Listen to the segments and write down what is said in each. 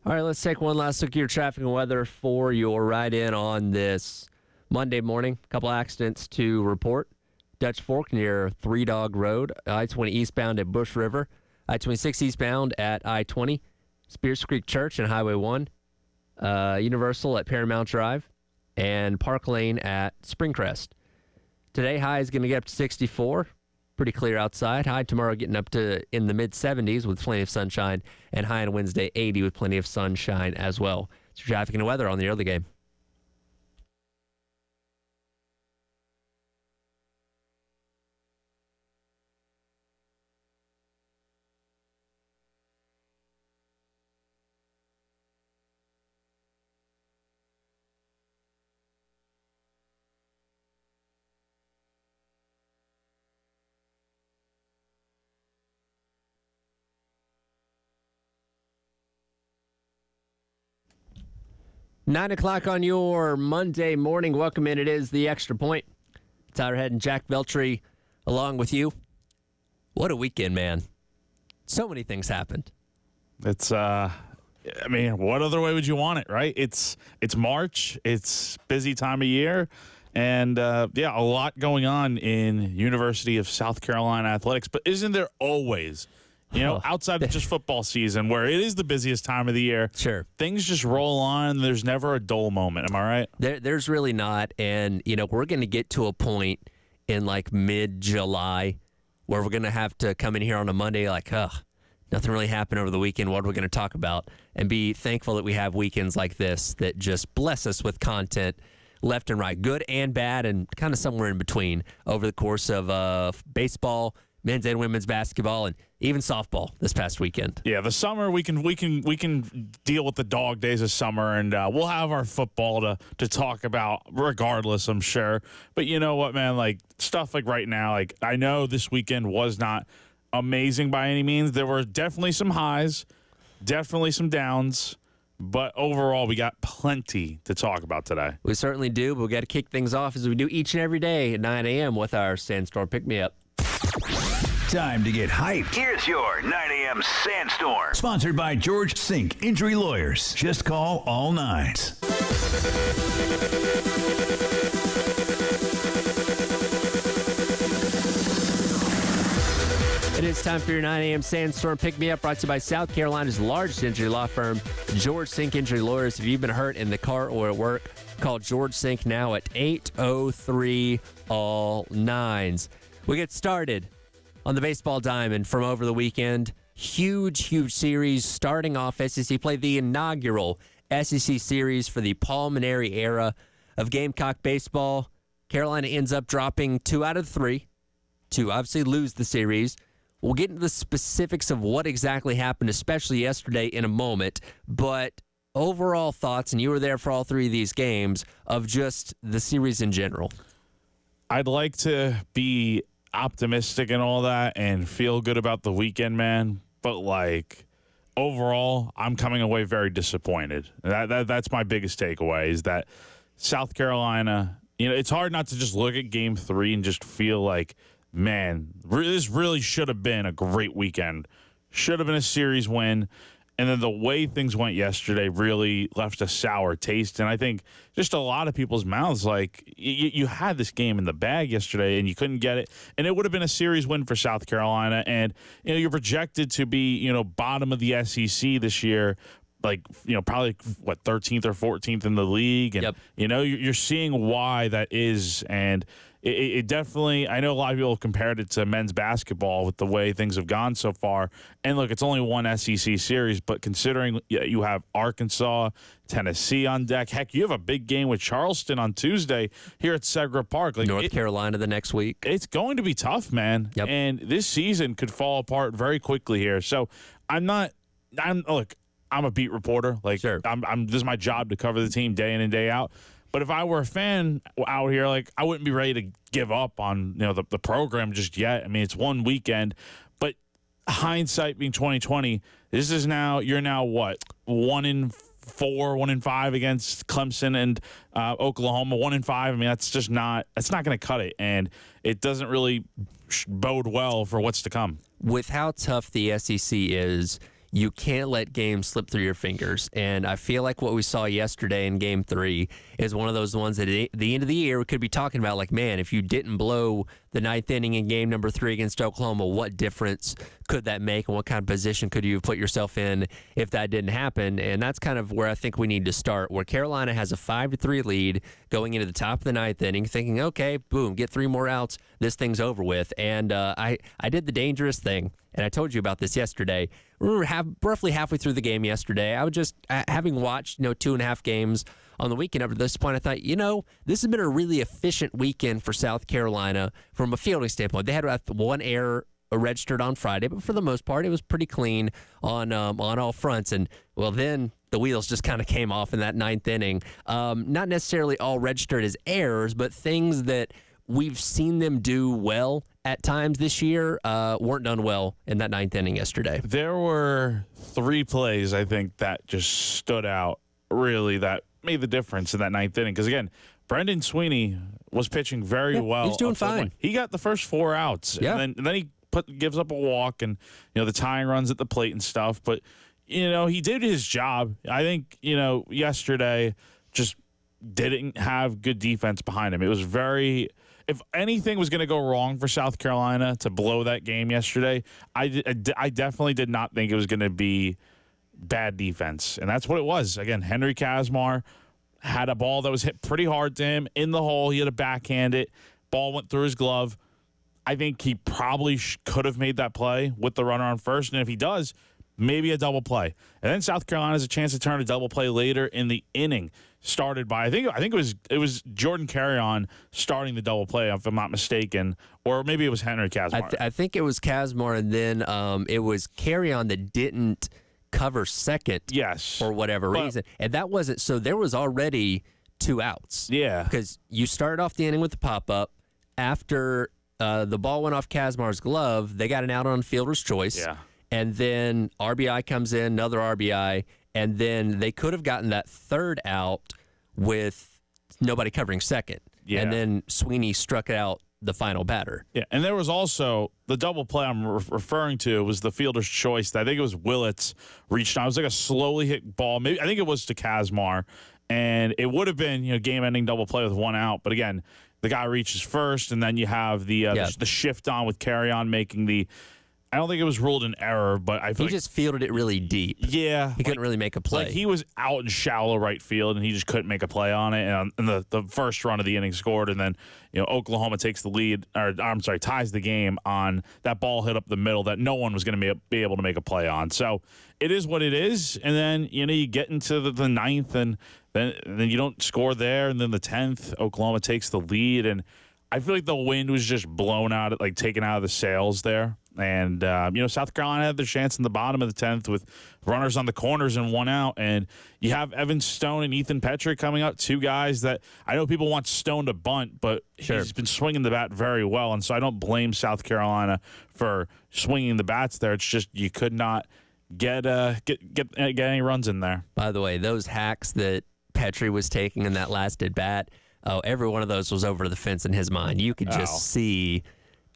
All right, let's take one last look at your traffic and weather for your ride-in on this Monday morning. A couple accidents to report. Dutch Fork near Three Dog Road, I-20 eastbound at Bush River, I-26 eastbound at I-20, Spears Creek Church and Highway 1, Universal at Paramount Drive, and Park Lane at Springcrest. Today, high is going to get up to 64. Pretty clear outside. High tomorrow getting up to in the mid-70s with plenty of sunshine, and high on Wednesday 80 with plenty of sunshine as well. It's your traffic and weather on the early game. Nine o'clock on your Monday morning. Welcome in. It is the Extra Point. Tyler Head and Jack Veltri along with you. What a weekend, man. So many things happened. It's, I mean, what other way would you want it, right? It's March. It's busy time of year. And, yeah, a lot going on in University of South Carolina athletics. But isn't there always, you know, outside of just football season where it is the busiest time of the year? Sure. Things just roll on. There's never a dull moment. Am I right? There's really not. And, you know, we're going to get to a point in like mid-July where we're going to have to come in here on a Monday like, nothing really happened over the weekend. What are we going to talk about? And be thankful that we have weekends like this that just bless us with content left and right, good and bad, and kind of somewhere in between over the course of baseball, men's and women's basketball, and even softball this past weekend. Yeah, the summer we can deal with the dog days of summer, and we'll have our football to talk about regardless, I'm sure. But you know what, man? Like stuff like right now, like I know this weekend was not amazing by any means. There were definitely some highs, definitely some downs. But overall, we got plenty to talk about today. We certainly do. But we got to kick things off as we do each and every day at 9 a.m. with our Sandstorm Pick Me Up. Time to get hyped. Here's your 9 a.m. Sandstorm. Sponsored by George Sink Injury Lawyers. Just call all nines. It is time for your 9 a.m. Sandstorm Pick Me Up, brought to you by South Carolina's largest injury law firm, George Sink Injury Lawyers. If you've been hurt in the car or at work, call George Sink now at 803-ALL-9s. We get started on the baseball diamond from over the weekend. Huge series starting off SEC play, the inaugural SEC series for the Pulmonary era of Gamecock baseball. Carolina ends up dropping 2 out of 3 to obviously lose the series. We'll get into the specifics of what exactly happened, especially yesterday, in a moment. But overall thoughts, and you were there for all 3 of these games, of just the series in general. I'd like to be optimistic and all that and feel good about the weekend, man. But, like, overall, I'm coming away very disappointed. That's my biggest takeaway is that South Carolina, you know, it's hard not to just look at Game 3 and just feel like, man, this really should have been a great weekend. Should have been a series win. And then the way things went yesterday really left a sour taste. And I think just a lot of people's mouths, like, you had this game in the bag yesterday and you couldn't get it. And it would have been a series win for South Carolina. And, you know, you're projected to be, you know, bottom of the SEC this year. Like, you know, probably, 13th or 14th in the league. And, Yep. you know, you're seeing why that is. And it definitely, I know a lot of people have compared it to men's basketball with the way things have gone so far. And look, it's only one SEC series, but considering you have Arkansas, Tennessee on deck, heck, you have a big game with Charleston on Tuesday here at Segra Park. Like North Carolina the next week. It's going to be tough, man. Yep. And this season could fall apart very quickly here. So look, I'm a beat reporter. Like, sure. This is my job to cover the team day in and day out. But if I were a fan out here, like, I wouldn't be ready to give up on, you know, the program just yet. I mean, it's one weekend, but hindsight being 2020, you're now what, 1-4, 1-5 against Clemson and Oklahoma, 1-5. I mean, that's not going to cut it, and it doesn't really bode well for what's to come. With how tough the SEC is, you can't let games slip through your fingers. And I feel like what we saw yesterday in Game 3 is one of those ones that at the end of the year we could be talking about, like, man, if you didn't blow the ninth inning in game number 3 against Oklahoma, what difference could that make, and what kind of position could you have put yourself in if that didn't happen? And that's kind of where I think we need to start, where Carolina has a 5-3 lead going into the top of the ninth inning, thinking, okay, boom, get 3 more outs, this thing's over with. And I did the dangerous thing, and I told you about this yesterday. We were roughly halfway through the game yesterday. I was just, having watched 2.5 games on the weekend up to this point, I thought, this has been a really efficient weekend for South Carolina from a fielding standpoint. They had 1 error registered on Friday, but for the most part, it was pretty clean on all fronts. And, well, then the wheels just kind of came off in that ninth inning. Not necessarily all registered as errors, but things that we've seen them do well at times this year weren't done well in that ninth inning yesterday. There were 3 plays, I think, that just stood out, really, that made the difference in that ninth inning. Because, again, Brendan Sweeney was pitching very well. He's doing fine. He got the first 4 outs. Yeah. And then he gives up a walk and, the tying runs at the plate and stuff. But, he did his job. I think, yesterday just didn't have good defense behind him. It was very... If anything was going to go wrong for South Carolina to blow that game yesterday, I definitely did not think it was going to be bad defense. And that's what it was. Again, Henry Kazmar had a ball that was hit pretty hard to him in the hole. He had a backhand it. Ball went through his glove. I think he probably could have made that play with the runner on first. And if he does, maybe a double play. And then South Carolina has a chance to turn a double play later in the inning. Started by I think it was Jordan Carrion starting the double play, if I'm not mistaken, or maybe it was Henry Kazmar. I think it was Kazmar, and then it was Carrion that didn't cover second. Yes, for whatever reason, and that wasn't so. There was already 2 outs. Yeah, because you started off the inning with the pop up after the ball went off Kazmar's glove. They got an out on fielder's choice. Yeah, and then RBI comes in, another RBI. And then they could have gotten that 3rd out with nobody covering second. Yeah. And then Sweeney struck out the final batter. Yeah, and there was also the double play I'm referring to was the fielder's choice. I think it was Willits reached out. It was like a slowly hit ball. Maybe I think it was to Kazmar, and it would have been game-ending double play with 1 out. But again, the guy reaches first, and then you have the shift on with Carrion making the. I don't think it was ruled an error, but I feel he just fielded it really deep. Yeah. He couldn't really make a play. Like he was out in shallow right field, and he just couldn't make a play on it. And the first run of the inning scored, and then Oklahoma takes the lead, or I'm sorry, ties the game on that ball hit up the middle that no one was going to be able to make a play on. So it is what it is. And then you get into the ninth, and then you don't score there, and then the 10th, Oklahoma takes the lead, and I feel like the wind was just blown out, like taken out of the sails there. And, South Carolina had their chance in the bottom of the 10th with runners on the corners and 1 out. And you have Evan Stone and Ethan Petrie coming up, 2 guys that I know people want Stone to bunt, but he's been swinging the bat very well. And so I don't blame South Carolina for swinging the bats there. It's just you could not get any runs in there. By the way, those hacks that Petrie was taking in that last at bat, every one of those was over the fence in his mind. You could just see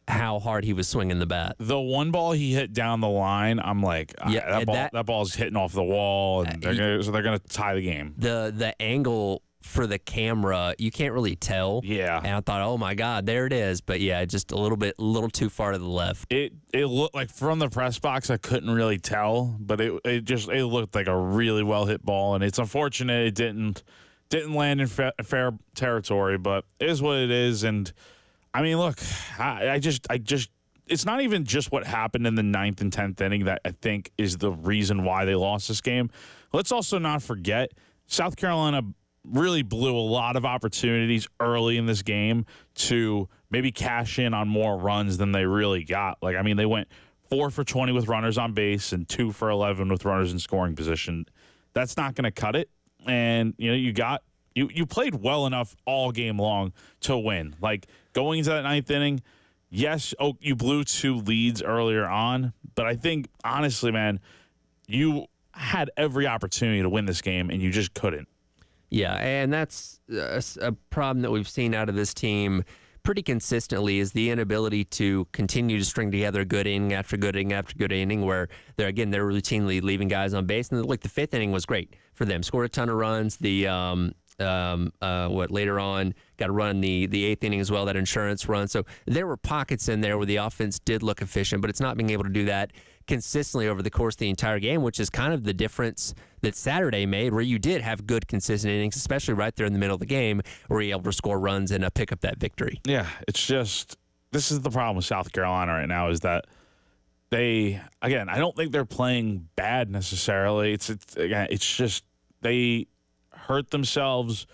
how hard he was swinging the bat. The one ball he hit down the line, I'm like, that ball's hitting off the wall, and they're going to tie the game. The angle for the camera, you can't really tell. Yeah. And I thought, oh my God, there it is. But yeah, just a little too far to the left. It looked like from the press box, I couldn't really tell, but it looked like a really well hit ball, and it's unfortunate it didn't land in fair territory, but it is what it is. And I mean, look, I just it's not even just what happened in the 9th and 10th inning that I think is the reason why they lost this game. Let's also not forget South Carolina really blew a lot of opportunities early in this game to maybe cash in on more runs than they really got. Like, I mean, they went 4 for 20 with runners on base and 2 for 11 with runners in scoring position. That's not going to cut it. And, you played well enough all game long to win. Like, going into that 9th inning, yes, you blew 2 leads earlier on, but I think, honestly, man, you had every opportunity to win this game, and you just couldn't. Yeah, and that's a problem that we've seen out of this team pretty consistently is the inability to continue to string together good inning after good inning after good inning where they're routinely leaving guys on base. And like the fifth inning was great for them. Scored a ton of runs. The later on got to run the eighth inning as well, that insurance run. So there were pockets in there where the offense did look efficient, but it's not being able to do that consistently over the course of the entire game, which is kind of the difference that Saturday made, where you did have good consistent innings, especially right there in the middle of the game, where you're able to score runs and pick up that victory. Yeah, it's just, this is the problem with South Carolina right now, is that I don't think they're playing bad necessarily. It's just they hurt themselves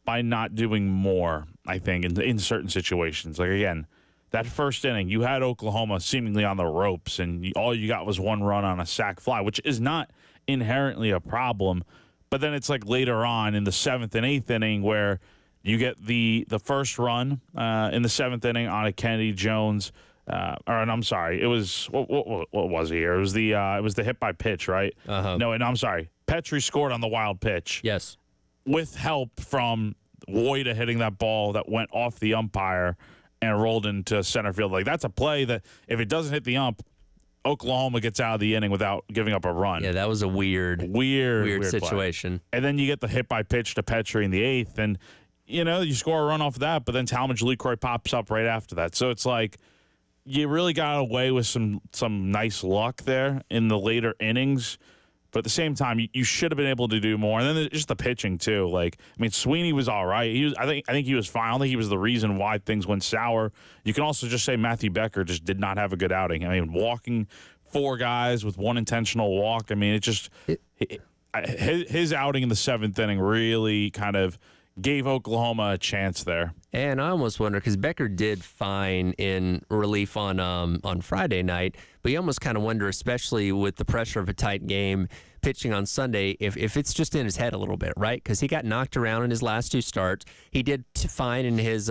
by not doing more, I think, in certain situations. Like, again, that first inning, you had Oklahoma seemingly on the ropes, and all you got was one run on a sac fly, which is not inherently a problem. But then it's like later on in the seventh and eighth inning where you get the first run in the seventh inning on a Kennedy Jones. I'm sorry, it was what was it here? It was the hit by pitch, right? No, I'm sorry. Petrie scored on the wild pitch. Yes, with help from Woida hitting that ball that went off the umpire and rolled into center field. Like, that's a play that if it doesn't hit the ump, Oklahoma gets out of the inning without giving up a run. Yeah, that was a weird situation. Play. And then you get the hit by pitch to Petrie in the eighth, and you score a run off of that, but then Talmadge LeCroy pops up right after that. So it's like you really got away with some nice luck there in the later innings. But at the same time, you should have been able to do more. And then just the pitching too. Like, I mean, Sweeney was all right. I think he was fine. I don't think he was the reason why things went sour. You can also just say Matthew Becker just did not have a good outing. I mean, walking four guys with one intentional walk. I mean, his outing in the seventh inning really kind of gave Oklahoma a chance there. And I almost wonder, because Becker did fine in relief on Friday night, but you almost kind of wonder, especially with the pressure of a tight game, pitching on Sunday, if it's just in his head a little bit, right? Because he got knocked around in his last two starts. He did fine in his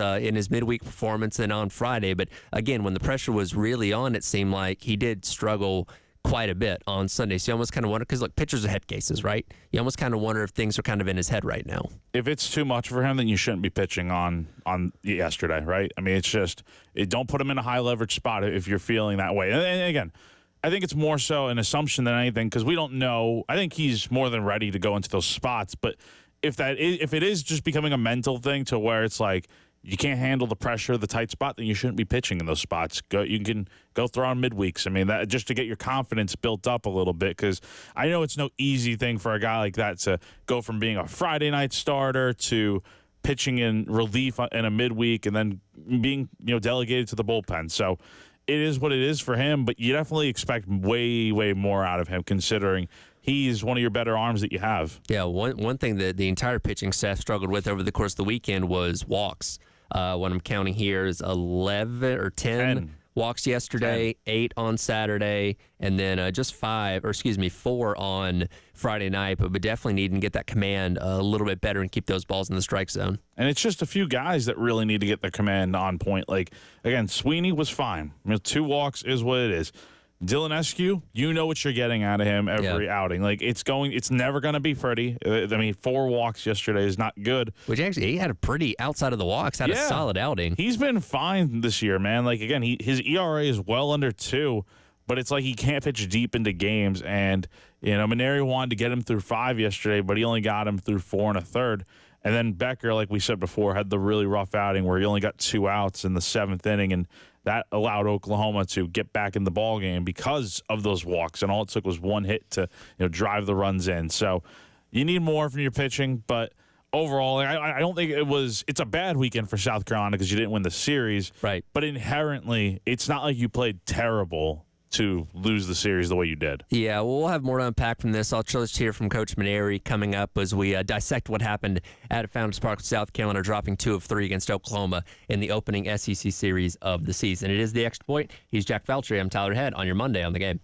midweek performance and on Friday, but again, when the pressure was really on, it seemed like he did struggle quite a bit on Sunday. So you almost kind of wonder, because look, pitchers are head cases, right? You almost kind of wonder if things are kind of in his head right now. If it's too much for him, then you shouldn't be pitching on yesterday, right? I mean, it's just, don't put him in a high leverage spot if you're feeling that way. And again, I think it's more so an assumption than anything, because we don't know. I think he's more than ready to go into those spots. But if it is just becoming a mental thing to where it's like you can't handle the pressure of the tight spot, then you shouldn't be pitching in those spots. You can go throw on midweeks. I mean, that just to get your confidence built up a little bit, because I know it's no easy thing for a guy like that to go from being a Friday night starter to pitching in relief in a midweek and then being delegated to the bullpen. So it is what it is for him, but you definitely expect way, way more out of him, considering he's one of your better arms that you have. Yeah, one thing that the entire pitching staff struggled with over the course of the weekend was walks. What I'm counting here is 11 or 10 walks yesterday, 8 on Saturday, and then just 4 on Friday night. But definitely needing to get that command a little bit better and keep those balls in the strike zone. And it's just a few guys that really need to get their command on point. Like, again, Sweeney was fine. 2 walks is what it is. Dylan Eskew, you know what you're getting out of him every outing. Like, it's never going to be pretty. I mean, 4 walks yesterday is not good. Which actually, he had a pretty, outside of the walks, had a solid outing. He's been fine this year, man. Like, again, his ERA is well under 2, but it's like he can't pitch deep into games. And, Maneri wanted to get him through 5 yesterday, but he only got him through 4 1/3. And then Becker, like we said before, had the really rough outing where he only got 2 outs in the 7th inning, and that allowed Oklahoma to get back in the ball game because of those walks, and all it took was 1 hit to drive the runs in. So you need more from your pitching, but overall, I don't think it's a bad weekend for South Carolina because you didn't win the series. Right. But inherently, it's not like you played terrible to lose the series the way you did. Yeah, well, we'll have more to unpack from this. I'll just hear from Coach Maneri coming up as we dissect what happened at Founders Park with South Carolina, dropping 2 of 3 against Oklahoma in the opening SEC series of the season. It is The Extra Point. He's Jack Feltry. I'm Tyler Head on your Monday on the Game.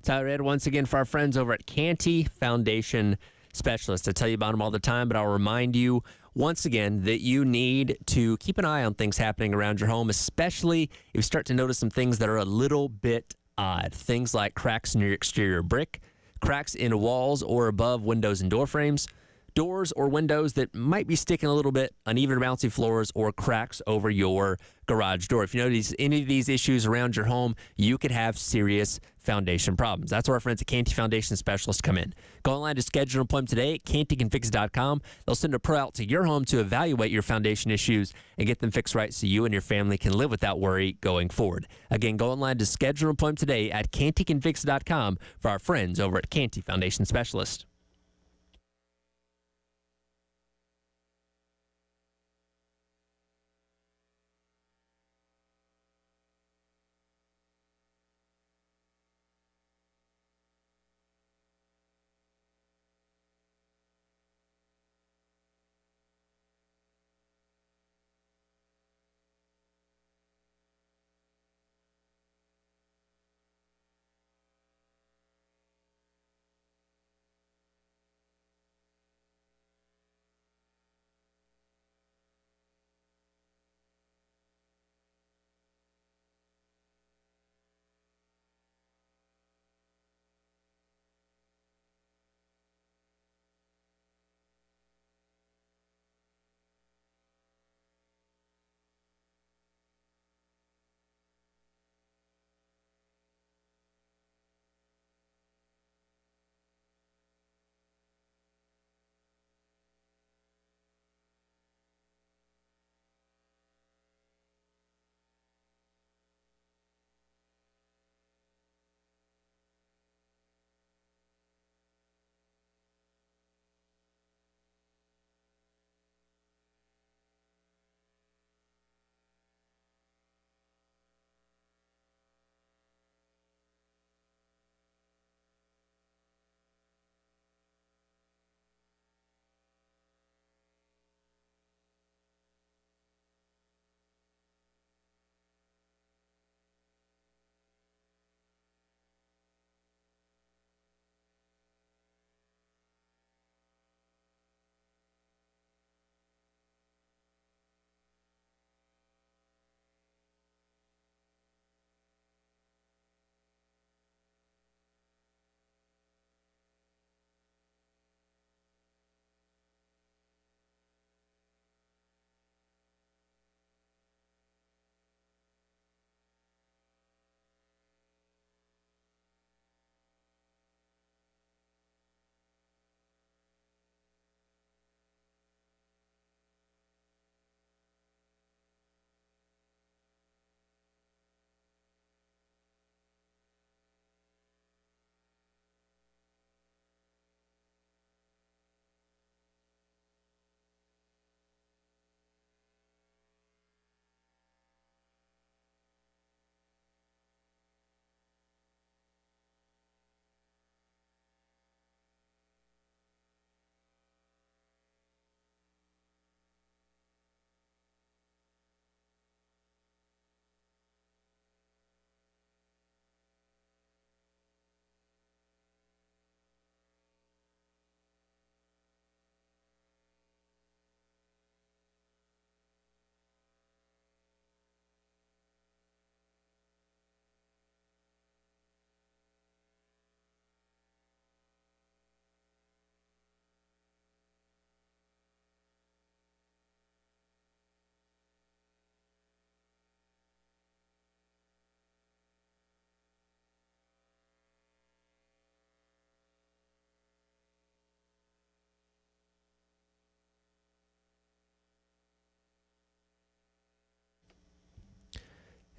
Tyler Ed, once again, for our friends over at Canty Foundation Specialist. I tell you about them all the time, but I'll remind you once again that you need to keep an eye on things happening around your home, especially if you start to notice some things that are a little bit odd. Things like cracks in your exterior brick, cracks in walls or above windows and door frames, doors or windows that might be sticking a little bit, uneven bouncy floors, or cracks over your garage door. If you notice any of these issues around your home, you could have serious foundation problems. That's where our friends at Canty Foundation Specialists come in. Go online to schedule an appointment today at cantycanfix.com. They'll send a pro out to your home to evaluate your foundation issues and get them fixed right so you and your family can live without worry going forward. Again, go online to schedule an appointment today at cantycanfix.com for our friends over at Canty Foundation Specialists.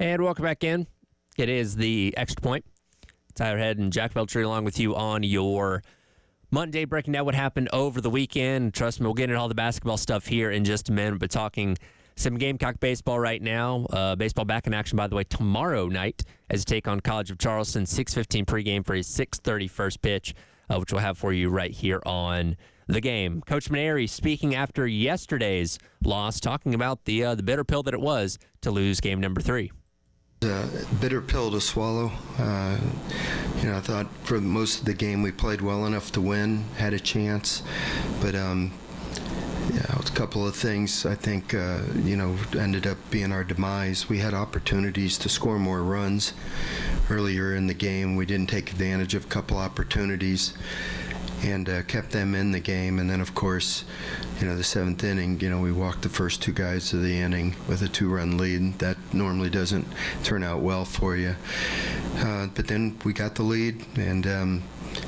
And welcome back in. It is the Extra Point. Tyler Head and Jack Beltry along with you on your Monday, breaking down what happened over the weekend. Trust me, we'll get into all the basketball stuff here in just a minute, but talking some Gamecock baseball right now. Baseball back in action, by the way, tomorrow night as they take on College of Charleston, 6:15 pregame for a 6:30 first pitch, which we'll have for you right here on the game. Coach Maneri speaking after yesterday's loss, talking about the bitter pill that it was to lose game number 3. Bitter pill to swallow. I thought for most of the game we played well enough to win, had a chance, but a couple of things I think ended up being our demise. We had opportunities to score more runs earlier in the game. We didn't take advantage of a couple opportunities and kept them in the game. And then, of course, the seventh inning, we walked the first two guys of the inning with a 2-run lead. That normally doesn't turn out well for you. But then we got the lead and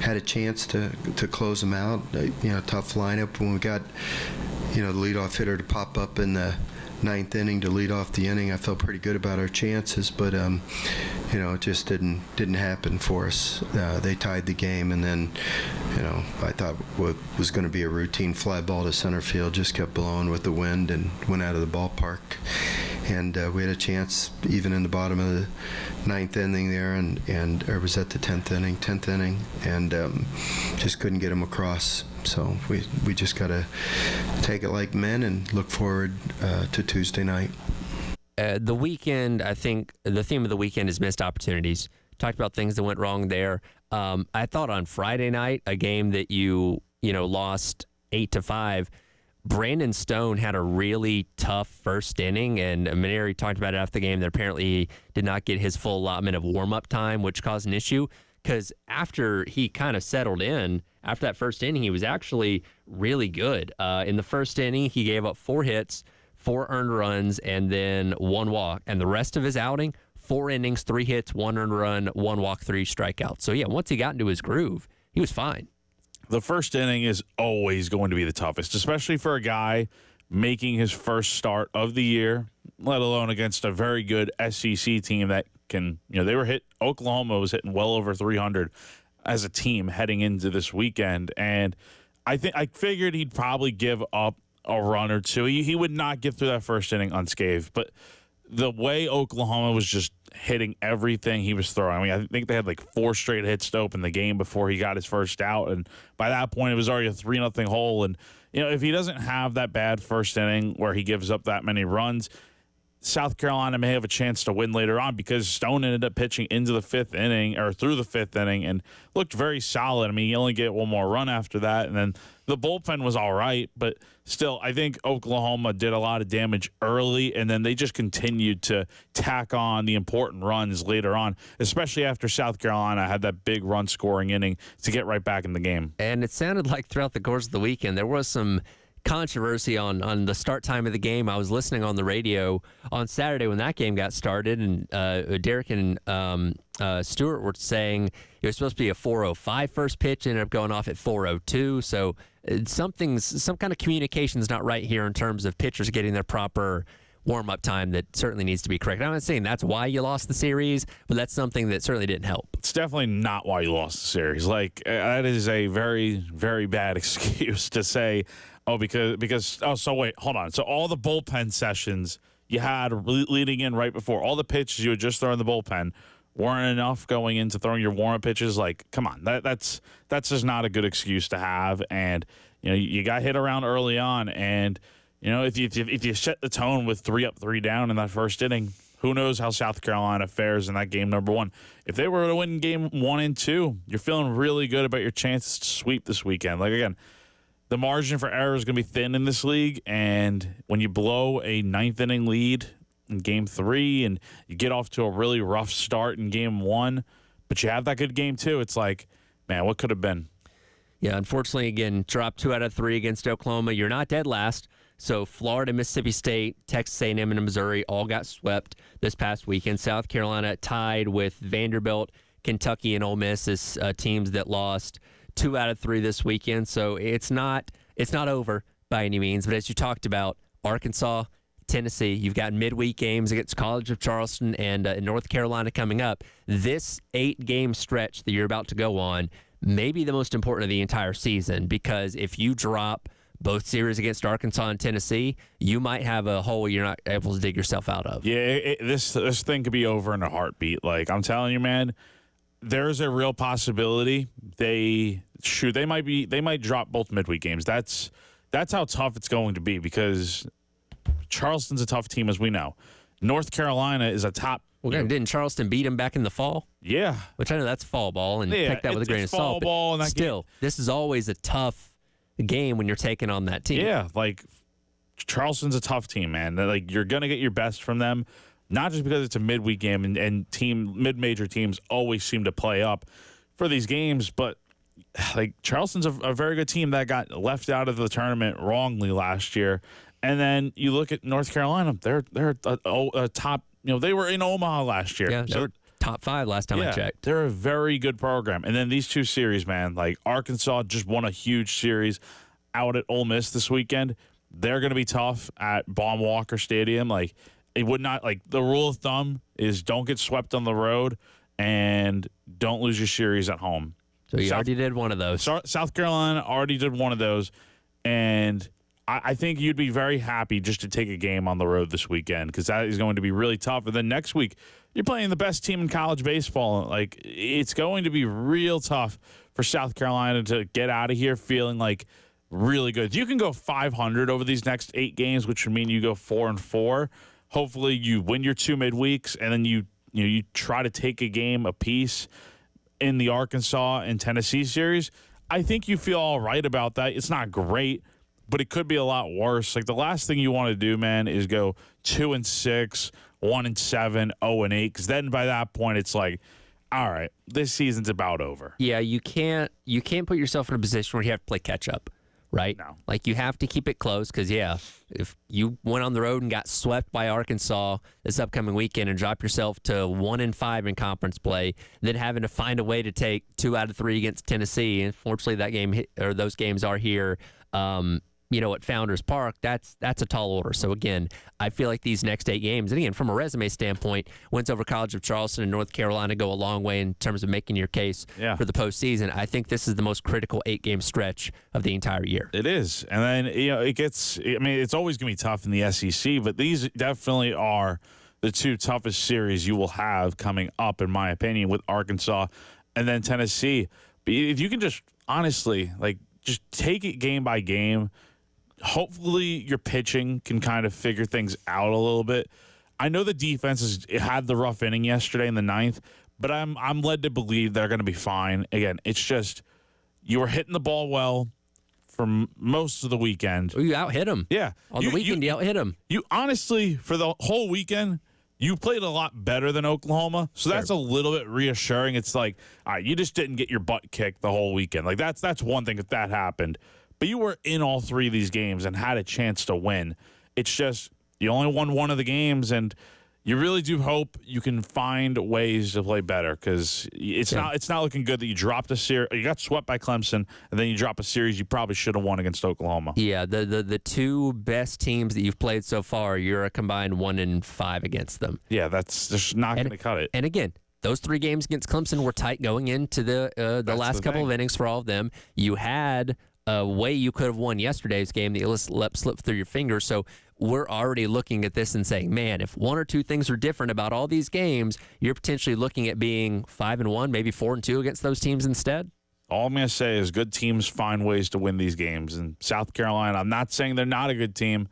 had a chance to close them out. Tough lineup when we got, the leadoff hitter to pop up in the ninth inning to lead off the inning. I felt pretty good about our chances, but it just didn't happen for us. They tied the game, and then I thought what was going to be a routine fly ball to center field just kept blowing with the wind and went out of the ballpark. And we had a chance even in the bottom of the ninth inning there, or was that the 10th inning, and just couldn't get them across. So we just got to take it like men and look forward to Tuesday night. The weekend, I think the theme of the weekend is missed opportunities. Talked about things that went wrong there. I thought on Friday night, a game that you lost 8-5, Brandon Stone had a really tough first inning, and Maneri talked about it after the game that apparently he did not get his full allotment of warm-up time, which caused an issue because after he kind of settled in, after that first inning, he was actually really good. In the first inning, he gave up 4 hits, 4 earned runs, and then 1 walk. And the rest of his outing, 4 innings, 3 hits, 1 earned run, 1 walk, 3 strikeouts. So, yeah, once he got into his groove, he was fine. The first inning is always going to be the toughest, especially for a guy making his first start of the year, let alone against a very good SEC team that can, they were Oklahoma was hitting well over 300 as a team heading into this weekend. And I figured he'd probably give up a run or two. He would not get through that first inning unscathed, but the way Oklahoma was just hitting everything he was throwing. I think they had like 4 straight hits to open the game before he got his first out. And by that point, it was already a 3-0 hole. And, if he doesn't have that bad first inning where he gives up that many runs, South Carolina may have a chance to win later on because Stone ended up pitching into the 5th inning or through the 5th inning and looked very solid. I mean, he only get 1 more run after that. And then the bullpen was all right, but still, I think Oklahoma did a lot of damage early, and then they just continued to tack on the important runs later on, especially after South Carolina had that big run-scoring inning to get right back in the game. And it sounded like throughout the course of the weekend, there was some controversy on the start time of the game. I was listening on the radio on Saturday when that game got started, and Derek and Stewart were saying it was supposed to be a 4:05 first pitch, ended up going off at 4:02. So some kind of communication's not right here in terms of pitchers getting their proper warm-up time that certainly needs to be correct. I'm not saying that's why you lost the series, but that's something that certainly didn't help. It's definitely not why you lost the series. That is a very, very bad excuse to say, so wait, hold on. So all the bullpen sessions you had leading in right before, all the pitches you had just thrown in the bullpen weren't enough going into throwing your warm-up pitches. Come on, that's just not a good excuse to have. And you got hit around early on, and if you set the tone with 3 up, 3 down in that first inning, who knows how South Carolina fares in that game number 1. If they were to win game 1 and 2, you're feeling really good about your chances to sweep this weekend. Again, the margin for error is going to be thin in this league, and when you blow a 9th inning lead in game 3 and you get off to a really rough start in game 1, but you have that good game 2, it's like, man, what could have been? Yeah, unfortunately, again, dropped 2 out of 3 against Oklahoma. You're not dead last. So Florida, Mississippi State, Texas A&M, and Missouri all got swept this past weekend. South Carolina tied with Vanderbilt, Kentucky, and Ole Miss as teams that lost 2 out of 3 this weekend. So it's not over by any means. But as you talked about, Arkansas, Tennessee, you've got midweek games against College of Charleston and North Carolina coming up. This 8-game stretch that you're about to go on may be the most important of the entire season, because if you drop both series against Arkansas and Tennessee, you might have a hole you're not able to dig yourself out of. Yeah, this thing could be over in a heartbeat. I'm telling you, man, there's a real possibility they might drop both midweek games. That's how tough it's going to be, because Charleston's a tough team, as we know. North Carolina is a top Well, didn't Charleston beat him back in the fall? Yeah. Which I know that's fall ball, and take that with a grain of salt. Ball but still, this is always a tough game when you're taking on that team. Yeah, like Charleston's a tough team, man. Like you're gonna get your best from them, not just because it's a midweek game and mid-major teams always seem to play up for these games, but like Charleston's a very good team that got left out of the tournament wrongly last year. And then you look at North Carolina; they're a top. They were in Omaha last year. Yeah, they were top 5 last time I checked. They're a very good program. And then these 2 series, man, like Arkansas just won a huge series out at Ole Miss this weekend. They're going to be tough at Baum Walker Stadium. Like it would not like the rule of thumb is don't get swept on the road and don't lose your series at home. So you already did one of those. South Carolina already did one of those, and I think you'd be very happy just to take a game on the road this weekend because that is going to be really tough. And then next week, you're playing the best team in college baseball. Like it's going to be real tough for South Carolina to get out of here feeling like really good. You can go 500 over these next 8 games, which would mean you go 4-4. Hopefully, you win your 2 midweeks, and then you try to take a game apiece in the Arkansas and Tennessee series. I think you feel all right about that. It's not great, but it could be a lot worse. Like the last thing you want to do, man, is go 2-6, 1-7, 0-8, because then by that point it's like, all right, this season's about over. Yeah, you can't put yourself in a position where you have to play catch up, right? No. Like you have to keep it close because if you went on the road and got swept by Arkansas this upcoming weekend and drop yourself to 1-5 in conference play, then having to find a way to take 2 out of 3 against Tennessee. Unfortunately, that game or those games are here. At Founders Park, that's a tall order. So, again, I feel like these next 8 games, and again, from a resume standpoint, wins over College of Charleston and North Carolina go a long way in terms of making your case for the postseason. I think this is the most critical 8-game stretch of the entire year. It is. And then, it's always going to be tough in the SEC, but these definitely are the 2 toughest series you will have coming up, in my opinion, with Arkansas and then Tennessee. But if you can just, honestly, just take it game by game, hopefully your pitching can kind of figure things out a little bit. I know the defense had the rough inning yesterday in the 9th, but I'm led to believe they're going to be fine. Again, it's just you were hitting the ball well for most of the weekend. You out-hit them. Yeah. On the weekend, you out-hit them. You honestly, for the whole weekend, you played a lot better than Oklahoma, so that's a little bit reassuring. It's like, all right, you just didn't get your butt kicked the whole weekend. Like that's one thing if that happened. But you were in all 3 of these games and had a chance to win. It's just you only won 1 of the games, and you really do hope you can find ways to play better because it's not looking good that you dropped a series. You got swept by Clemson, and then you drop a series you probably should have won against Oklahoma. Yeah, the 2 best teams that you've played so far, you're a combined 1-5 against them. Yeah, that's just not going to cut it. And again, those 3 games against Clemson were tight going into the last couple of innings for all of them. You had a way you could have won yesterday's game that you let slip through your fingers. So we're already looking at this and saying, man, if 1 or 2 things are different about all these games, you're potentially looking at being 5-1, maybe 4-2 against those teams instead. All I'm going to say is good teams find ways to win these games. And South Carolina, I'm not saying they're not a good team.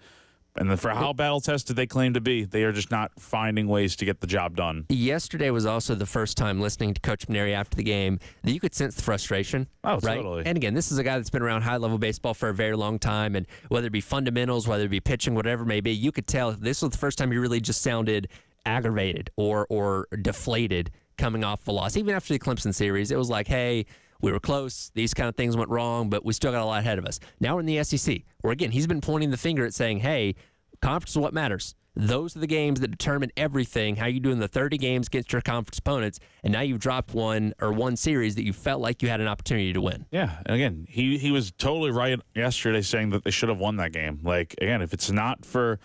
And for how battle-tested they claim to be, they are just not finding ways to get the job done. Yesterday was also the first time listening to Coach Maneri after the game that you could sense the frustration. Oh, right? Totally. And again, this is a guy that's been around high-level baseball for a very long time, and whether it be fundamentals, whether it be pitching, whatever it may be, you could tell this was the first time he really just sounded aggravated or deflated coming off the loss. Even after the Clemson series, it was like, hey, we were close. These kind of things went wrong, but we still got a lot ahead of us. Now we're in the SEC, where, again, he's been pointing the finger at saying, hey, conference is what matters. Those are the games that determine everything, how you do in the 30 games against your conference opponents, and now you've dropped one series that you felt like you had an opportunity to win. Yeah, and again, he was totally right yesterday saying that they should have won that game. Like, again, if it's not for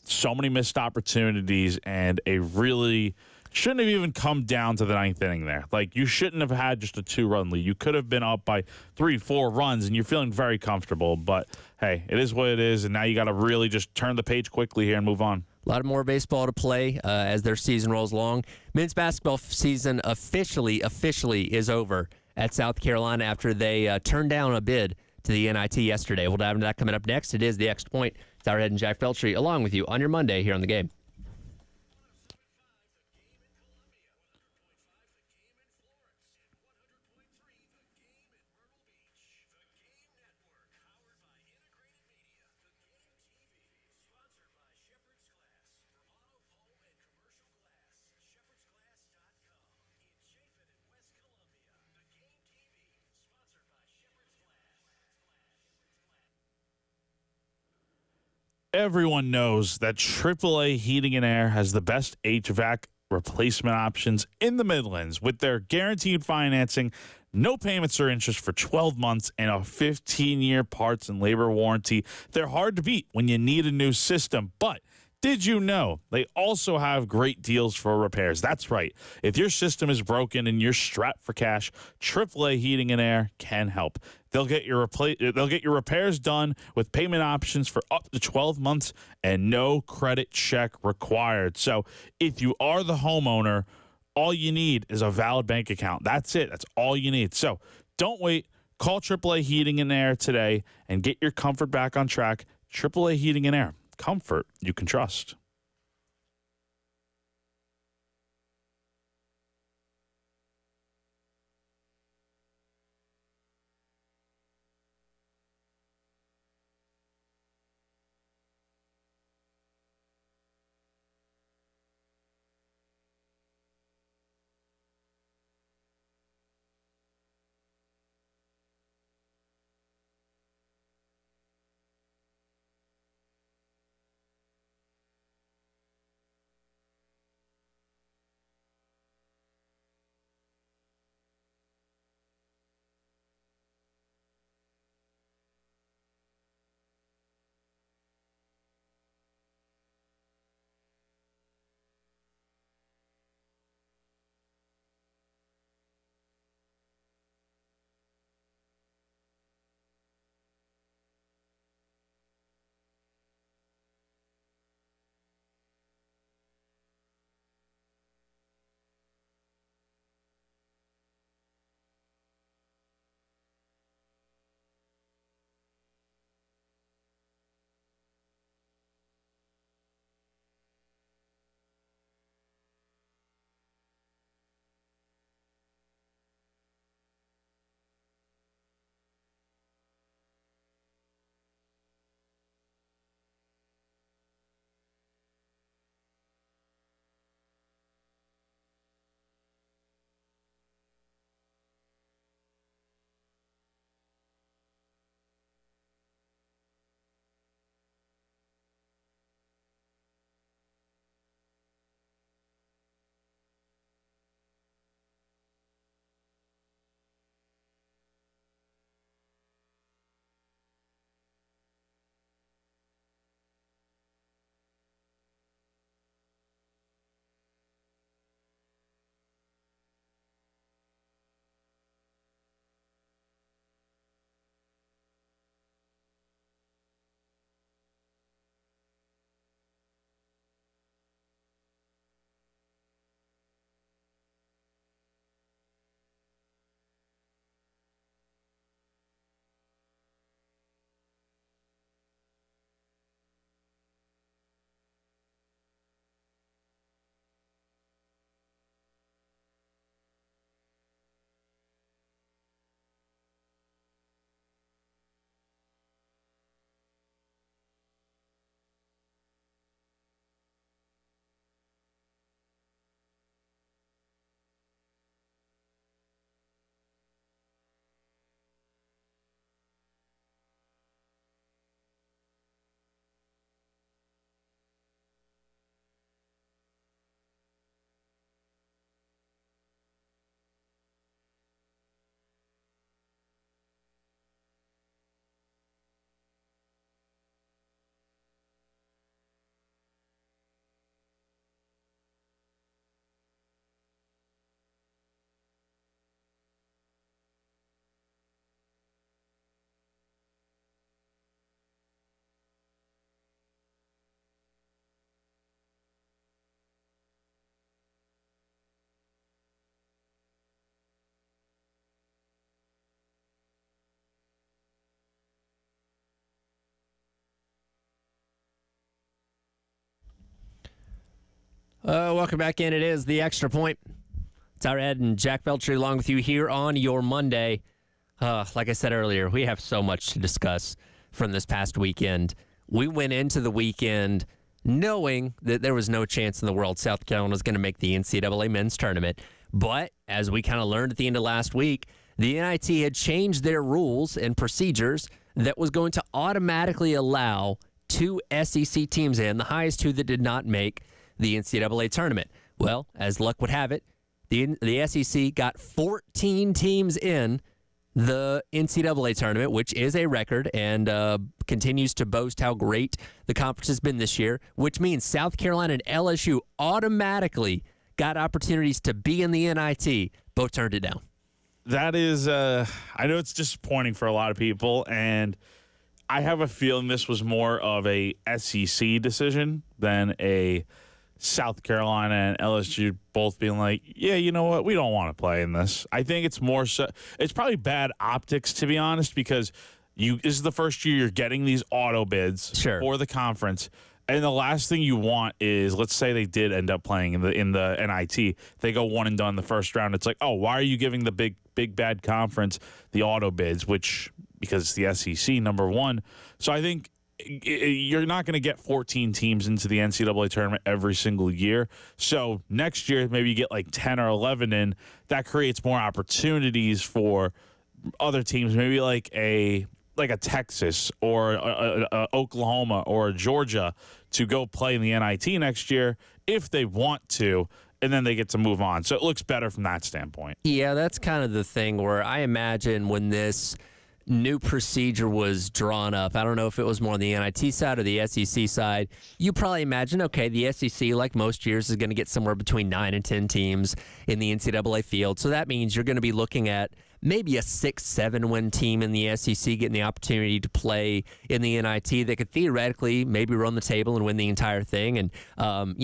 so many missed opportunities and a really shouldn't have even come down to the 9th inning there. Like, you shouldn't have had just a 2-run lead. You could have been up by 3-4 runs, and you're feeling very comfortable. But, hey, it is what it is, and now you got to really just turn the page quickly here and move on. A lot more baseball to play as their season rolls along. Men's basketball season officially is over at South Carolina after they turned down a bid to the NIT yesterday. We'll dive into that coming up next. It is the Extra Point. It's our head and Jack Feltry along with you on your Monday here on The Game. Everyone knows that AAA Heating and Air has the best HVAC replacement options in the Midlands with their guaranteed financing, no payments or interest for 12 months, and a 15-year parts and labor warranty. They're hard to beat when you need a new system, but did you know they also have great deals for repairs? That's right. If your system is broken and you're strapped for cash, AAA Heating and Air can help. They'll get your repairs done with payment options for up to 12 months and no credit check required. So if you are the homeowner, all you need is a valid bank account. That's it. That's all you need. So don't wait. Call AAA Heating and Air today and get your comfort back on track. AAA Heating and Air. Comfort you can trust. Welcome back in. It is the Extra Point. Tyler Ed and Jack Belcher along with you here on your Monday. Like I said earlier, we have so much to discuss from this past weekend. We went into the weekend knowing that there was no chance in the world South Carolina was going to make the NCAA men's tournament. But as we kind of learned at the end of last week, the NIT had changed their rules and procedures that was going to automatically allow 2 SEC teams in, the highest 2 that did not make the NCAA tournament. Well, as luck would have it, the SEC got 14 teams in the NCAA tournament, which is a record and continues to boast how great the conference has been this year, which means South Carolina and LSU automatically got opportunities to be in the NIT. Both turned it down. That is, I know it's disappointing for a lot of people, and I have a feeling this was more of a SEC decision than a South Carolina and LSU both being like, yeah, you know what, we don't want to play in this. I think it's more so, it's probably bad optics, to be honest, because this is the first year you're getting these auto bids for the conference. And the last thing you want is, let's say they did end up playing in the NIT. They go one and done the first round. It's like, oh, why are you giving the big bad conference the auto bids, which because it's the SEC, number one. So I think you're not going to get 14 teams into the NCAA tournament every single year. So next year, maybe you get like 10 or 11 in. That creates more opportunities for other teams, maybe like a Texas or a Oklahoma or a Georgia to go play in the NIT next year if they want to, and then they get to move on. So it looks better from that standpoint. Yeah, that's kind of the thing where I imagine when this new procedure was drawn up, I don't know if it was more on the NIT side or the SEC side, you probably imagine, okay, the SEC, like most years, is going to get somewhere between 9 and 10 teams in the NCAA field. So that means you're going to be looking at maybe a 6-7 win team in the SEC getting the opportunity to play in the NIT that could theoretically maybe run the table and win the entire thing and,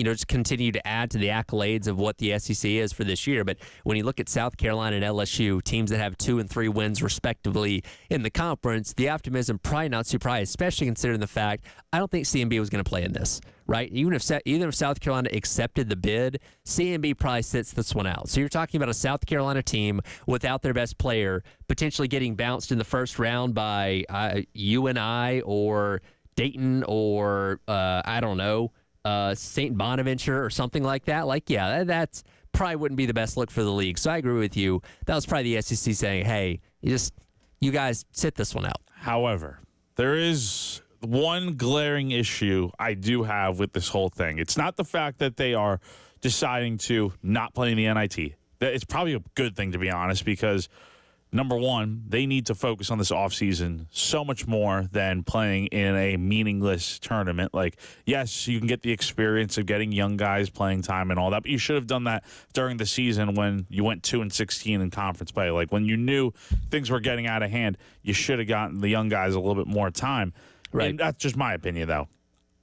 just continue to add to the accolades of what the SEC is for this year. But when you look at South Carolina and LSU, teams that have 2 and 3 wins respectively in the conference, the optimism probably not surprised, especially considering the fact I don't think CMB was going to play in this. Right? Even if South Carolina accepted the bid, CMB probably sits this one out. So you're talking about a South Carolina team without their best player potentially getting bounced in the first round by UNI or Dayton or, I don't know, St. Bonaventure or something like that. Like, yeah, that's probably wouldn't be the best look for the league. So I agree with you. That was probably the SEC saying, hey, you guys sit this one out. However, there is one glaring issue I do have with this whole thing. It's not the fact that they are deciding to not play in the NIT. It's probably a good thing, to be honest, because number one, they need to focus on this offseason so much more than playing in a meaningless tournament. Like, yes, you can get the experience of getting young guys playing time and all that, but you should have done that during the season when you went 2-16 in conference play. Like, when you knew things were getting out of hand, you should have gotten the young guys a little bit more time. Right. And that's just my opinion, though.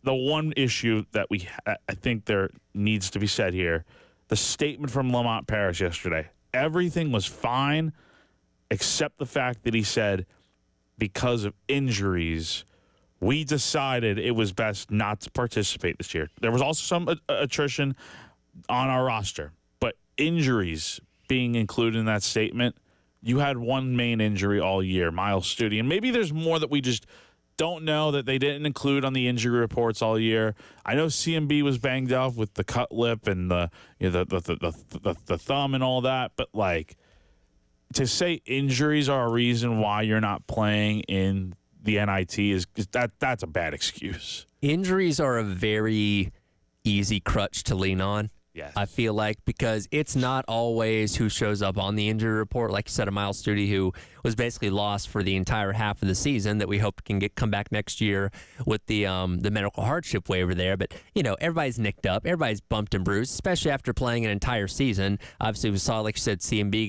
The one issue that I think there needs to be said here, the statement from Lamont Paris yesterday, everything was fine except the fact that he said, because of injuries, we decided it was best not to participate this year. There was also some attrition on our roster, but injuries being included in that statement, you had one main injury all year, Miles Studi. And maybe there's more that we just don't know that they didn't include on the injury reports all year. I know CMB was banged up with the cut lip and the thumb and all that, but like to say injuries are a reason why you're not playing in the NIT that's a bad excuse. Injuries are a very easy crutch to lean on. Yes. I feel like, because it's not always who shows up on the injury report. Like you said, a Miles Studi who was basically lost for the entire half of the season that we hope can come back next year with the medical hardship waiver there. But, everybody's nicked up. Everybody's bumped and bruised, especially after playing an entire season. Obviously, we saw, like you said, CMB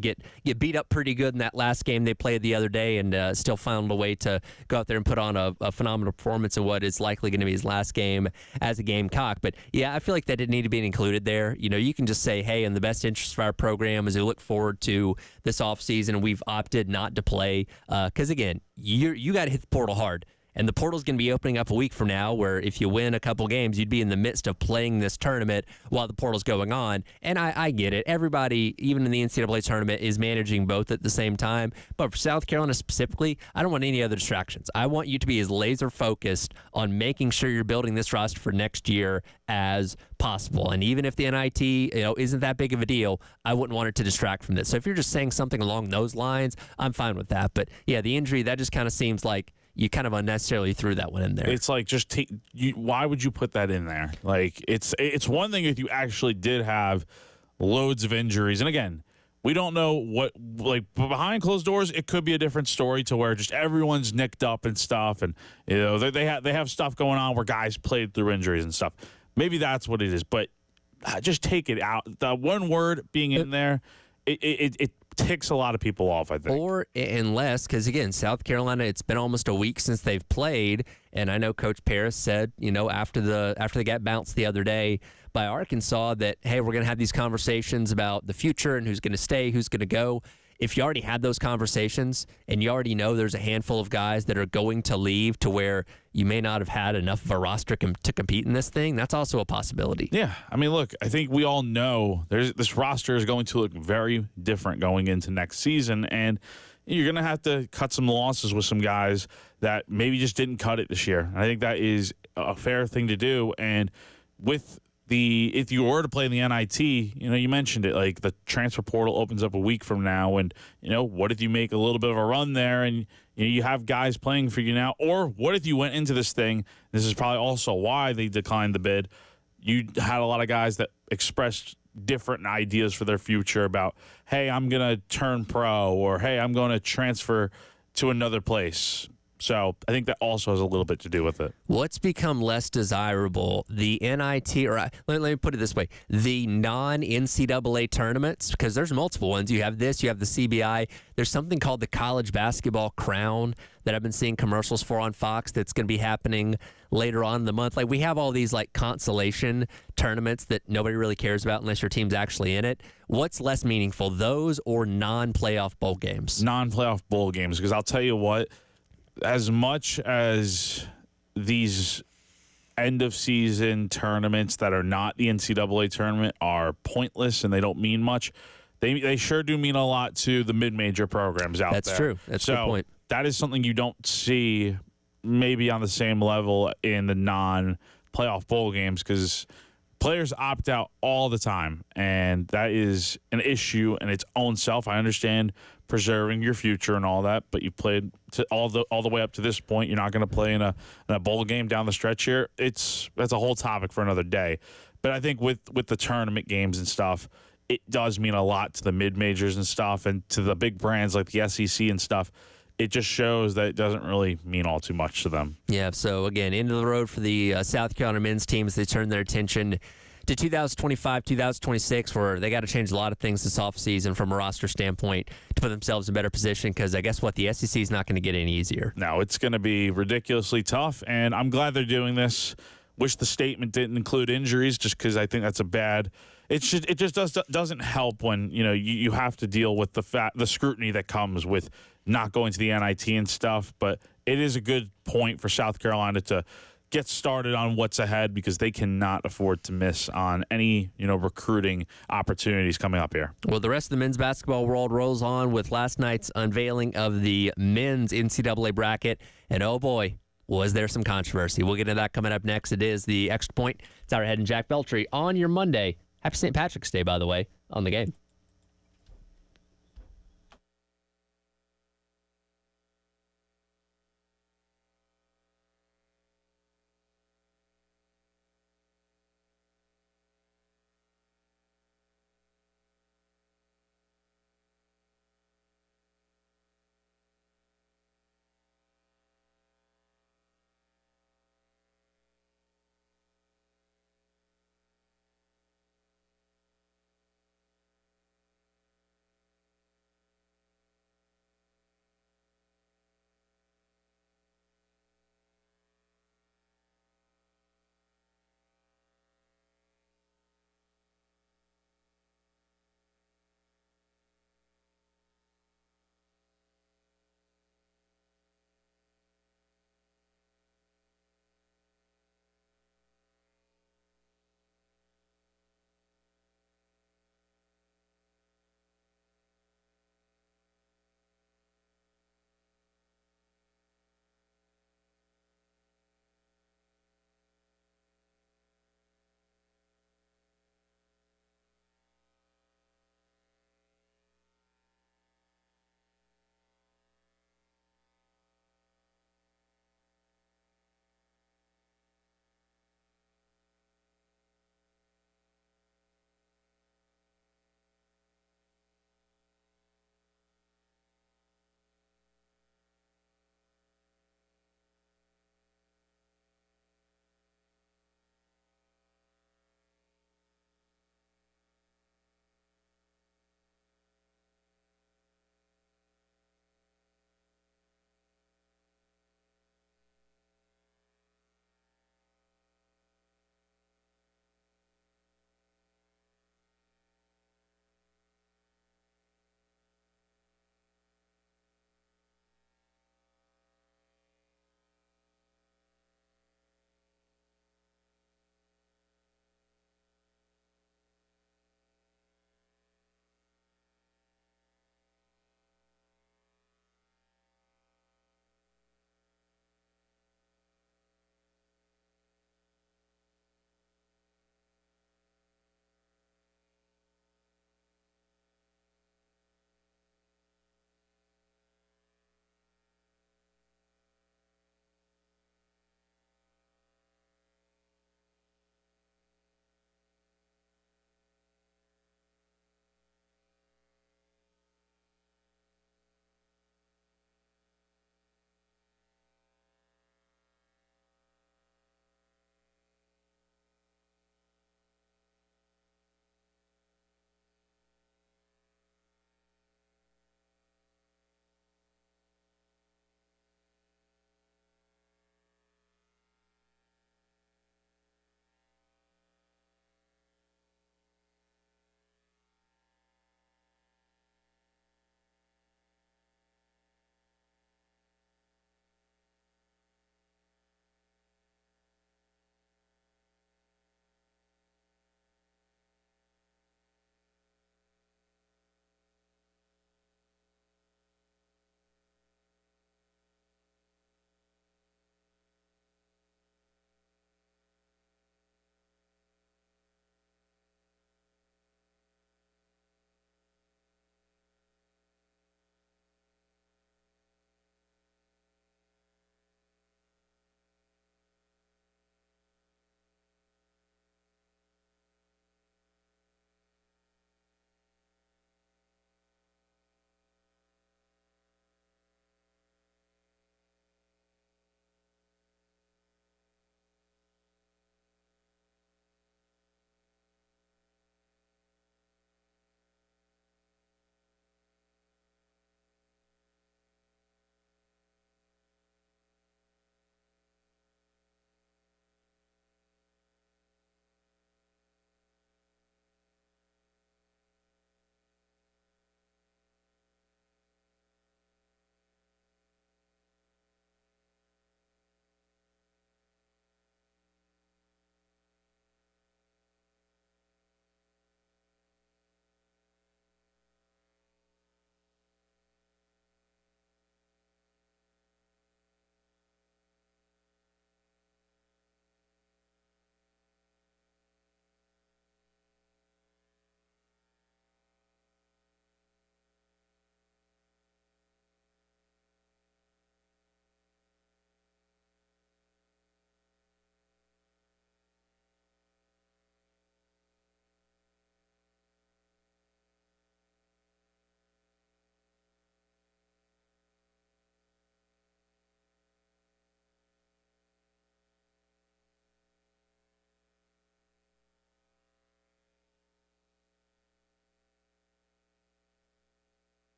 get beat up pretty good in that last game they played the other day and still found a way to go out there and put on a phenomenal performance in what is likely going to be his last game as a Gamecock. But, yeah, I feel like that didn't need to be included there. You can just say, hey, in the best interest of our program as we look forward to this offseason, we've opted not to play. Because, again, you got to hit the portal hard. And the portal's going to be opening up a week from now where if you win a couple games, you'd be in the midst of playing this tournament while the portal's going on. And I get it. Everybody, even in the NCAA tournament, is managing both at the same time. But for South Carolina specifically, I don't want any other distractions. I want you to be as laser focused on making sure you're building this roster for next year as possible. And even if the NIT, isn't that big of a deal, I wouldn't want it to distract from this. So if you're just saying something along those lines, I'm fine with that. But yeah, the injury, that just kind of seems like, you kind of unnecessarily threw that one in there. It's like just why would you put that in there? Like it's one thing if you actually did have loads of injuries, and again, we don't know what, like, behind closed doors, it could be a different story to where just everyone's nicked up and stuff, and they have stuff going on where guys played through injuries and stuff. Maybe that's what it is, but just take it out. The one word being in there, it ticks a lot of people off, I think. Or unless, because again, South Carolina, it's been almost a week since they've played, and I know Coach Paris said, after they got bounced the other day by Arkansas, that hey, we're going to have these conversations about the future and who's going to stay, who's going to go. If you already had those conversations and you already know there's a handful of guys that are going to leave to where you may not have had enough of a roster to compete in this thing, that's also a possibility. Yeah. I mean, look, I think we all know this roster is going to look very different going into next season, and you're going to have to cut some losses with some guys that maybe just didn't cut it this year. And I think that is a fair thing to do. And with if you were to play in the NIT, you mentioned it, like the transfer portal opens up a week from now, and what if you make a little bit of a run there and you have guys playing for you now, or what if you went into this thing? This is probably also why they declined the bid. You had a lot of guys that expressed different ideas for their future about, hey, I'm gonna turn pro, or hey, I'm going to transfer to another place. So I think that also has a little bit to do with it. What's become less desirable, the NIT, or let me put it this way, the non-NCAA tournaments, because there's multiple ones. You have this, you have the CBI. There's something called the College Basketball Crown that I've been seeing commercials for on Fox that's going to be happening later on in the month. Like, we have all these like consolation tournaments that nobody really cares about unless your team's actually in it. What's less meaningful, those or non-playoff bowl games? Non-playoff bowl games, because I'll tell you what, as much as these end-of-season tournaments that are not the NCAA tournament are pointless and they don't mean much, they sure do mean a lot to the mid-major programs out there. That's true. That's a good point. That is something you don't see maybe on the same level in the non-playoff bowl games, because players opt out all the time, and that is an issue in its own self. I understand preserving your future and all that, but you played to all the way up to this point. You're not going to play in a bowl game down the stretch here. That's a whole topic for another day. But I think with the tournament games and stuff, it does mean a lot to the mid majors and stuff, and to the big brands like the SEC and stuff. It just shows that it doesn't really mean all too much to them. Yeah. So again, end of the road for the South Carolina men's teams. They turn their attention to 2025, 2026, where they got to change a lot of things this offseason from a roster standpoint to put themselves in a better position, because I guess the SEC is not going to get any easier. No, it's going to be ridiculously tough, and I'm glad they're doing this. Wish the statement didn't include injuries, just because I think that's a bad. It just doesn't help when you have to deal with the scrutiny that comes with not going to the NIT and stuff. But it is a good point for South Carolina to get started on what's ahead, because they cannot afford to miss on any recruiting opportunities coming up here. Well, the rest of the men's basketball world rolls on with last night's unveiling of the men's NCAA bracket, and oh boy, was there some controversy. We'll get into that coming up next. It is the Extra Point. It's our head and Jack Beltry on your Monday. Happy St. Patrick's Day, by the way, on the game.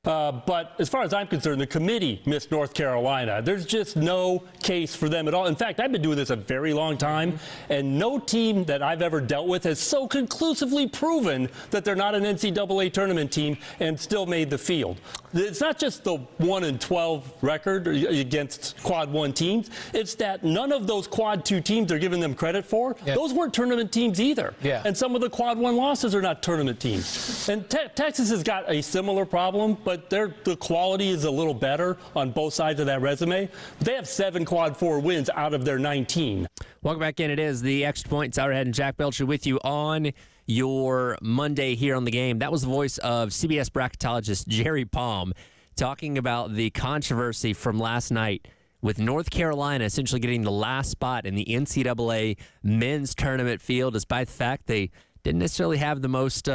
But as far as I'm concerned, the committee missed North Carolina. There's just no case for them at all. In fact, I've been doing this a very long time, and no team that I've ever dealt with has so conclusively proven that they're not an NCAA tournament team and still made the field. It's not just the 1-12 record against Quad 1 teams. It's that none of those Quad 2 teams they're giving them credit for, those weren't tournament teams either. Yeah. And some of the Quad 1 losses are not tournament teams. And Texas has got a similar problem, but the quality is a little better on both sides of that resume. They have 7 Quad 4 wins out of their 19. Welcome back in. It is the Extra Point. Tyler Head and Jack Belcher with you on your Monday here on the game. That was the voice of CBS bracketologist Jerry Palm talking about the controversy from last night with North Carolina essentially getting the last spot in the NCAA men's tournament field, despite the fact they didn't necessarily have the most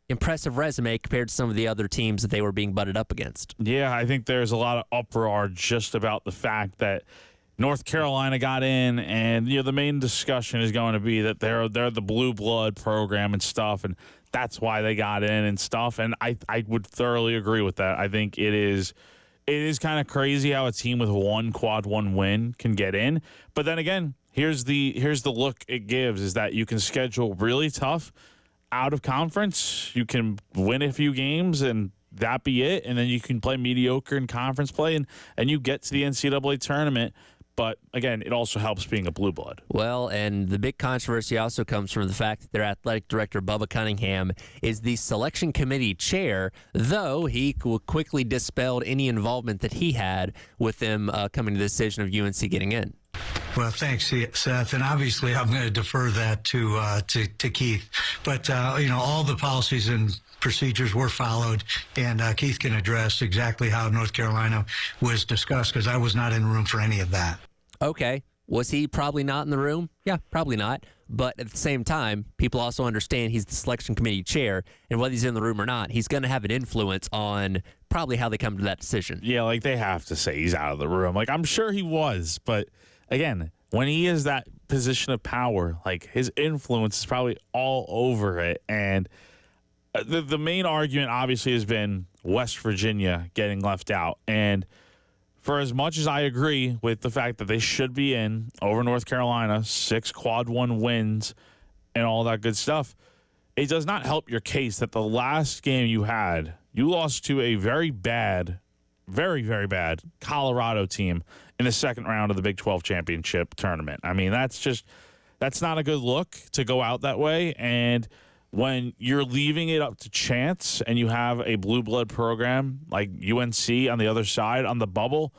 impressive resume compared to some of the other teams that they were being butted up against. Yeah, I think there's a lot of uproar just about the fact that North Carolina got in, and the main discussion is going to be that they're the blue blood program and stuff, and that's why they got in and stuff. And I would thoroughly agree with that. I think it is kind of crazy how a team with 1 Quad 1 win can get in. But then again, here's the look it gives is that you can schedule really tough out of conference. You can win a few games and that be it, and then you can play mediocre in conference play, and you get to the NCAA tournament. But, again, it also helps being a blue blood. Well, and the big controversy also comes from the fact that their athletic director, Bubba Cunningham, is the selection committee chair, though he quickly dispelled any involvement that he had with them coming to the decision of UNC getting in. Well, thanks, Seth. And obviously, I'm going to defer that to Keith. But, all the policies and procedures were followed, and Keith can address exactly how North Carolina was discussed, because I was not in the room for any of that. Okay. Was he probably not in the room? Yeah, probably not. But at the same time, people also understand he's the selection committee chair, and whether he's in the room or not, he's going to have an influence on probably how they come to that decision. Yeah, like they have to say he's out of the room. Like, I'm sure he was, but again, when he is that position of power, like his influence is probably all over it. And the main argument obviously has been West Virginia getting left out. And for as much as I agree with the fact that they should be in over North Carolina, 6 Quad 1 wins and all that good stuff, it does not help your case that the last game you had, you lost to a very bad, very, very bad Colorado team in the second round of the Big 12 championship tournament. I mean, that's not a good look to go out that way. And when you're leaving it up to chance and you have a blue blood program like UNC on the other side on the bubble,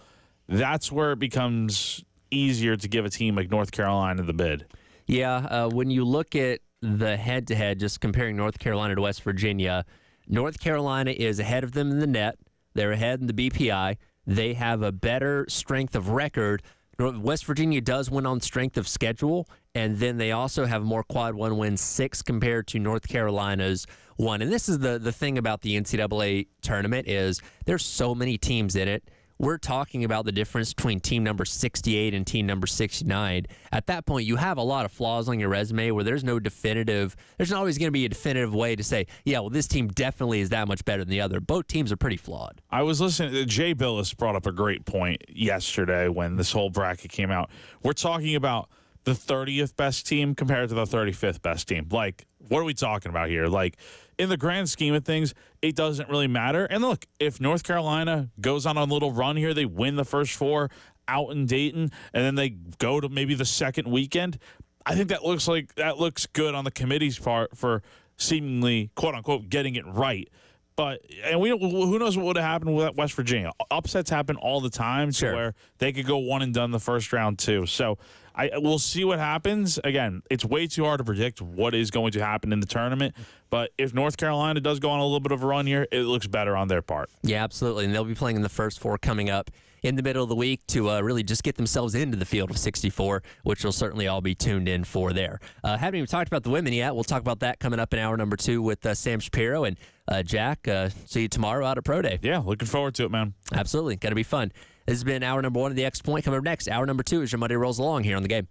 that's where it becomes easier to give a team like North Carolina the bid. Yeah, when you look at the head-to-head, just comparing North Carolina to West Virginia, North Carolina is ahead of them in the net. They're ahead in the BPI. They have a better strength of record. West Virginia does win on strength of schedule, and then they also have more Quad 1 wins, 6 compared to North Carolina's 1. And this is the thing about the NCAA tournament is there's so many teams in it. We're talking about the difference between team number 68 and team number 69. At that point, you have a lot of flaws on your resume where there's no definitive, there's not always going to be a definitive way to say, yeah, well, this team definitely is that much better than the other. Both teams are pretty flawed. I was listening, Jay Billis brought up a great point yesterday when this whole bracket came out. We're talking about the 30th best team compared to the 35th best team. Like, what are we talking about here? Like, in the grand scheme of things, it doesn't really matter. And look, if North Carolina goes on a little run here, they win the first 4 out in Dayton, and then they go to maybe the second weekend, I think that looks good on the committee's part for seemingly, quote unquote, getting it right. But who knows what would have happened with West Virginia? Upsets happen all the time, sure, to where they could go one and done the first round too. So we'll see what happens. Again, it's way too hard to predict what is going to happen in the tournament. But if North Carolina does go on a little bit of a run here, it looks better on their part. Yeah, absolutely. And they'll be playing in the first 4 coming up in the middle of the week to really just get themselves into the field of 64, which we'll certainly all be tuned in for there. Haven't even talked about the women yet. We'll talk about that coming up in hour number 2 with Sam Shapiro. And Jack, see you tomorrow out at Pro Day. Yeah, looking forward to it, man. Absolutely. Going to be fun. This has been hour number 1 of the Extra Point. Coming up next, hour number 2 as your Monday rolls along here on the game.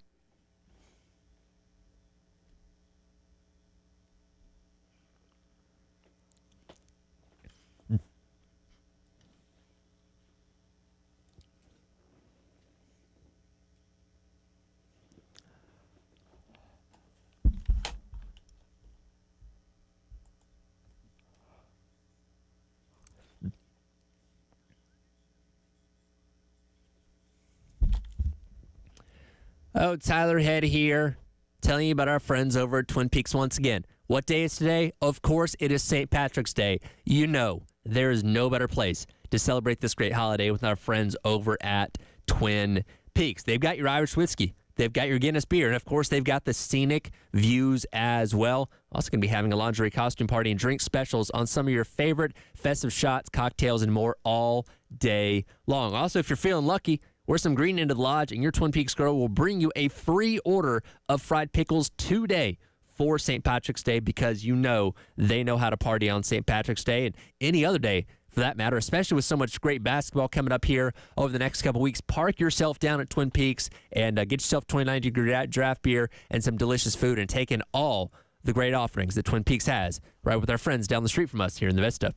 Oh, Tyler Head here, telling you about our friends over at Twin Peaks once again. What day is today? Of course, it is St. Patrick's Day. You know, there is no better place to celebrate this great holiday with our friends over at Twin Peaks. They've got your Irish whiskey. They've got your Guinness beer. And, of course, they've got the scenic views as well. Also going to be having a lingerie costume party and drink specials on some of your favorite festive shots, cocktails, and more all day long. Also, if you're feeling lucky, wear some green into the lodge, and your Twin Peaks girl will bring you a free order of fried pickles today for St. Patrick's Day, because you know they know how to party on St. Patrick's Day and any other day for that matter, especially with so much great basketball coming up here over the next couple weeks. Park yourself down at Twin Peaks and get yourself 29-degree draft beer and some delicious food, and take in all the great offerings that Twin Peaks has right with our friends down the street from us here in the Vista.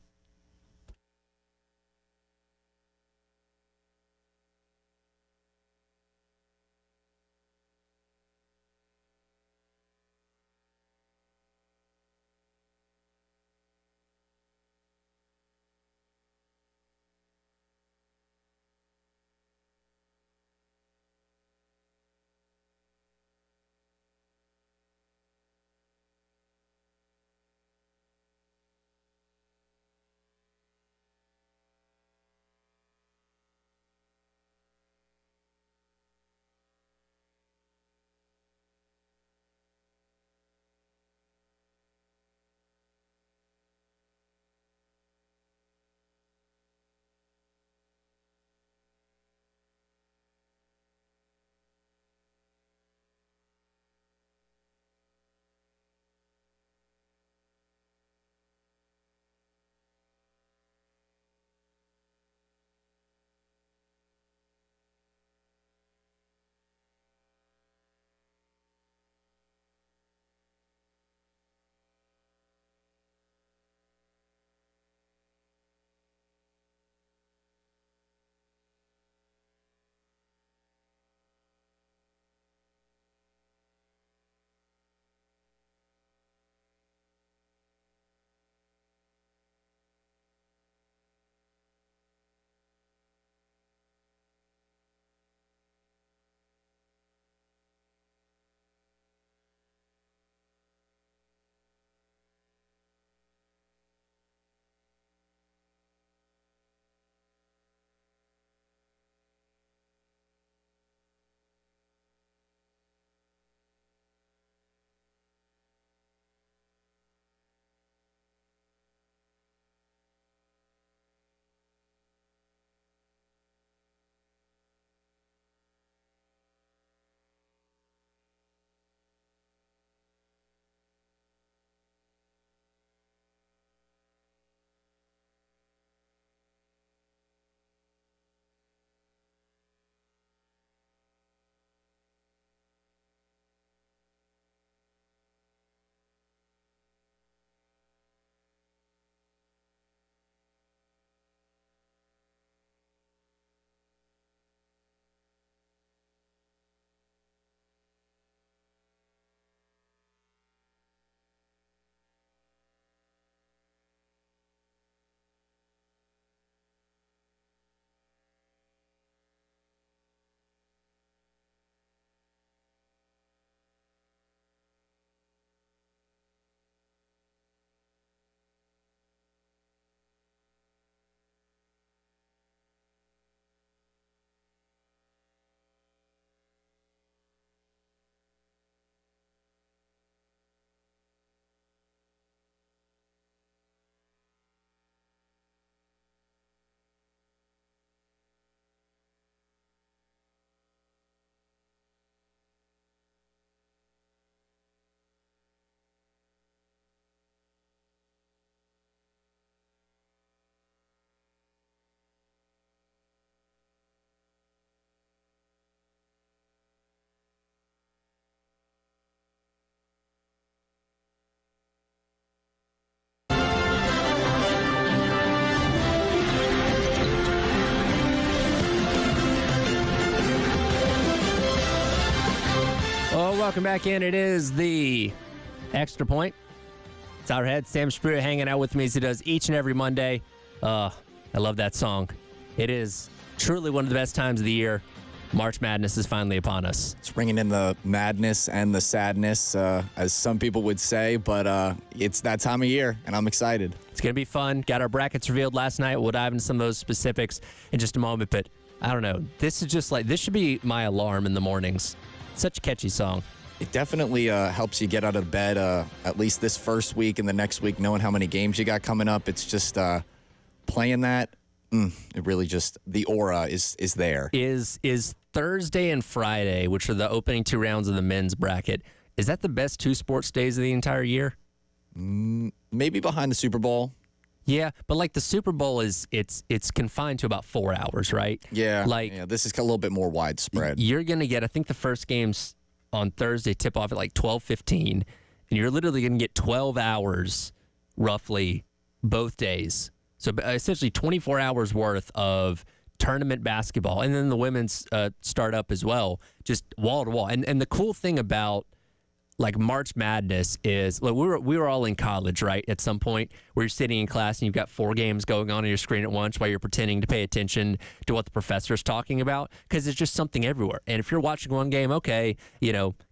Welcome back in. It is the Extra Point. It's our head, Sam Spruitt, hanging out with me as he does each and every Monday. I love that song. It is truly one of the best times of the year March Madness is finally upon us. It's bringing in the madness and the sadness, as some people would say, but it's that time of year, and I'm excited. It's going to be fun. Got our brackets revealed last night. We'll dive into some of those specifics in just a moment, but I don't know. This is just this should be my alarm in the mornings. Such a catchy song. It definitely helps you get out of bed, at least this first week and the next week, knowing how many games you got coming up. It's just playing that. It really just, the aura is there. Is Thursday and Friday, which are the opening 2 rounds of the men's bracket, is that the best 2 sports days of the entire year? Maybe behind the Super Bowl. Yeah, but the Super Bowl it's confined to about 4 hours, right? Yeah. This is a little bit more widespread. You're going to get, I think the first game's on Thursday, tip off at 12:15, and you're literally going to get 12 hours roughly both days. So essentially 24 hours worth of tournament basketball, and then the women's start up as well, just wall to wall. And the cool thing about March Madness is we were all in college, right? At some point where you're sitting in class and you've got 4 games going on your screen at once while you're pretending to pay attention to what the professor's talking about, because there's just something everywhere. And if you're watching one game, okay,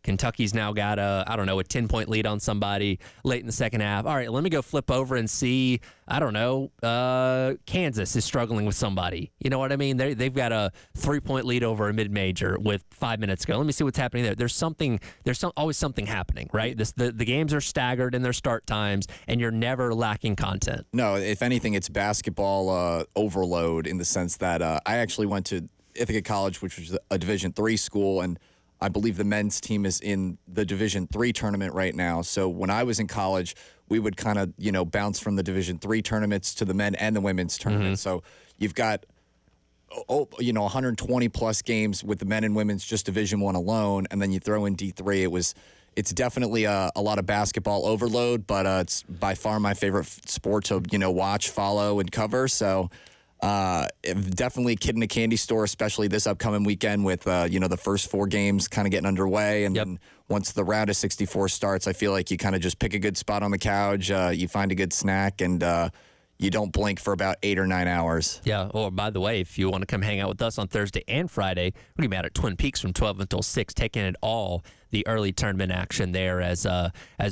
Kentucky's now got a 10-point lead on somebody late in the second half. All right, let me go flip over and see, Kansas is struggling with somebody. You know what I mean? They've got a 3-point lead over a mid-major with 5 minutes to go. Let me see what's happening there. There's always something happening, right? The games are staggered in their start times, and you're never lacking content. No, if anything, it's basketball overload in the sense that I actually went to Ithaca College, which was a Division III school, and I believe the men's team is in the Division III tournament right now. So when I was in college, we would kind of, bounce from the Division III tournaments to the men and the women's tournament. So you've got 120 plus games with the men and women's just Division I alone, and then you throw in D3. It's definitely a lot of basketball overload, but it's by far my favorite sport to watch, follow, and cover. So definitely a kid in a candy store, especially this upcoming weekend with the first 4 games kind of getting underway, and then once the round of 64 starts, I feel like you kind of just pick a good spot on the couch, you find a good snack, and you don't blink for about 8 or 9 hours. Yeah. Or by the way, if you want to come hang out with us on Thursday and Friday, we're going to be out at Twin Peaks from 12 until 6, taking it all the early tournament action there as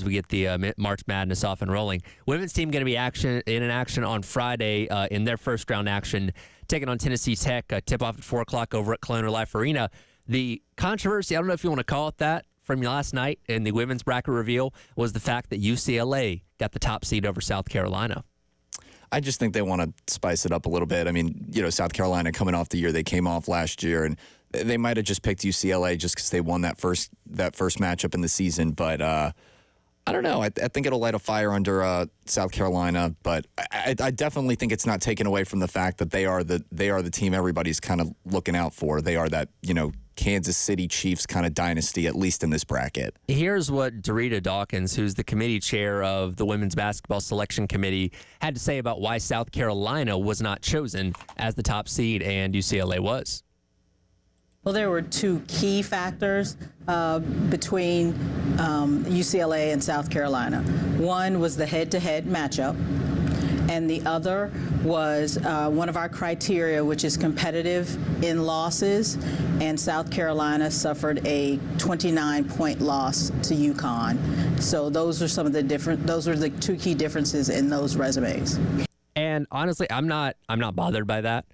we get the March Madness off and rolling. Women's team going to be in action on Friday in their first round action, taking on Tennessee Tech. Tip off at 4 o'clock over at Colonial Life Arena. The controversy, I don't know if you want to call it that, from last night in the women's bracket reveal was the fact that UCLA got the top seed over South Carolina. I just think they want to spice it up a little bit. I mean, South Carolina coming off the year they came off last year, and they might have just picked UCLA just because they won that first matchup in the season. But I don't know. I think it'll light a fire under South Carolina. But I definitely think it's not taken away from the fact that they are the team everybody's kind of looking out for. They are that Kansas City Chiefs kind of dynasty, at least in this bracket. Here's what Dorita Dawkins, who's the committee chair of the Women's Basketball Selection Committee, had to say about why South Carolina was not chosen as the top seed and UCLA was. Well, there were 2 key factors between UCLA and South Carolina. One was the head-to-head matchup, and the other was one of our criteria, which is competitive in losses, and South Carolina suffered a 29-point loss to UConn. So those are those are the 2 key differences in those resumes. And honestly, I'm not bothered by that.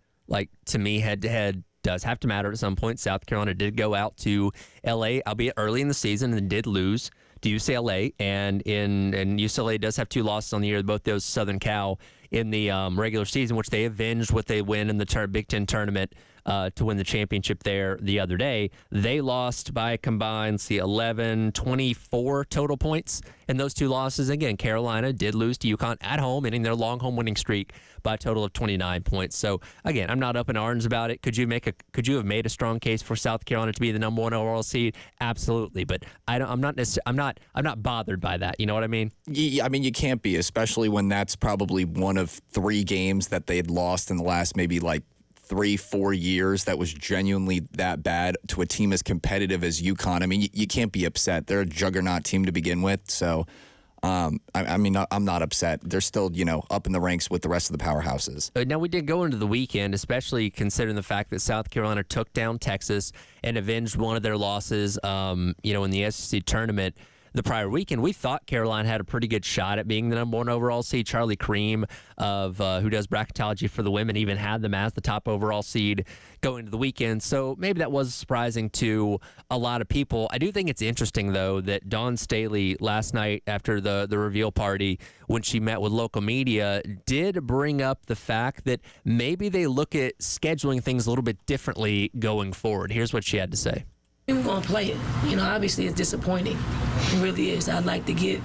To me, head-to-head does have to matter at some point. South Carolina did go out to L.A., albeit early in the season, and did lose to UCLA. And UCLA does have 2 losses on the year, both those Southern Cal in the regular season, which they avenged with a win in the Big Ten tournament to win the championship there the other day. They lost by a combined 24 total points in those 2 losses. Again, Carolina did lose to UConn at home, ending their long home winning streak by a total of 29 points. So again, I'm not up in arms about it. Could you have made a strong case for South Carolina to be the number 1 overall seed? Absolutely, but I'm not bothered by that. You know what I mean? Yeah, I mean, you can't be, especially when that's probably one of 3 games that they had lost in the last maybe 3-4 years that was genuinely that bad to a team as competitive as UConn. I mean, you can't be upset. They're a juggernaut team to begin with. So I mean, I'm not upset. They're still, up in the ranks with the rest of the powerhouses. Now, we did go into the weekend, especially considering the fact that South Carolina took down Texas and avenged one of their losses, in the SEC tournament the prior weekend. We thought Carolina had a pretty good shot at being the number one overall seed. Charlie Cream, who does bracketology for the women, even had them as the top overall seed going into the weekend. So maybe that was surprising to a lot of people. I do think it's interesting, though, that Dawn Staley last night after the reveal party, when she met with local media, did bring up the fact that maybe they look at scheduling things a little bit differently going forward. Here's what she had to say. We're going to play it. Obviously it's disappointing. It really is. I'd like to get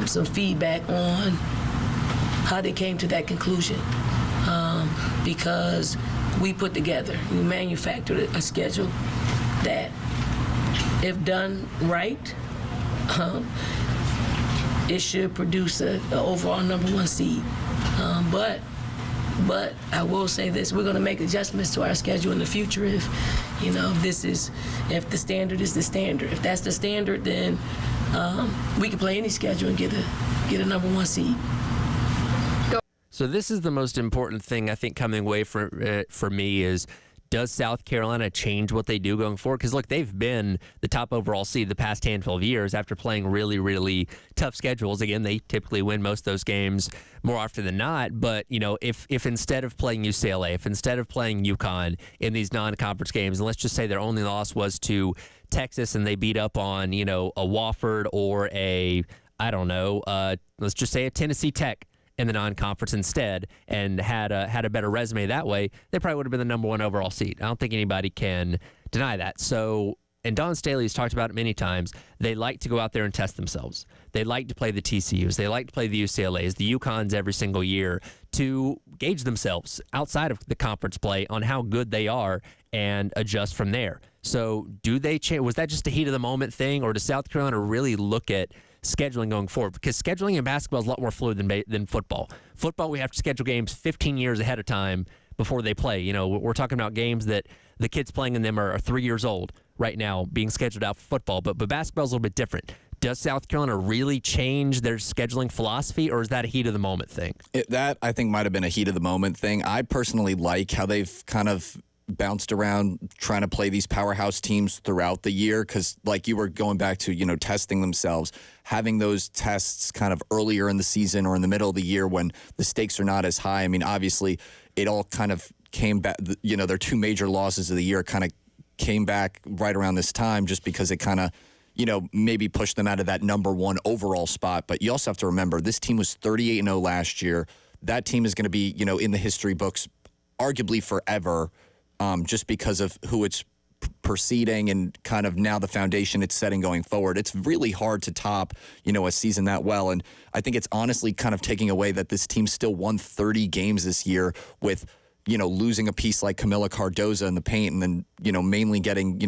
some feedback on how they came to that conclusion, because we put together, we manufactured a schedule that, if done right, it should produce an overall number one seed. But I will say this: we're going to make adjustments to our schedule in the future if the standard is the standard. If that's the standard, then we can play any schedule and get a number one seed. So this is the most important thing I think coming away for me is, does South Carolina change what they do going forward? Because, look, they've been the top overall seed the past handful of years after playing really, really tough schedules. Again, they typically win most of those games more often than not. But, if instead of playing UCLA, if instead of playing UConn in these non-conference games, and let's just say their only loss was to Texas and they beat up on, a Wofford or let's just say a Tennessee Tech in the non-conference instead, and had a better resume that way, they probably would have been the number one overall seed. I don't think anybody can deny that. So, and Dawn Staley's talked about it many times, they like to go out there and test themselves. They like to play the TCUs. They like to play the UCLAs, the UConns every single year to gauge themselves outside of the conference play on how good they are and adjust from there. So do they change? Was that just a heat of the moment thing, or does South Carolina really look at scheduling going forward? Because scheduling in basketball is a lot more fluid than football. Football, we have to schedule games 15 years ahead of time before they play. We're talking about games that the kids playing in them are 3 years old right now being scheduled out for football. But basketball is a little bit different. Does South Carolina really change their scheduling philosophy, or is that a heat of the moment thing? That, I think, might have been a heat of the moment thing. I personally like how they've kind of bounced around trying to play these powerhouse teams throughout the year, because like you were going back to, testing themselves, having those tests kind of earlier in the season or in the middle of the year when the stakes are not as high. I mean, obviously, it all kind of came back, their two major losses of the year kind of came back right around this time just because it kind of, maybe pushed them out of that number one overall spot. But you also have to remember, this team was 38-0 last year. That team is going to be, in the history books arguably forever, just because of who it's preceding and kind of now the foundation it's setting going forward. It's really hard to top, a season that well. And I think it's honestly kind of taking away that this team still won 30 games this year with, losing a piece like Camila Cardoza in the paint and then, mainly getting,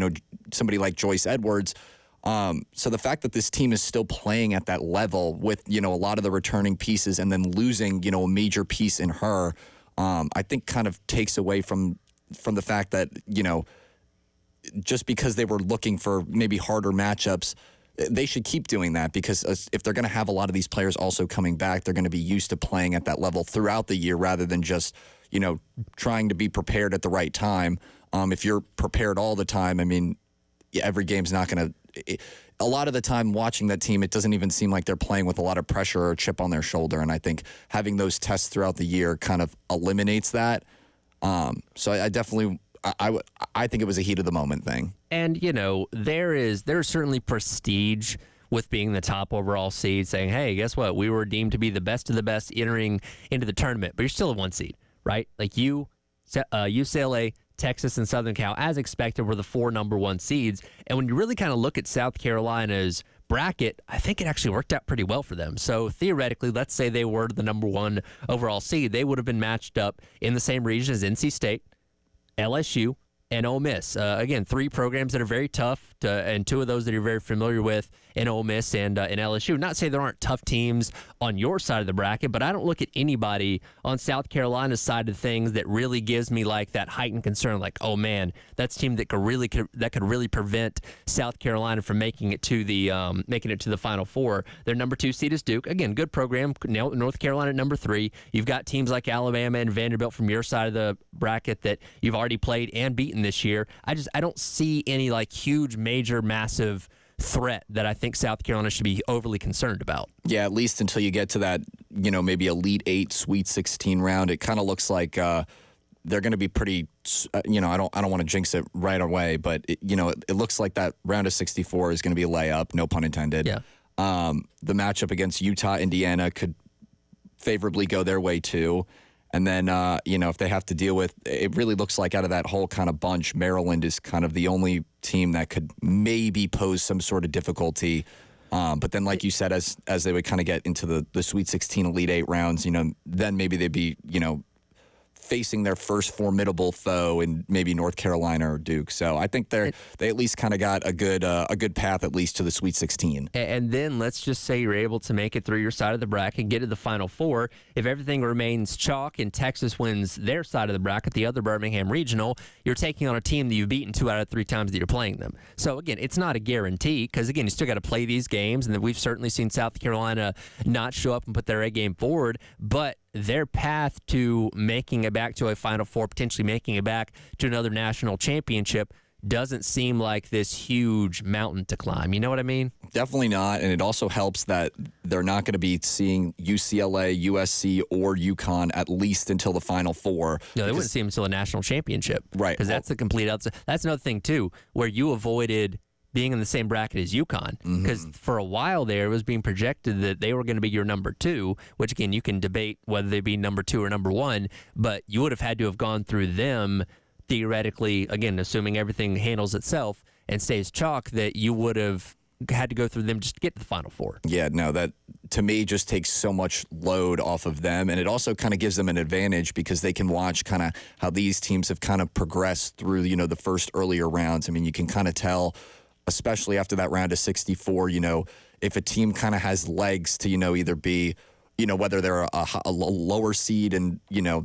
somebody like Joyce Edwards. So the fact that this team is still playing at that level with, a lot of the returning pieces and then losing, a major piece in her, I think kind of takes away from the fact that, just because they were looking for maybe harder matchups, they should keep doing that, because if they're going to have a lot of these players also coming back, they're going to be used to playing at that level throughout the year rather than just, trying to be prepared at the right time. If you're prepared all the time, I mean, every game's not going to – a lot of the time watching that team, it doesn't even seem like they're playing with a lot of pressure or chip on their shoulder, and I think having those tests throughout the year kind of eliminates that. So I definitely I think it was a heat of the moment thing. And there's certainly prestige with being the top overall seed, saying, hey, guess what? We were deemed to be the best of the best entering into the tournament, but you're still a one seed, right? Like UCLA, Texas, and Southern Cal, as expected, were the 4 number one seeds. And when you really kind of look at South Carolina's bracket, I think it actually worked out pretty well for them. So theoretically, let's say they were the number 1 overall seed, they would have been matched up in the same region as NC State, LSU, and Ole Miss. Again, 3 programs that are very tough, and 2 of those that you're very familiar with in Ole Miss and in LSU. Not to say there aren't tough teams on your side of the bracket, but I don't look at anybody on South Carolina's side of things that really gives me like that heightened concern. Like, oh man, that's a team that could really prevent South Carolina from making it to the Final Four. Their number 2 seed is Duke. Again, good program. North Carolina at number 3. You've got teams like Alabama and Vanderbilt from your side of the bracket that you've already played and beaten this year. I don't see any like huge, major, massive threat that I think South Carolina should be overly concerned about. Yeah, at least until you get to that, maybe Elite 8, Sweet 16 round. It kind of looks like they're going to be pretty. I don't want to jinx it right away, but it looks like that round of 64 is going to be a layup. No pun intended. Yeah. The matchup against Utah, Indiana could favorably go their way too. And then, if they have to deal with, it really looks like out of that whole kind of bunch, Maryland is kind of the only team that could maybe pose some sort of difficulty. But then, like you said, as they would kind of get into the Sweet 16, Elite 8 rounds, then maybe they'd be, facing their first formidable foe in maybe North Carolina or Duke. So I think they at least kind of got a good path at least to the Sweet 16. And then let's just say you're able to make it through your side of the bracket, get to the Final Four. If everything remains chalk and Texas wins their side of the bracket, the other Birmingham Regional, you're taking on a team that you've beaten 2 out of 3 times that you're playing them. So again, it's not a guarantee because again, you still got to play these games, and then we've certainly seen South Carolina not show up and put their A game forward, but their path to making it back to a Final Four, potentially making it back to another national championship, doesn't seem like this huge mountain to climb. You know what I mean? Definitely not. And it also helps that they're not going to be seeing UCLA, USC, or UConn at least until the Final Four. No, they wouldn't see them until the national championship. Right. Because that's the complete outside. That's another thing, too, where you avoided being in the same bracket as UConn, because for a while there, it was being projected that they were going to be your number 2, which, again, you can debate whether they be number 2 or number 1, but you would have had to have gone through them, theoretically, again, assuming everything handles itself and stays chalk, that you would have had to go through them just to get to the Final Four. Yeah, no, that to me just takes so much load off of them, and it also kind of gives them an advantage because they can watch kind of how these teams have kind of progressed through, the first earlier rounds. I mean, you can kind of tell, especially after that round of 64, if a team kind of has legs to, either be, whether they're a lower seed and,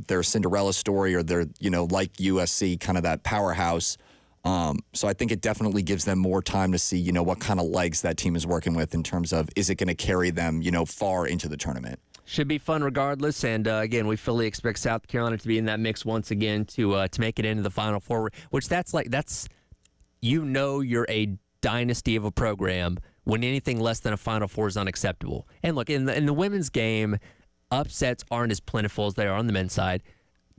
they're a Cinderella story or they're, like USC, kind of that powerhouse. So I think it definitely gives them more time to see, what kind of legs that team is working with in terms of, is it going to carry them, far into the tournament? Should be fun regardless, and again, we fully expect South Carolina to be in that mix once again to make it into the Final Four, which you're a dynasty of a program when anything less than a Final Four is unacceptable. And look, in the women's game, upsets aren't as plentiful as they are on the men's side.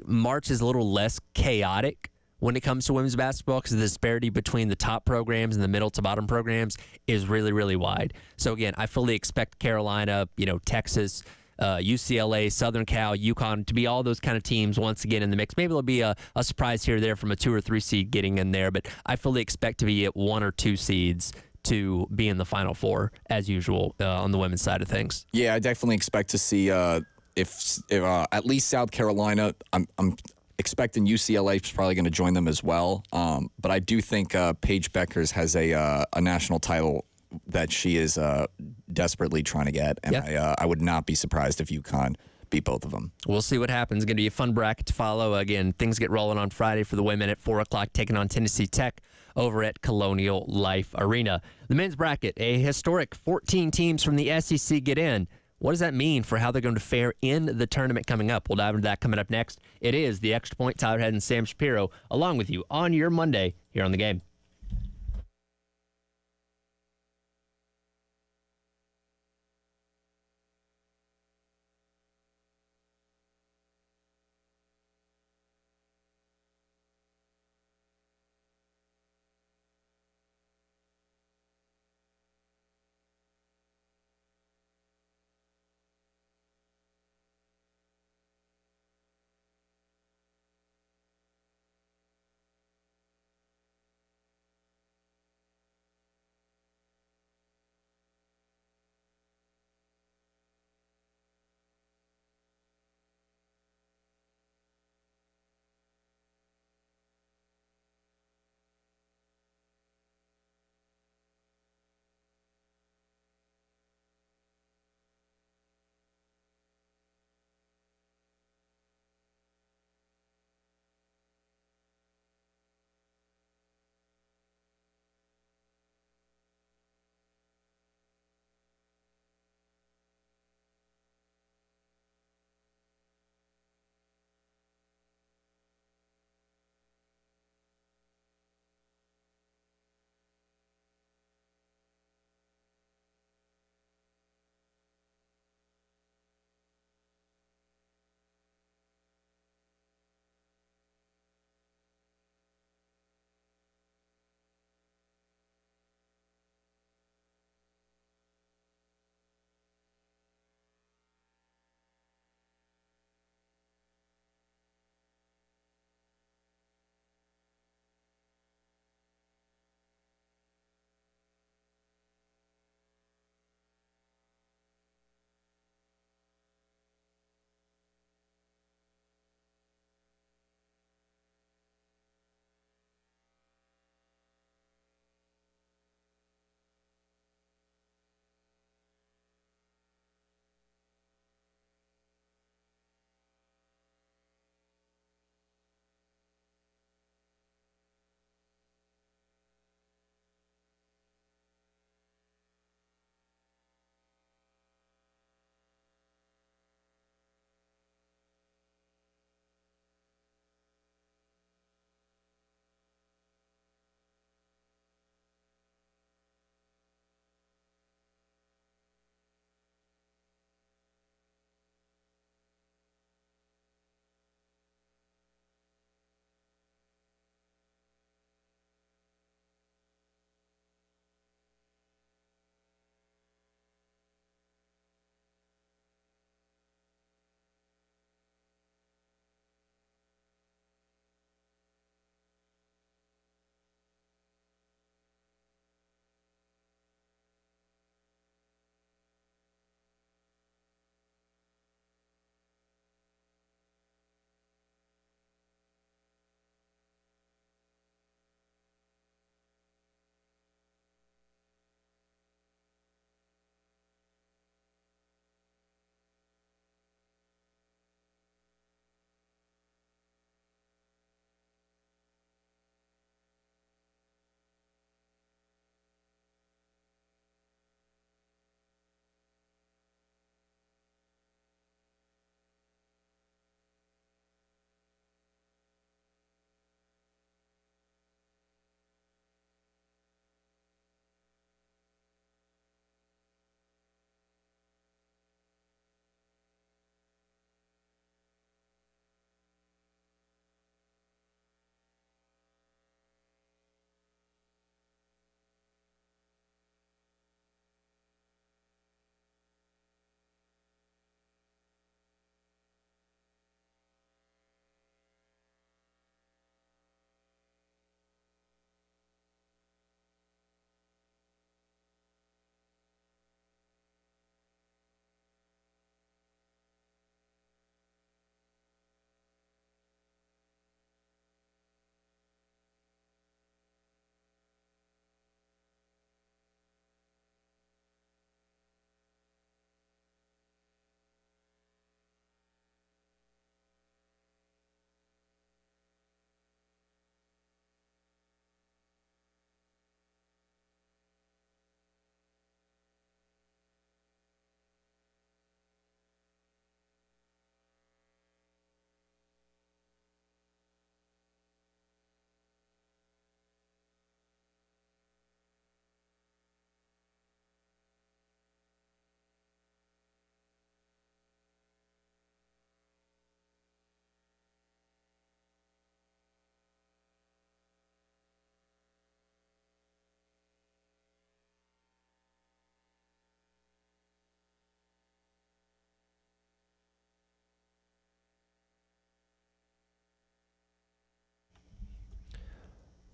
March is a little less chaotic when it comes to women's basketball because the disparity between the top programs and the middle to bottom programs is really, really wide. So again, I fully expect Carolina, Texas, UCLA, Southern Cal, UConn to be all those kind of teams once again in the mix. Maybe there'll be a surprise here or there from a 2 or 3 seed getting in there, but I fully expect to be at 1 or 2 seeds to be in the Final Four as usual on the women's side of things. Yeah, I definitely expect to see if at least South Carolina. I'm expecting UCLA is probably going to join them as well. But I do think Paige Beckers has a national title that she is desperately trying to get, and I would not be surprised if UConn beat both of them. We'll see what happens. It's going to be a fun bracket to follow. Again, things get rolling on Friday for the women at 4 o'clock, taking on Tennessee Tech over at Colonial Life Arena. The men's bracket, a historic 14 teams from the SEC get in. What does that mean for how they're going to fare in the tournament coming up? We'll dive into that coming up next. It is the Extra Point, Tyler Head and Sam Shapiro, along with you on your Monday here on The Game.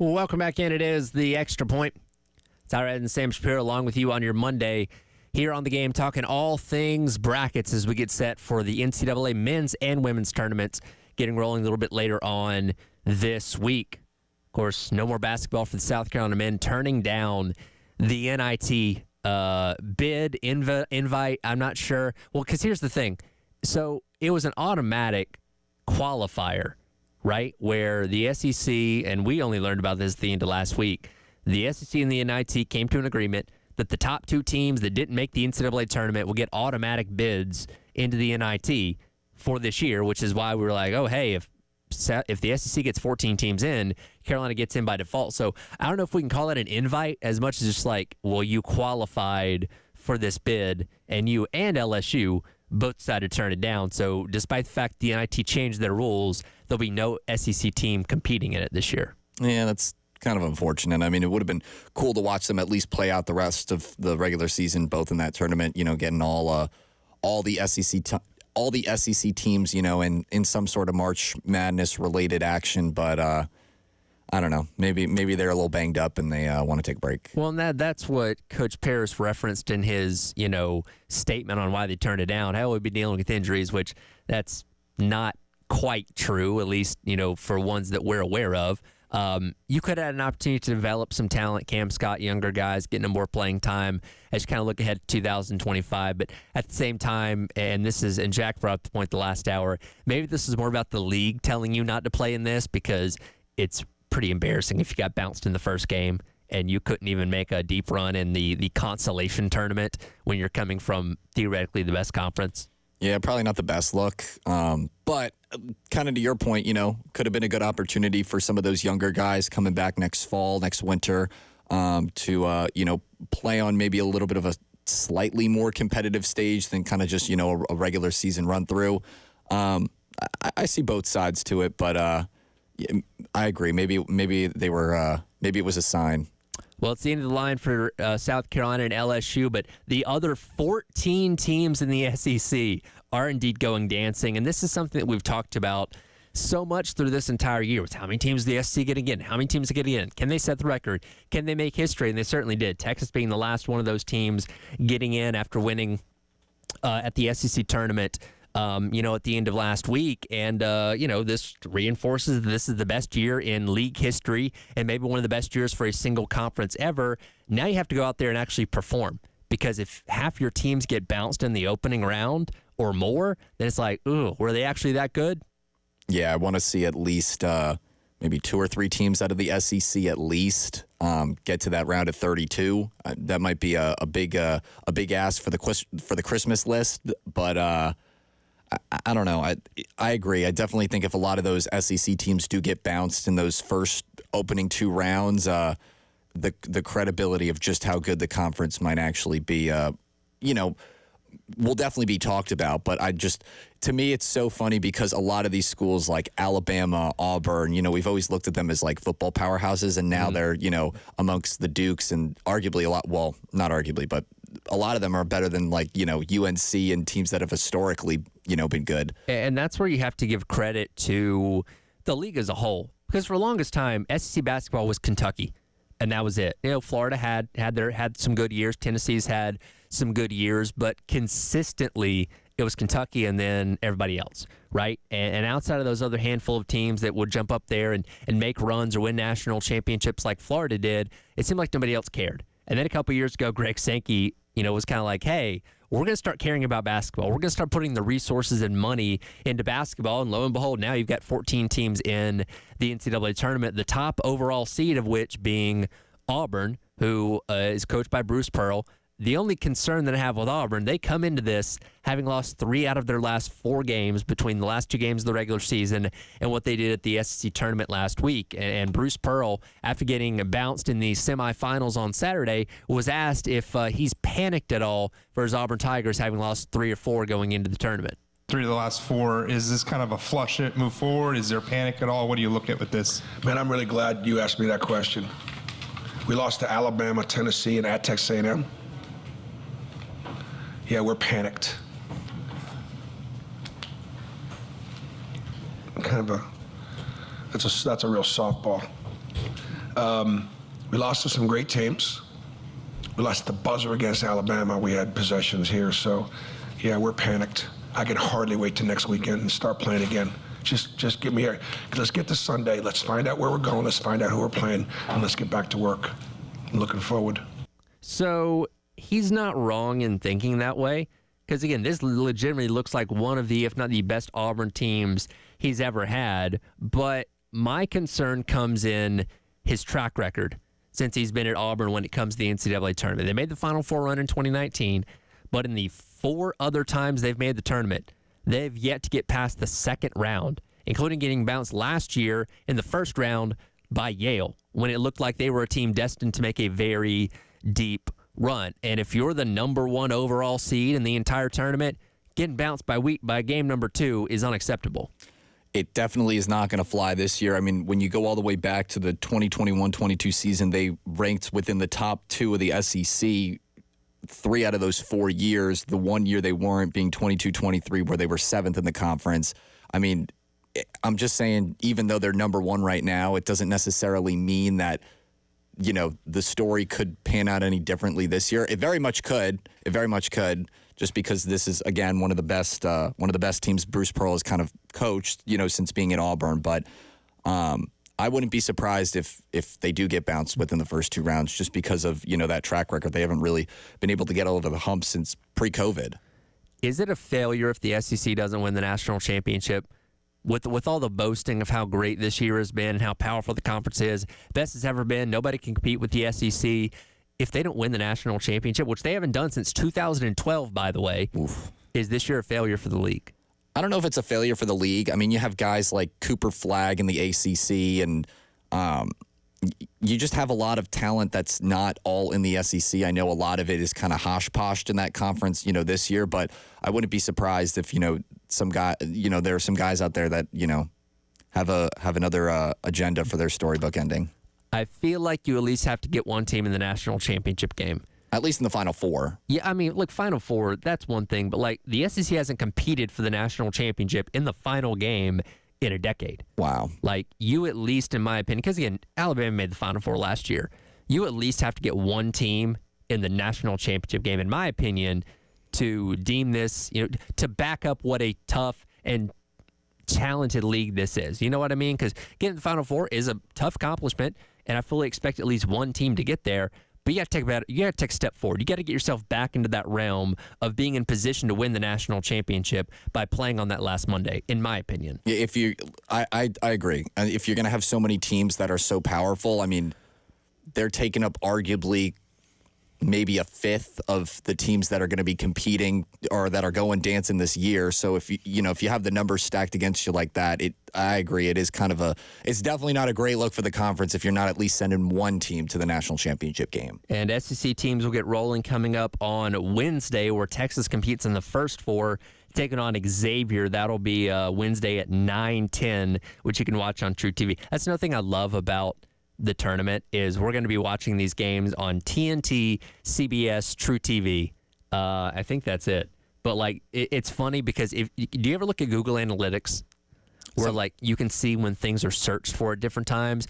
Well, welcome back in. It is the Extra Point. Tyler and Sam Shapiro along with you on your Monday here on the game, talking all things brackets as we get set for the NCAA men's and women's tournaments getting rolling a little bit later on this week. Of course, no more basketball for the South Carolina men, turning down the NIT bid, invite. I'm not sure. Well, because here's the thing. So it was an automatic qualifier, right, where the SEC, and we only learned about this at the end of last week, the SEC and the NIT came to an agreement that the top 2 teams that didn't make the NCAA tournament will get automatic bids into the NIT for this year, which is why we were like, oh, hey, if the SEC gets 14 teams in, Carolina gets in by default. So I don't know if we can call it an invite as much as just like, well, you qualified for this bid, and you and LSU both decided to turn it down. So despite the fact the NIT changed their rules, there'll be no SEC team competing in it this year. Yeah, that's kind of unfortunate. I mean, it would have been cool to watch them at least play out the rest of the regular season, both in that tournament, getting all the SEC teams, in some sort of March Madness related action. But I don't know. Maybe they're a little banged up and they want to take a break. Well, and that's what Coach Paris referenced in his, statement on why they turned it down. Hell, we'd be dealing with injuries, which that's not quite true, at least, for ones that we're aware of. You could have had an opportunity to develop some talent, Cam Scott, younger guys, getting them more playing time as you kind of look ahead to 2025. But at the same time, and Jack brought up the point the last hour, maybe this is more about the league telling you not to play in this, because it's pretty embarrassing if you got bounced in the first game and you couldn't even make a deep run in the consolation tournament when you're coming from theoretically the best conference. Yeah, probably not the best look. But kind of to your point, could have been a good opportunity for some of those younger guys coming back next fall, next winter, to, play on maybe a little bit of a slightly more competitive stage than kind of just, a regular season run through. I see both sides to it, but I agree. Maybe they were, maybe it was a sign. Well, it's the end of the line for South Carolina and LSU, but the other 14 teams in the SEC are indeed going dancing, and this is something that we've talked about so much through this entire year. Was how many teams the SEC getting in? How many teams are getting in? Can they set the record? Can they make history? And they certainly did. Texas being the last one of those teams getting in after winning at the SEC tournament. At the end of last week. And, this reinforces that this is the best year in league history and maybe one of the best years for a single conference ever. Now you have to go out there and actually perform, because if half your teams get bounced in the opening round or more, then it's like, ooh, were they actually that good? Yeah, I want to see at least maybe 2 or 3 teams out of the SEC at least get to that round of 32. That might be a big ask for the Christmas list, but I don't know. I agree. I definitely think if a lot of those SEC teams do get bounced in those first opening 2 rounds, the credibility of just how good the conference might actually be, will definitely be talked about. But to me, it's so funny because a lot of these schools like Alabama, Auburn, we've always looked at them as like football powerhouses, and now they're, amongst the Dukes and arguably not arguably, but a lot of them are better than UNC and teams that have historically, been good. And that's where you have to give credit to the league as a whole, because for the longest time, SEC basketball was Kentucky, and that was it. Florida had some good years. Tennessee's had some good years, but consistently it was Kentucky and then everybody else, right? And outside of those other handful of teams that would jump up there and make runs or win national championships like Florida did, it seemed like nobody else cared. And then a couple years ago, Greg Sankey, was kind of like, hey, we're going to start caring about basketball. We're going to start putting the resources and money into basketball. And lo and behold, now you've got 14 teams in the NCAA tournament, the top overall seed of which being Auburn, who is coached by Bruce Pearl. The only concern that I have with Auburn, they come into this having lost 3 out of their last 4 games between the last 2 games of the regular season and what they did at the SEC tournament last week. And Bruce Pearl, after getting bounced in the semifinals on Saturday, was asked if he's panicked at all for his Auburn Tigers having lost 3 or 4 going into the tournament. 3 of the last 4. Is this kind of a flush it, move forward? Is there panic at all? What do you look at with this? Man, I'm really glad you asked me that question. We lost to Alabama, Tennessee, and at Texas A&M. Yeah, we're panicked. That's a real softball. We lost to some great teams. We lost the buzzer against Alabama. We had possessions here, so yeah, we're panicked. I can hardly wait till next weekend and start playing again. Just get me here. Let's get to Sunday. Let's find out where we're going. Let's find out who we're playing, and let's get back to work. I'm looking forward. So he's not wrong in thinking that way, because again, this legitimately looks like one of the, if not the best Auburn teams he's ever had. But my concern comes in his track record since he's been at Auburn when it comes to the NCAA tournament. They made the Final Four run in 2019, but in the 4 other times they've made the tournament, they've yet to get past the second round, including getting bounced last year in the first round by Yale when it looked like they were a team destined to make a very deep run. And if you're the number 1 overall seed in the entire tournament, getting bounced by game number 2 is unacceptable. It definitely is not going to fly this year. I mean, when you go all the way back to the 2021-22 season, they ranked within the top 2 of the SEC 3 out of those 4 years. The one year they weren't, being 22-23, where they were 7th in the conference. I mean, I'm just saying, even though they're number 1 right now, it doesn't necessarily mean that, you know, the story could pan out any differently this year. It very much could. It very much could. Just because this is, again, one of the best teams Bruce Pearl has kind of coached, you know, since being at Auburn. But I wouldn't be surprised if they do get bounced within the first 2 rounds, just because of, you know, that track record. They haven't really been able to get over the hump since pre-COVID. Is it a failure if the SEC doesn't win the national championship? With all the boasting of how great this year has been and how powerful the conference is, best it's ever been, nobody can compete with the SEC. If they don't win the national championship, which they haven't done since 2012, by the way, is this year a failure for the league? I don't know if it's a failure for the league. I mean, you have guys like Cooper Flagg in the ACC, and you just have a lot of talent that's not all in the SEC. I know a lot of it is kind of hosh-poshed in that conference, you know, this year, but I wouldn't be surprised if, you know, there are some guys out there that, you know, have another agenda for their storybook ending. I feel like you at least have to get one team in the national championship game. At least in the Final Four. Yeah, I mean, look, Final Four, that's one thing, but like the SEC hasn't competed for the national championship in the final game in a decade. Wow. Like, you at least, in my opinion, because again, Alabama made the Final Four last year, you at least have to get one team in the national championship game, in my opinion, to deem this, you know, to back up what a tough and talented league this is. You know what I mean? Because getting the Final Four is a tough accomplishment, and I fully expect at least one team to get there. But you got to take a step forward. You got to get yourself back into that realm of being in position to win the national championship by playing on that last Monday, in my opinion. I agree. And if you're going to have so many teams that are so powerful, I mean, they're taking up arguably maybe a fifth of the teams that are going to be competing or that are going dancing this year. So if you have the numbers stacked against you like that, I agree. It is it's definitely not a great look for the conference if you're not at least sending one team to the national championship game. And SEC teams will get rolling coming up on Wednesday, where Texas competes in the first 4, taking on Xavier. That'll be Wednesday at 9:10, which you can watch on True TV. That's another thing I love about the tournament is we're going to be watching these games on TNT, CBS, True TV. I think that's it. But like, it's funny because do you ever look at Google Analytics where like you can see when things are searched for at different times?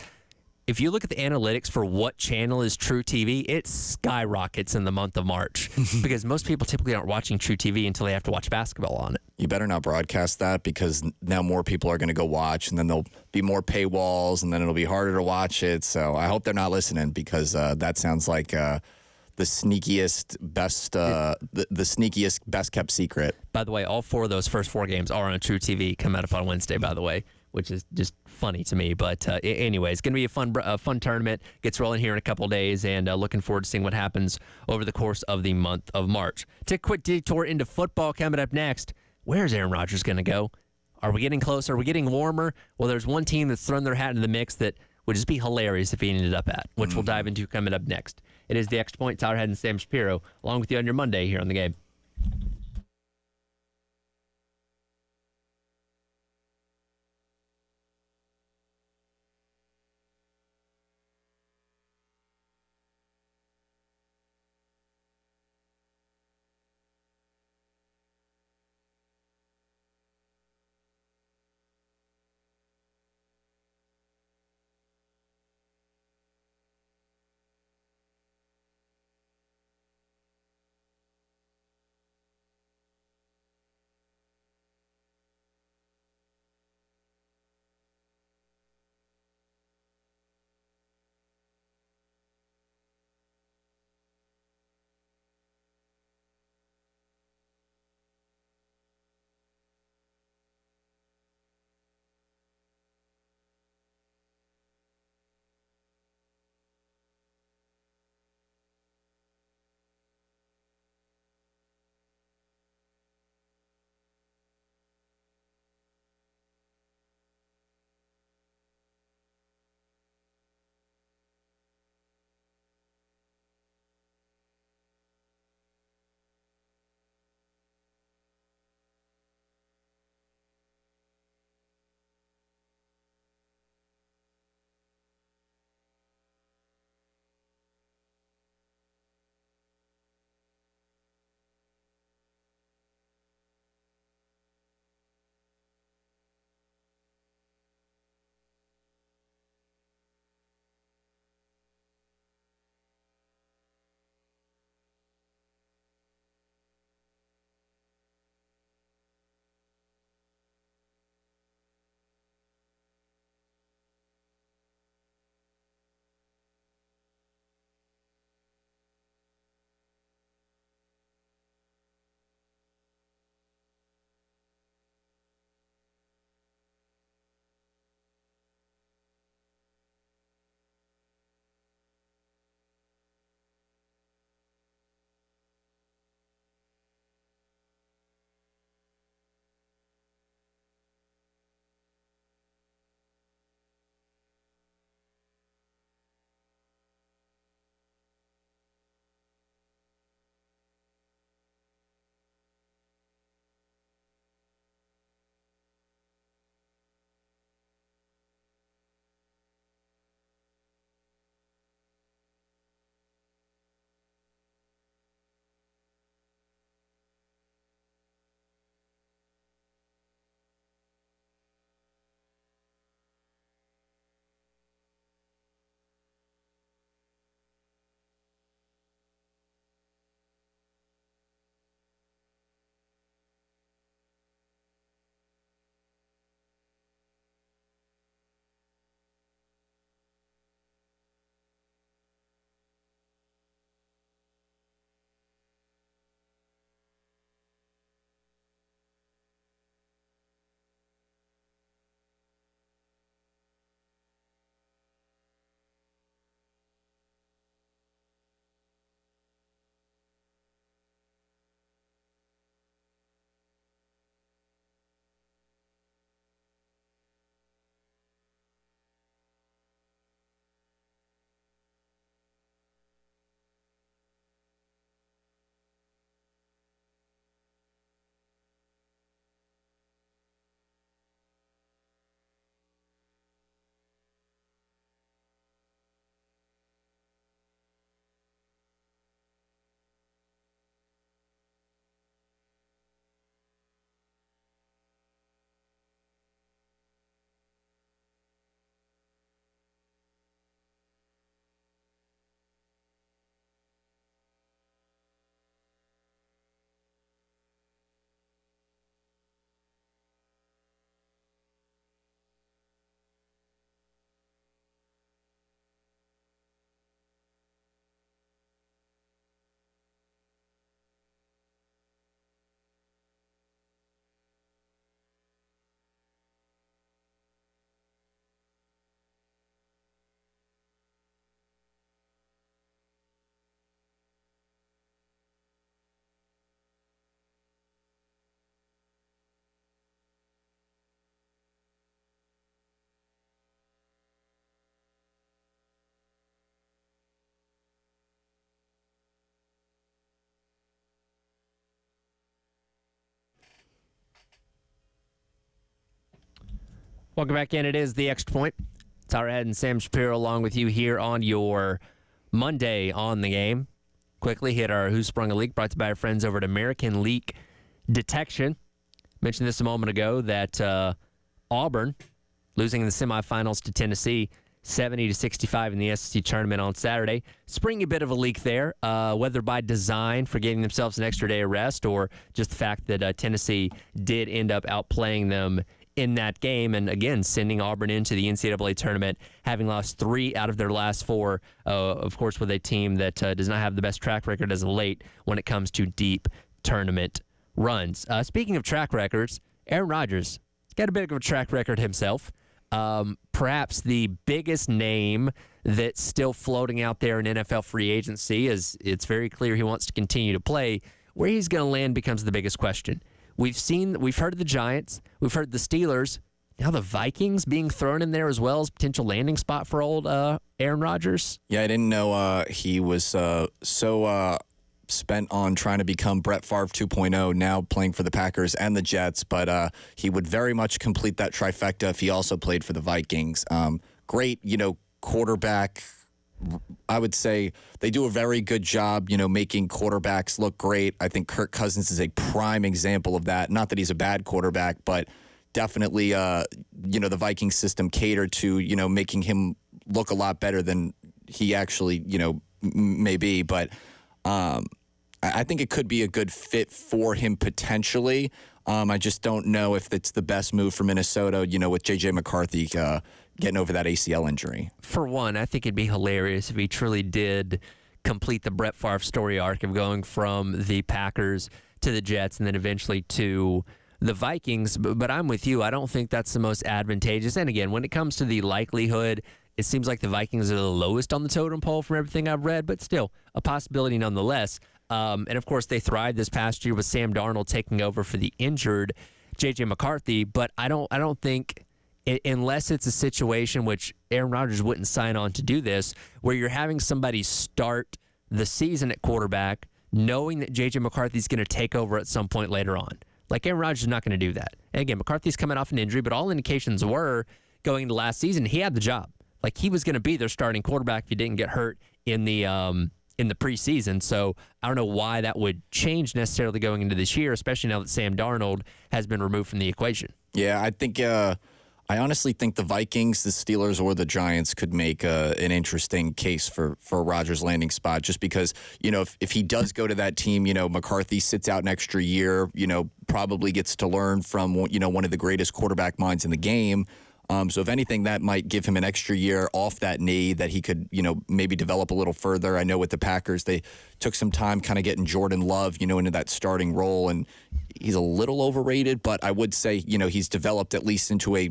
If you look at the analytics for what channel is True TV, it skyrockets in the month of March because most people typically aren't watching True TV until they have to watch basketball on it. You better not broadcast that, because now more people are going to go watch, and then there'll be more paywalls, and then it'll be harder to watch it. So I hope they're not listening, because that sounds like the sneakiest, best kept secret. By the way, all 4 of those first 4 games are on True TV, coming up on Wednesday, by the way, which is just funny to me. But anyway, it's going to be a fun tournament. Gets rolling here in a couple days, and looking forward to seeing what happens over the course of the month of March. Take a quick detour into football coming up next. Where's Aaron Rodgers going to go? Are we getting closer? Are we getting warmer? Well, there's one team that's thrown their hat into the mix that would just be hilarious if he ended up at, which we'll dive into coming up next. It is the Extra Point, Tyler Head and Sam Shapiro, along with you on your Monday here on The Game. Welcome back in. It is the Extra Point. Tyler Head and Sam Shapiro along with you here on your Monday on the game. Quickly hit our Who Sprung a Leak, brought to you by our friends over at American Leak Detection. Mentioned this a moment ago that Auburn losing in the semifinals to Tennessee, 70-65 in the SEC tournament on Saturday. Spring a bit of a leak there, whether by design for getting themselves an extra day of rest or just the fact that Tennessee did end up outplaying them in that game, and again, sending Auburn into the NCAA tournament, having lost 3 out of their last 4, of course, with a team that does not have the best track record as of late when it comes to deep tournament runs. Speaking of track records, Aaron Rodgers has got a bit of a track record himself. Perhaps the biggest name that's still floating out there in NFL free agency is it's very clear he wants to continue to play. Where he's going to land becomes the biggest question. We've heard of the Giants, we've heard the Steelers, now the Vikings being thrown in there as well as potential landing spot for old Aaron Rodgers. Yeah, I didn't know he was so spent on trying to become Brett Favre 2.0, now playing for the Packers and the Jets, but he would very much complete that trifecta if he also played for the Vikings. Great, quarterback. I would say they do a very good job, making quarterbacks look great. I think Kirk Cousins is a prime example of that. Not that he's a bad quarterback, but definitely, the Viking system catered to, making him look a lot better than he actually, may be. But I think it could be a good fit for him potentially. I just don't know if it's the best move for Minnesota, with J.J. McCarthy getting over that ACL injury. For one, I think it'd be hilarious if he truly did complete the Brett Favre story arc of going from the Packers to the Jets and then eventually to the Vikings. But I'm with you. I don't think that's the most advantageous. And again, when it comes to the likelihood, it seems like the Vikings are the lowest on the totem pole from everything I've read, but still a possibility nonetheless. And of course, they thrived this past year with Sam Darnold taking over for the injured J.J. McCarthy. But I don't think, unless it's a situation which Aaron Rodgers wouldn't sign on to do this, where you're having somebody start the season at quarterback knowing that J.J. McCarthy's going to take over at some point later on. Like, Aaron Rodgers is not going to do that. And again, McCarthy's coming off an injury, but all indications were going into last season, he had the job. Like, he was going to be their starting quarterback if he didn't get hurt in the preseason. So I don't know why that would change necessarily going into this year, especially now that Sam Darnold has been removed from the equation. Yeah, I think I honestly think the Vikings, the Steelers, or the Giants could make an interesting case for a Rodgers landing spot, just because, if he does go to that team, McCarthy sits out an extra year, probably gets to learn from, one of the greatest quarterback minds in the game. So if anything, that might give him an extra year off that knee that he could, maybe develop a little further. I know with the Packers, they took some time kind of getting Jordan Love, into that starting role, and he's a little overrated, but I would say, he's developed at least into a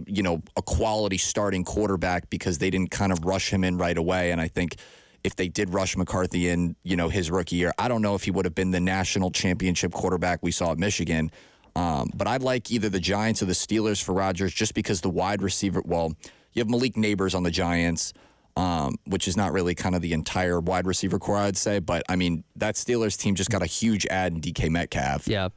quality starting quarterback because they didn't kind of rush him in right away. And I think if they did rush McCarthy in, his rookie year, I don't know if he would have been the national championship quarterback we saw at Michigan. But I'd like either the Giants or the Steelers for Rodgers, just because the wide receiver, well, you have Malik Neighbors on the Giants, which is not really kind of the entire wide receiver core, I'd say. But, I mean, that Steelers team just got a huge ad in DK Metcalf. Yeah.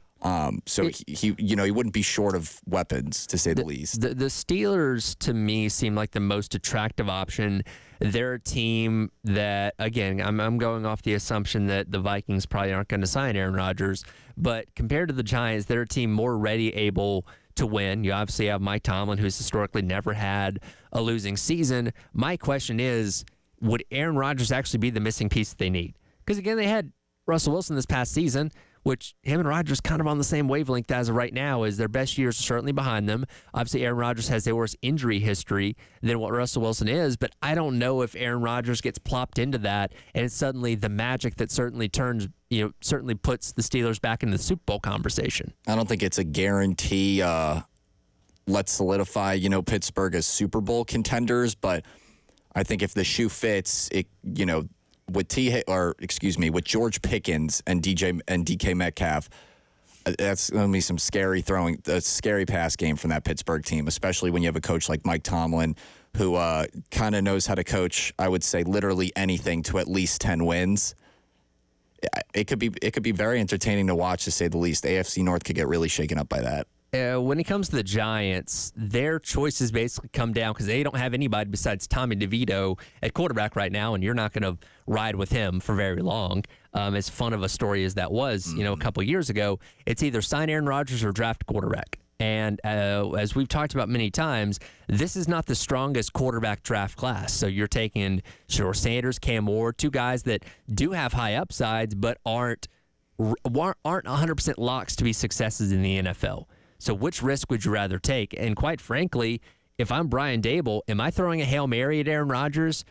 So he wouldn't be short of weapons, to say the least. The Steelers, to me, seem like the most attractive option. They're a team that, again, I'm going off the assumption that the Vikings probably aren't going to sign Aaron Rodgers, but compared to the Giants, they're a team more ready, able to win. You obviously have Mike Tomlin, who's historically never had a losing season. My question is, would Aaron Rodgers actually be the missing piece that they need? Because, again, they had Russell Wilson this past season, which him and Rodgers kind of on the same wavelength as of right now. Is their best years are certainly behind them. Obviously, Aaron Rodgers has a worse injury history than what Russell Wilson is, but I don't know if Aaron Rodgers gets plopped into that and it's suddenly the magic that certainly certainly puts the Steelers back into the Super Bowl conversation. I don't think it's a guarantee. Let's solidify, Pittsburgh as Super Bowl contenders, but I think if the shoe fits, with George Pickens and DK Metcalf, that's going to be some scary pass game from that Pittsburgh team, especially when you have a coach like Mike Tomlin, who kind of knows how to coach, I would say, literally anything to at least 10 wins. It could be very entertaining to watch, to say the least. The AFC North could get really shaken up by that. when it comes to the Giants, their choices basically come down because they don't have anybody besides Tommy DeVito at quarterback right now, and you're not going to ride with him for very long. As fun of a story as that was, a couple years ago, it's either sign Aaron Rodgers or draft a quarterback. And as we've talked about many times, this is not the strongest quarterback draft class. So you're taking Shedeur Sanders, Cam Ward, two guys that do have high upsides but aren't 100% locks to be successes in the NFL. So which risk would you rather take? And quite frankly, if I'm Brian Dable, am I throwing a Hail Mary at Aaron Rodgers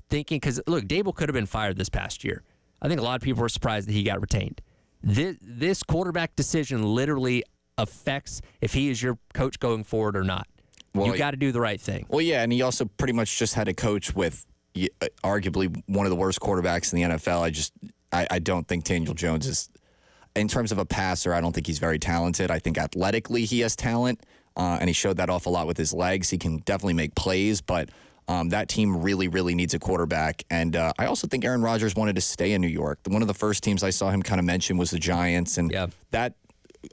thinking, because look, Dable could have been fired this past year. I think a lot of people were surprised that he got retained. This quarterback decision literally affects if he is your coach going forward or not. Well, you got to do the right thing. Well, yeah, and he also pretty much just had a coach with arguably one of the worst quarterbacks in the NFL. I don't think Daniel Jones is, in terms of a passer, I don't think he's very talented. I think athletically he has talent, and he showed that off a lot with his legs. He can definitely make plays, but that team really, really needs a quarterback. And I also think Aaron Rodgers wanted to stay in New York. One of the first teams I saw him kind of mention was the Giants, and that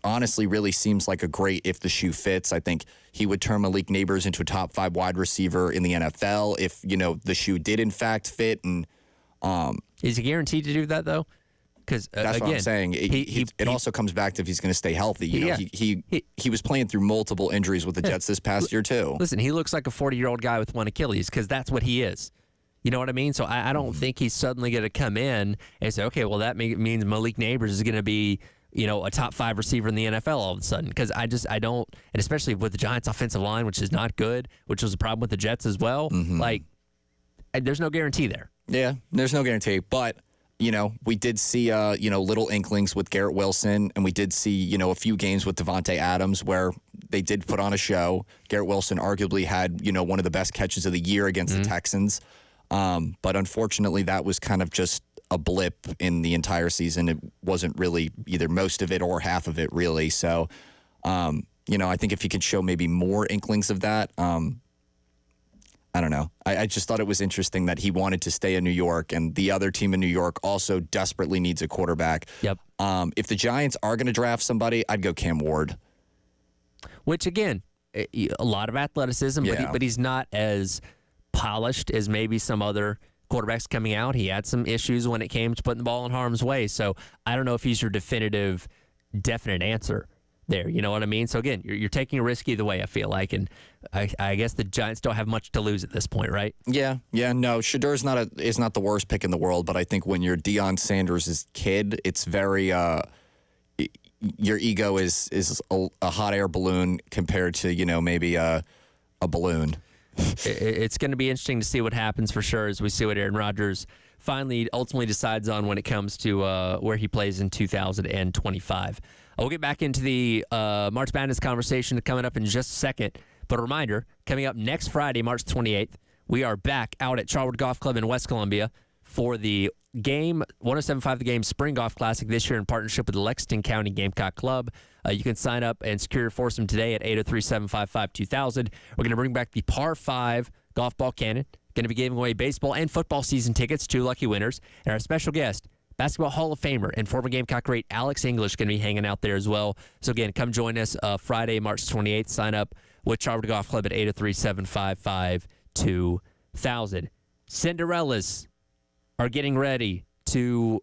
honestly really seems like a great if the shoe fits. I think he would turn Malik Neighbors into a top 5 wide receiver in the NFL if, the shoe did in fact fit. And is he guaranteed to do that though? Because that's again, what I'm saying. It also comes back to if he's going to stay healthy. He was playing through multiple injuries with the Jets this past year too. Listen, he looks like a 40-year-old guy with one Achilles because that's what he is. You know what I mean? So I don't think he's suddenly going to come in and say, okay, well that means Malik Neighbors is going to be a top 5 receiver in the NFL all of a sudden. Because I don't, and especially with the Giants' offensive line, which is not good, which was a problem with the Jets as well. Like, there's no guarantee there. Yeah, there's no guarantee, but. We did see, little inklings with Garrett Wilson, and we did see, a few games with Devontae Adams where they did put on a show. Garrett Wilson arguably had, one of the best catches of the year against the Texans. But unfortunately, that was kind of just a blip in the entire season. It wasn't really either most of it or half of it, really. So, I think if he could show maybe more inklings of that, I don't know. I just thought it was interesting that he wanted to stay in New York, and the other team in New York also desperately needs a quarterback. Yep. If the Giants are going to draft somebody, I'd go Cam Ward. Which, again, a lot of athleticism, but he's not as polished as maybe some other quarterbacks coming out. He had some issues when it came to putting the ball in harm's way. So I don't know if he's your definite answer there. You know what I mean? So, again, you're taking a risk either way, I feel like. And I guess the Giants don't have much to lose at this point, right? Yeah. No, Shedeur is not the worst pick in the world, but I think when you're Deion Sanders' kid, it's very your ego is a hot air balloon compared to, maybe a balloon. It's going to be interesting to see what happens for sure as we see what Aaron Rodgers ultimately decides on when it comes to where he plays in 2025. We'll get back into the March Madness conversation coming up in just a second. But a reminder, coming up next Friday, March 28th, we are back out at Charwood Golf Club in West Columbia for the game, 107.5 The Game Spring Golf Classic this year in partnership with the Lexington County Gamecock Club. You can sign up and secure your foursome today at 803-755-2000. We're going to bring back the par 5 golf ball cannon. Going to be giving away baseball and football season tickets to lucky winners. And our special guest, Basketball Hall of Famer and former Gamecock great Alex English, going to be hanging out there as well. So, again, come join us Friday, March 28th. Sign up with Charwood Golf Club at 803-755-2000. Cinderellas are getting ready to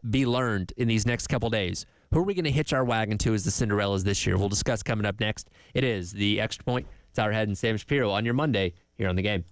be learned in these next couple days. Who are we going to hitch our wagon to as the Cinderellas this year? We'll discuss coming up next. It is the Extra Point. Tyler Head and Sam Shapiro on your Monday here on The Game.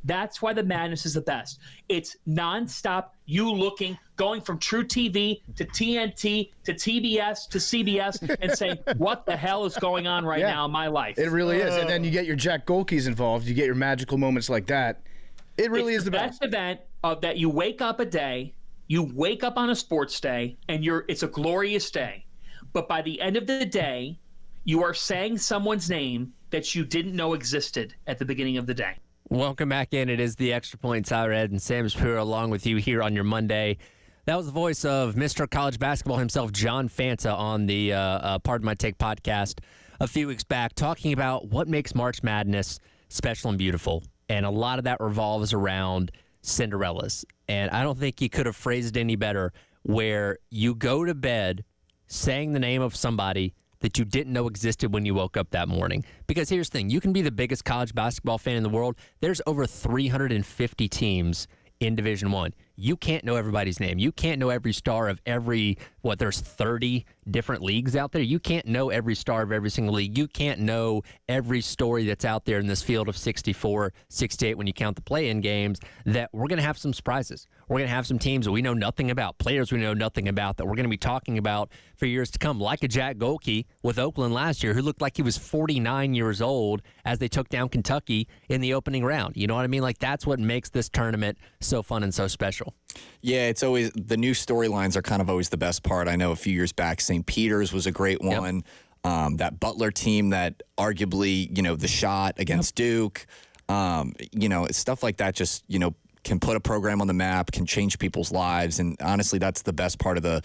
That's why the Madness is the best. It's nonstop, you looking, going from True TV to TNT to TBS to CBS and saying, what the hell is going on right now in my life? It really is. And then you get your Jack Golkeys involved. You get your magical moments like that. It really is the best event of that. You wake up a day, you wake up on a sports day, and it's a glorious day. But by the end of the day, you are saying someone's name that you didn't know existed at the beginning of the day. Welcome back in. It is the Extra Point. Tyler Ed and Sam Shapiro along with you here on your Monday. That was the voice of Mr. College Basketball himself, John Fanta, on the Pardon My Take podcast a few weeks back, talking about what makes March Madness special and beautiful. And a lot of that revolves around Cinderellas. And I don't think he could have phrased it any better, where you go to bed saying the name of somebody that you didn't know existed when you woke up that morning. Because here's the thing, you can be the biggest college basketball fan in the world. There's over 350 teams in Division I. You can't know everybody's name. You can't know every star of there's 30 different leagues out there. You can't know every star of every single league. You can't know every story that's out there in this field of 64, 68 when you count the play-in games, that we're going to have some surprises. We're going to have some teams that we know nothing about, players we know nothing about, that we're going to be talking about for years to come, like a Jack Golke with Oakland last year, who looked like he was 49 years old as they took down Kentucky in the opening round. You know what I mean? Like, that's what makes this tournament so fun and so special. Yeah, it's always the new storylines are kind of always the best part. I know a few years back, St. Peter's was a great one. Yep. That Butler team that arguably, the shot against Duke, stuff like that just, can put a program on the map, can change people's lives. And honestly, that's the best part of the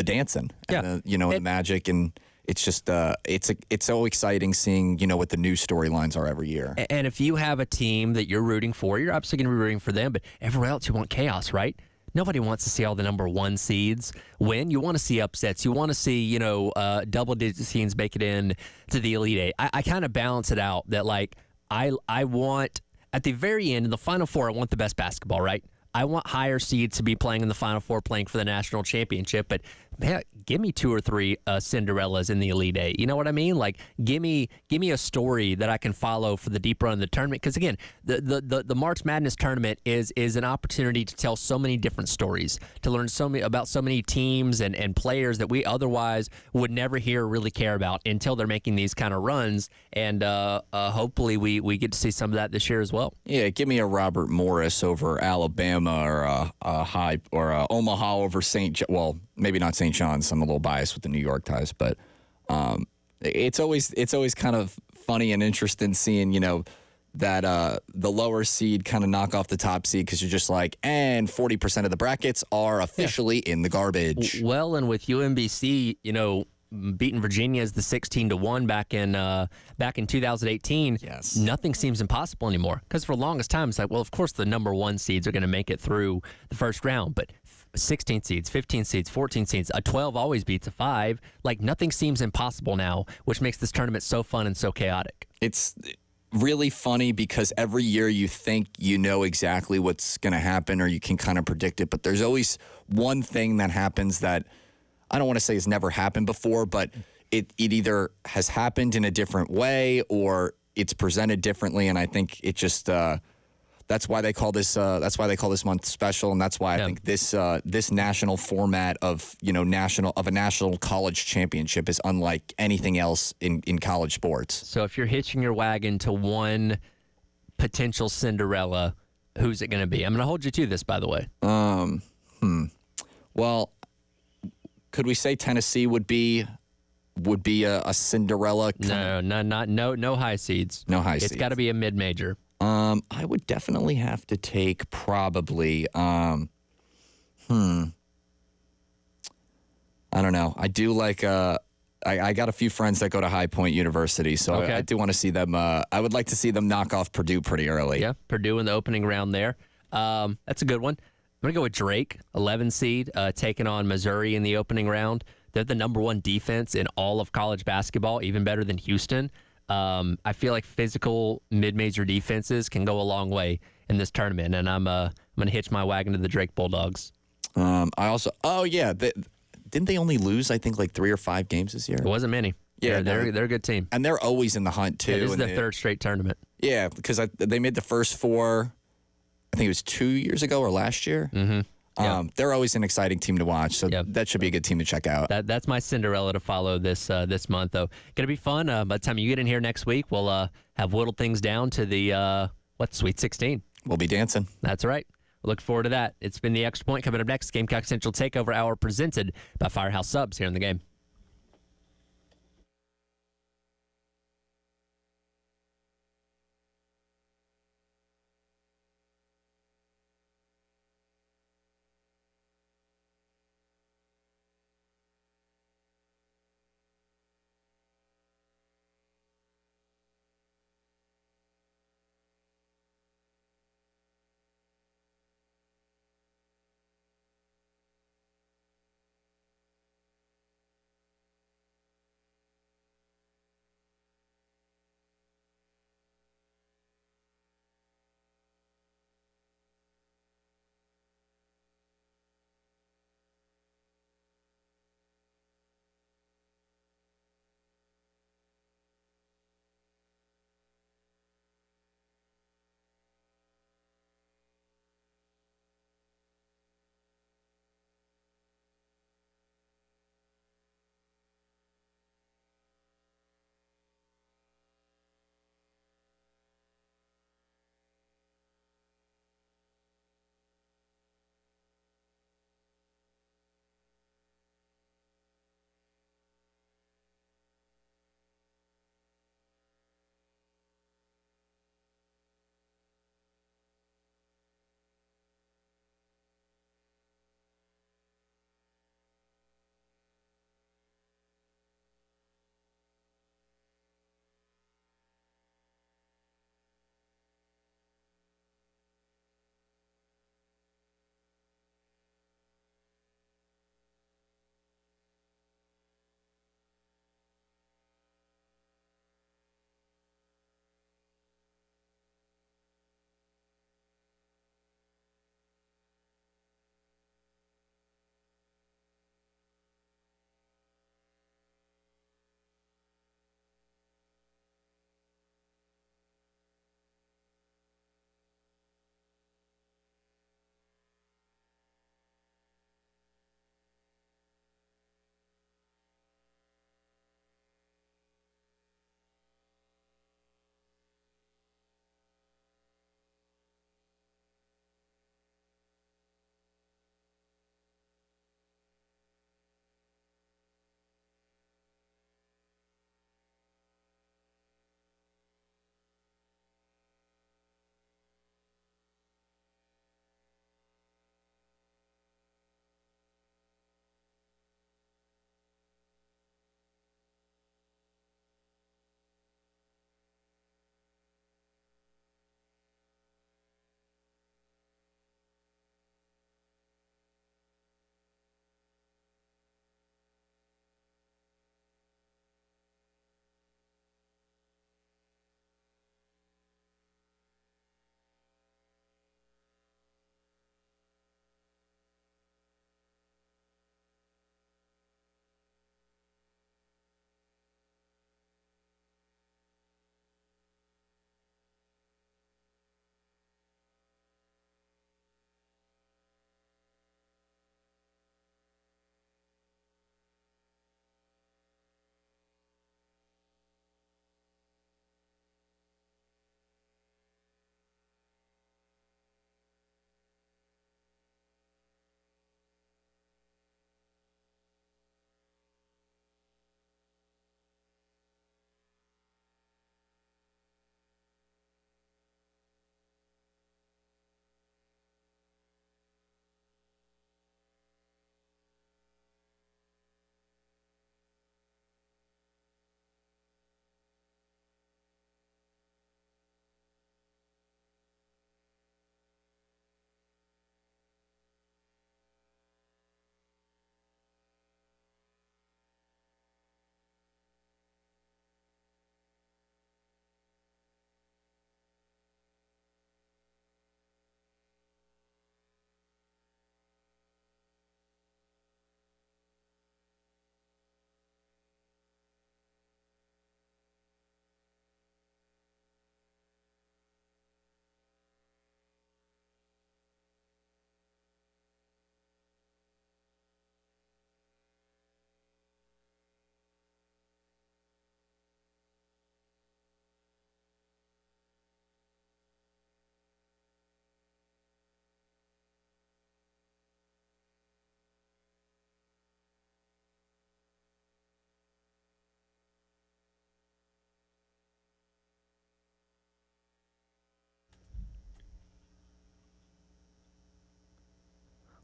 dancing, and the magic. And it's just, it's so exciting seeing, what the new storylines are every year. And if you have a team that you're rooting for, you're obviously going to be rooting for them, but everywhere else you want chaos, right? Nobody wants to see all the number one seeds win. You want to see upsets. You want to see, double-digit teams make it in to the Elite Eight. I kind of balance it out that, like, I want, at the very end, in the Final Four, I want the best basketball, right? I want higher seeds to be playing in the Final Four, playing for the national championship. But man, give me 2 or 3 Cinderellas in the Elite Eight. You know what I mean? Like, give me a story that I can follow for the deep run of the tournament. Because again, the March Madness tournament is an opportunity to tell so many different stories, to learn about so many teams and players that we otherwise would never hear or really care about until they're making these kind of runs. And hopefully we get to see some of that this year as well. Yeah, give me a Robert Morris over Alabama, or Omaha over well, maybe not St. John's. I'm a little biased with the New York ties, but it's always kind of funny and interesting seeing that the lower seed kind of knock off the top seed, because you're just like, and 40% of the brackets are officially in the garbage. Well, and with UMBC, beating Virginia as the 16-1 back in 2018. Yes. Nothing seems impossible anymore, because for the longest time it's like, well, of course the number one seeds are going to make it through the first round, but 16 seeds, 15 seeds, 14 seeds, a 12 always beats a 5. Like, nothing seems impossible now, which makes this tournament so fun and so chaotic. It's really funny because every year you think you know exactly what's going to happen, or you can kind of predict it, but there's always one thing that happens that I don't want to say it's never happened before, but it either has happened in a different way or it's presented differently. And I think it just that's why they call this month special, and that's why I think this national format of a national college championship is unlike anything else in college sports. So if you're hitching your wagon to one potential Cinderella, who's it going to be? I'm going to hold you to this, by the way. Well, could we say Tennessee would be a Cinderella? No high seeds. No high seeds. It's got to be a mid-major. I would definitely have to take probably. I don't know. I do like. I got a few friends that go to High Point University, so okay. I do want to see them. I would like to see them knock off Purdue pretty early. Yeah, Purdue in the opening round there. That's a good one. I'm going to go with Drake, 11 seed, taking on Missouri in the opening round. They're the number one defense in all of college basketball, even better than Houston. I feel like physical mid-major defenses can go a long way in this tournament, and I'm going to hitch my wagon to the Drake Bulldogs. Didn't they only lose, I think, like 3 or 5 games this year? It wasn't many. Yeah, they're a good team. And they're always in the hunt, too. This is their third straight tournament. Yeah, because they made the first 4 I think it was 2 years ago or last year. Mm-hmm. They're always an exciting team to watch, so that should be a good team to check out. That's my Cinderella to follow this month, though. Going to be fun. By the time you get in here next week, we'll have whittled things down to the Sweet 16. We'll be dancing. That's right. Look forward to that. It's been the Extra Point. Coming up next, Gamecock Central Takeover Hour presented by Firehouse Subs here in the game.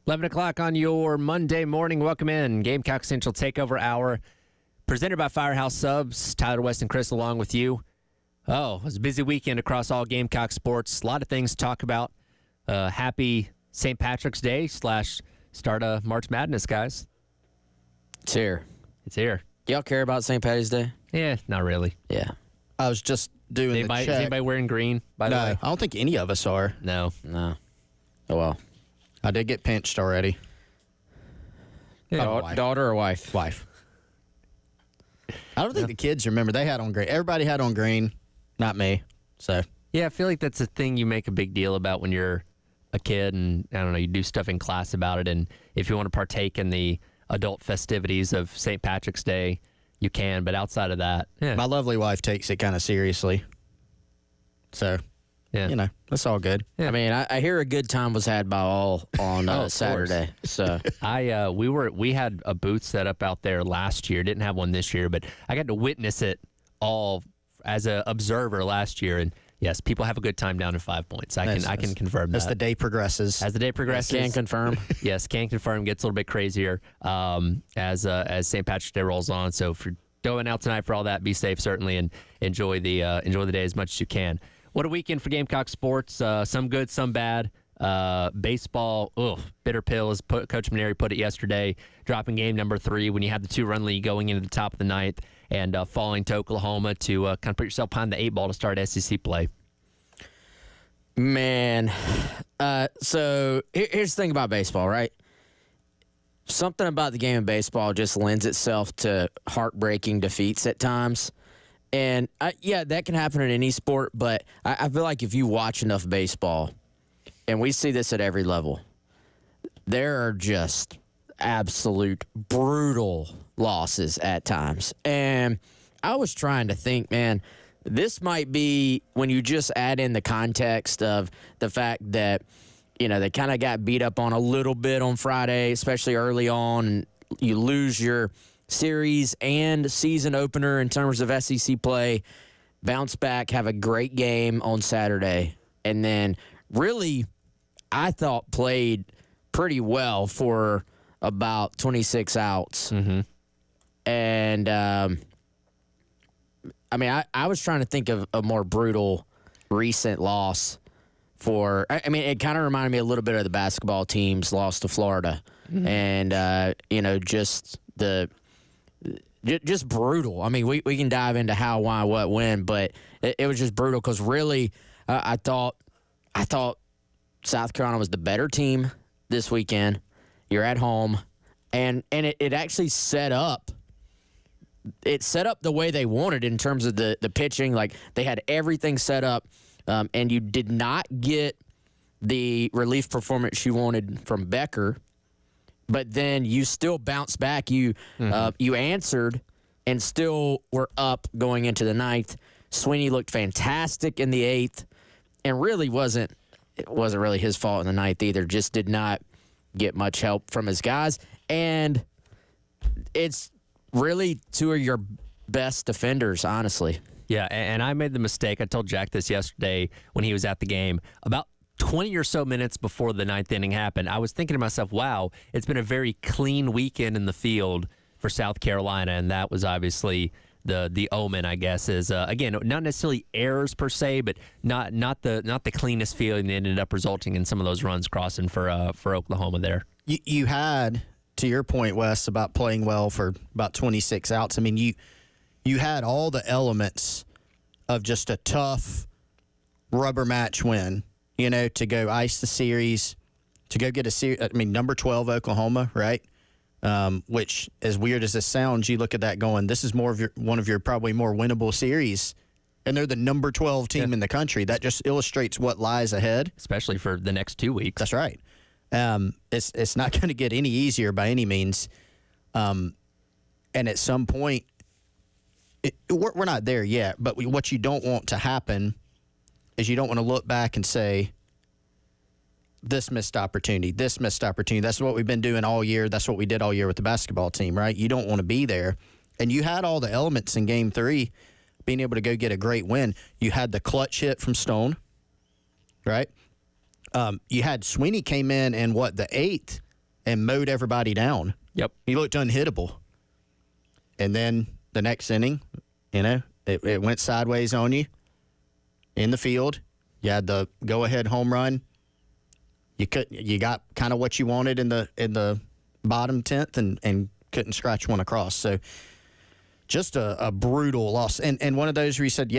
11 o'clock on your Monday morning. Welcome in. Gamecock Central Takeover Hour, presented by Firehouse Subs. Tyler, West, and Chris along with you. Oh, it was a busy weekend across all Gamecock sports. A lot of things to talk about. Happy St. Patrick's Day / start of March Madness, guys. It's here. It's here. Y'all care about St. Patty's Day? Yeah, not really. Yeah. I was just doing the check. Is anybody wearing green, by the way? I don't think any of us are. No. Oh, well. I did get pinched already. Yeah. Daughter or wife? Wife. I don't think the kids remember. They had on green. Everybody had on green, not me. So yeah, I feel like that's a thing you make a big deal about when you're a kid, and I don't know, you do stuff in class about it, and if you want to partake in the adult festivities of St. Patrick's Day, you can, but outside of that, yeah. My lovely wife takes it kind of seriously. So, yeah, that's all good. Yeah. I mean, I hear a good time was had by all on Saturday. So we had a booth set up out there last year. Didn't have one this year, but I got to witness it all as an observer last year, and yes, people have a good time down in 5 Points. I can confirm that. As the day progresses. As the day progresses. Can confirm. Yes, can confirm. Gets a little bit crazier as St. Patrick's Day rolls on. So if you're going out tonight for all that, be safe certainly, and enjoy the day as much as you can. What a weekend for Gamecock sports. Some good, some bad. Baseball, bitter pill, as Coach Maneri put it yesterday, dropping game number 3 when you had the 2-run lead going into the top of the ninth, and falling to Oklahoma to kind of put yourself behind the 8 ball to start SEC play. Man, so here's the thing about baseball, right? Something about the game of baseball just lends itself to heartbreaking defeats at times. And, that can happen in any sport, but I feel like if you watch enough baseball, and we see this at every level, there are just absolute brutal losses at times. And I was trying to think, man, this might be when you just add in the context of the fact that, they kind of got beat up on a little bit on Friday, especially early on, and you lose your series and season opener in terms of SEC play, bounce back, have a great game on Saturday, and then really, I thought played pretty well for about 26 outs. Mm-hmm. And, I was trying to think of a more brutal recent loss for, it kind of reminded me a little bit of the basketball team's loss to Florida. Mm-hmm. And, just brutal. I mean, we can dive into how, why, what, when, but it was just brutal because really, I thought South Carolina was the better team this weekend. You're at home, and it actually set up. It set up the way they wanted in terms of the pitching. Like, they had everything set up, and you did not get the relief performance you wanted from Becker. But then you still bounced back. You answered and still were up going into the ninth. Sweeney looked fantastic in the 8th, and really it wasn't really his fault in the ninth either. Just did not get much help from his guys. And it's really 2 of your best defenders, honestly. Yeah, and I made the mistake. I told Jack this yesterday when he was at the game. About 20 or so minutes before the 9th inning happened, I was thinking to myself, wow, it's been a very clean weekend in the field for South Carolina, and that was obviously the omen, I guess, is, again, not necessarily errors per se, but not the cleanest feeling that ended up resulting in some of those runs crossing for Oklahoma there. You had, to your point, Wes, about playing well for about 26 outs. I mean, you had all the elements of just a tough rubber match win. To go ice the series, to go get a series. I mean, number 12 Oklahoma, right? Which, as weird as this sounds, you look at that going, this is one of your probably more winnable series, and they're the number 12 team in the country. That just illustrates what lies ahead, especially for the next 2 weeks. That's right. It's not going to get any easier by any means, and at some point, we're not there yet. But what you don't want to happen is you don't want to look back and say, this missed opportunity. That's what we've been doing all year. That's what we did all year with the basketball team, right? You don't want to be there. And you had all the elements in Game 3, being able to go get a great win. You had the clutch hit from Stone, right? You had Sweeney came in the 8th and mowed everybody down. Yep. He looked unhittable. And then the next inning, it went sideways on you in the field. You had the go-ahead home run. You got kind of what you wanted in the bottom 10th and couldn't scratch one across. So just a brutal loss. And one of those where you said,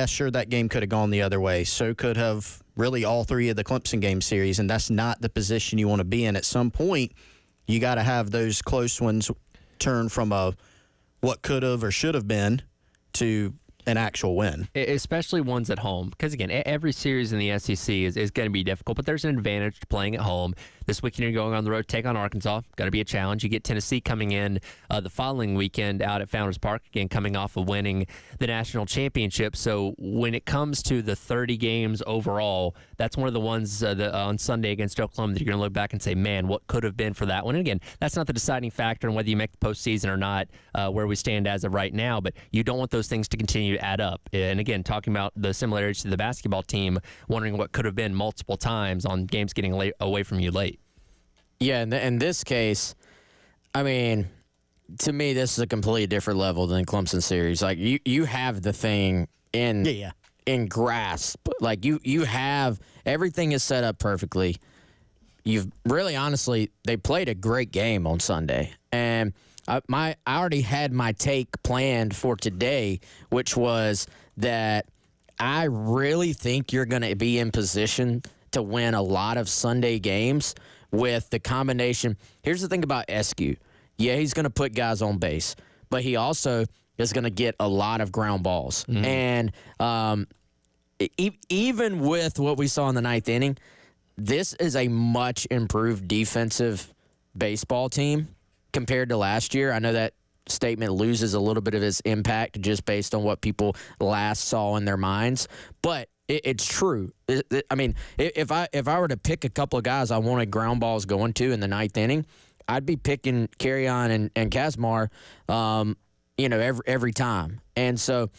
sure, that game could have gone the other way. So could have really all three of the Clemson game series, and that's not the position you want to be in. At some point, you got to have those close ones turn from what could have or should have been to an actual win. Especially ones at home. Because, again, every series in the SEC is going to be difficult, but there's an advantage to playing at home. This weekend you're going on the road, take on Arkansas. Got to be a challenge. You get Tennessee coming in the following weekend out at Founders Park, again, coming off of winning the national championship. So when it comes to the 30 games overall, that's one of the ones on Sunday against Oklahoma that you're going to look back and say, man, what could have been for that one? And again, that's not the deciding factor in whether you make the postseason or not, where we stand as of right now, but you don't want those things to continue to add up. And again, talking about the similarities to the basketball team, wondering what could have been multiple times on games getting away from you late. Yeah, in this case, I mean, to me, this is a completely different level than Clemson series. Like, you have the thing in grasp. Like, you have everything is set up perfectly. You've really, honestly, they played a great game on Sunday. And I already had my take planned for today, which was that I really think you're going to be in position to win a lot of Sunday games with the combination. Here's the thing about Eskew. Yeah, he's going to put guys on base, but he also is going to get a lot of ground balls. Mm-hmm. And even with what we saw in the ninth inning, this is a much improved defensive baseball team compared to last year. I know that statement loses a little bit of its impact just based on what people last saw in their minds, but it's true. I mean, if I were to pick a couple of guys I wanted ground balls going to in the ninth inning, I'd be picking Carrion and Kazmar, every time. And so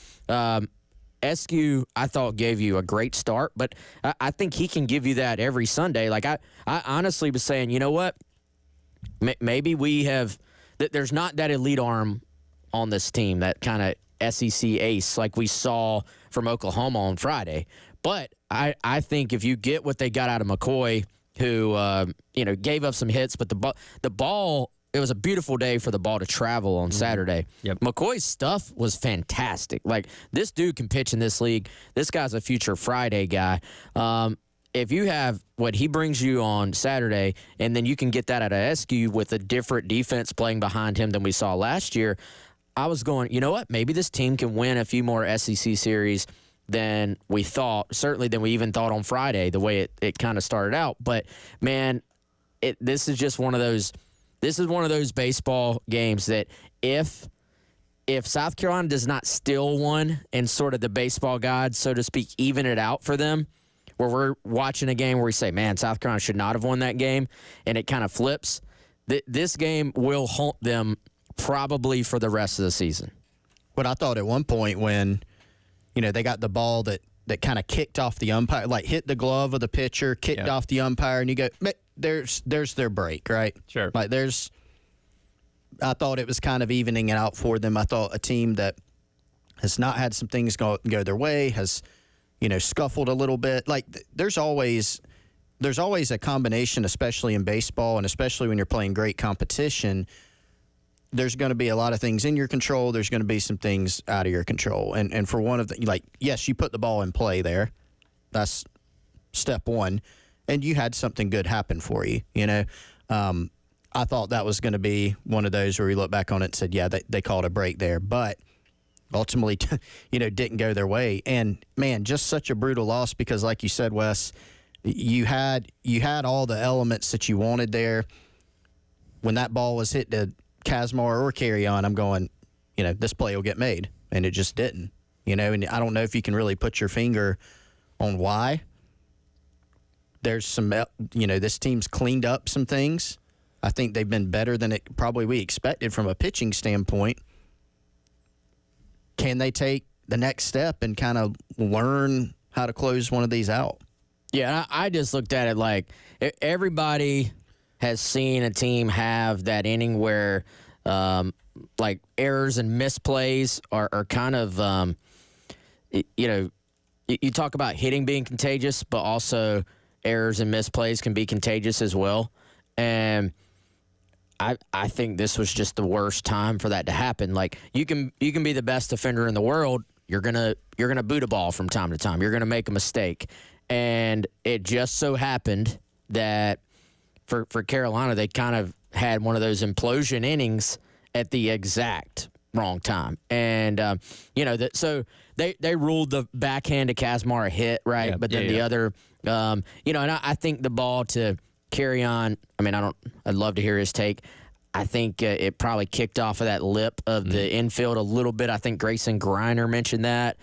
Eskew, I thought, gave you a great start, but I think he can give you that every Sunday. Like, I honestly was saying, you know what? Maybe we have – there's not that elite arm on this team, that kind of SEC ace like we saw from Oklahoma on Friday. But I think if you get what they got out of McCoy, who gave up some hits, but the ball, it was a beautiful day for the ball to travel on Saturday. Yep. McCoy's stuff was fantastic. Like, this dude can pitch in this league. This guy's a future Friday guy. If you have what he brings you on Saturday, and then you can get that out of Eskew with a different defense playing behind him than we saw last year, I was going, you know what? Maybe this team can win a few more SEC series than we thought, certainly than we even thought on Friday, the way it kind of started out. But, man, this is just one of those baseball games that if South Carolina does not steal one and sort of the baseball gods, so to speak, even it out for them, where we're watching a game where we say, man, South Carolina should not have won that game, and it kind of flips, this game will haunt them probably for the rest of the season. But I thought at one point when, they got the ball that kind of kicked off the umpire, like hit the glove of the pitcher, kicked off the umpire, and you go, there's their break, right? Sure. Like I thought it was kind of evening it out for them. I thought a team that has not had some things go their way, has, scuffled a little bit. Like, there's always a combination, especially in baseball, and especially when you're playing great competition. There's going to be a lot of things in your control. There's going to be some things out of your control. And for one of the, like, yes, you put the ball in play there. That's step one. And you had something good happen for you, I thought that was going to be one of those where we look back on it and said, yeah, they called a break there. But ultimately, didn't go their way. And, man, just such a brutal loss because, like you said, Wes, you had all the elements that you wanted there. When that ball was hit to Kazmar or Carrion, I'm going, this play will get made. And it just didn't. And I don't know if you can really put your finger on why. There's some, this team's cleaned up some things. I think they've been better than it probably we expected from a pitching standpoint. Can they take the next step and kind of learn how to close one of these out? Yeah, I just looked at it like everybody has seen a team have that inning where like errors and misplays are kind of, you talk about hitting being contagious, but also errors and misplays can be contagious as well. And I think this was just the worst time for that to happen. Like you can be the best defender in the world. You're gonna boot a ball from time to time. You're gonna make a mistake. And it just so happened that for Carolina, they kind of had one of those implosion innings at the exact wrong time. And, so they ruled the backhand to Kazmar a hit, right? Yeah, but then the other, and I think the ball to carry on, I'd love to hear his take. I think it probably kicked off of that lip of the infield a little bit. I think Grayson Griner mentioned that.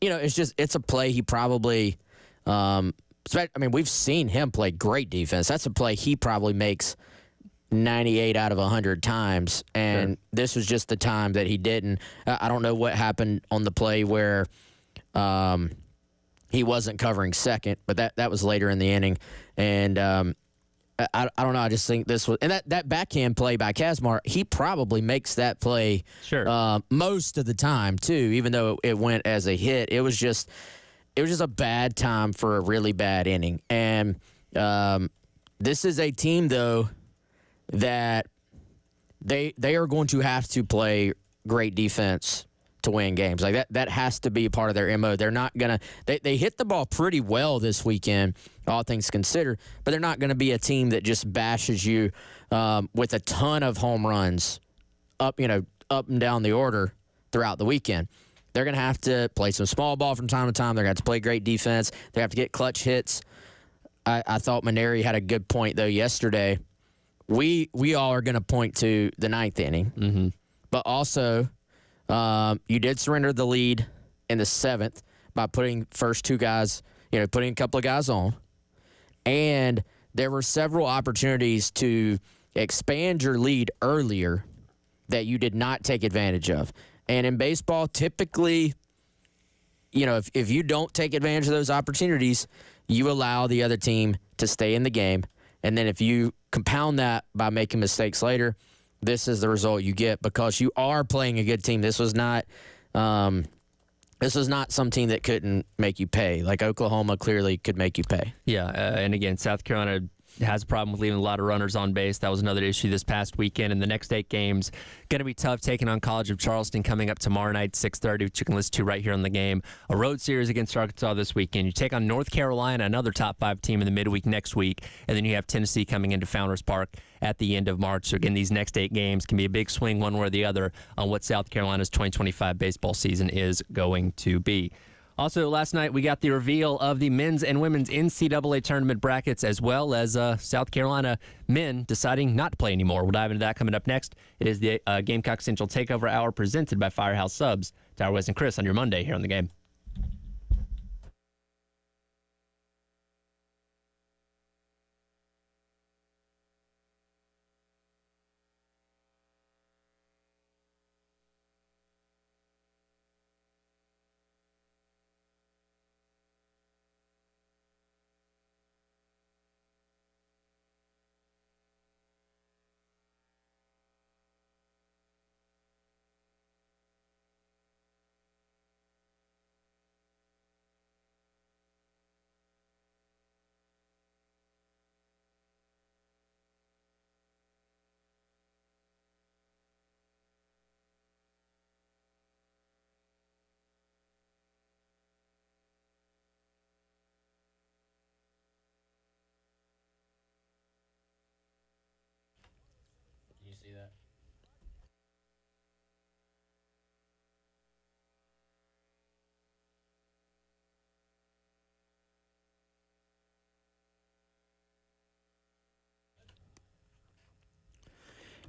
It's a play he probably, we've seen him play great defense. That's a play he probably makes 98 out of 100 times, and this was just the time that he didn't. I don't know what happened on the play where he wasn't covering second, but that was later in the inning, and I don't know. I just think this was, and that backhand play by Kazmar, he probably makes that play most of the time too, even though it went as a hit. It was just a bad time for a really bad inning, and this is a team though that they are going to have to play great defense to win games. Like that has to be part of their MO. They're not going to they hit the ball pretty well this weekend, all things considered, but they're not going to be a team that just bashes you with a ton of home runs up and down the order throughout the weekend. They're going to have to play some small ball from time to time. They're going to have to play great defense. They have to get clutch hits. I thought Maneri had a good point though yesterday. We all are going to point to the ninth inning, but also you did surrender the lead in the seventh by putting first two guys, putting a couple of guys on, and there were several opportunities to expand your lead earlier that you did not take advantage of. And in baseball, typically, if you don't take advantage of those opportunities, you allow the other team to stay in the game. And then if you compound that by making mistakes later, this is the result you get because you are playing a good team. This was not some team that couldn't make you pay. Like Oklahoma clearly could make you pay. Yeah, and again, South Carolina has a problem with leaving a lot of runners on base. That was another issue this past weekend. And the next 8 games, going to be tough, taking on College of Charleston coming up tomorrow night, 6:30, which you can listen to right here on the game. A road series against Arkansas this weekend. You take on North Carolina, another top 5 team in the midweek next week. And then you have Tennessee coming into Founders Park at the end of March. So again, these next 8 games can be a big swing one way or the other on what South Carolina's 2025 baseball season is going to be. Also, last night we got the reveal of the men's and women's NCAA tournament brackets, as well as South Carolina men deciding not to play anymore. We'll dive into that coming up next. It is the Gamecock Central Takeover Hour presented by Firehouse Subs. Tyler West and Chris on your Monday here on the game.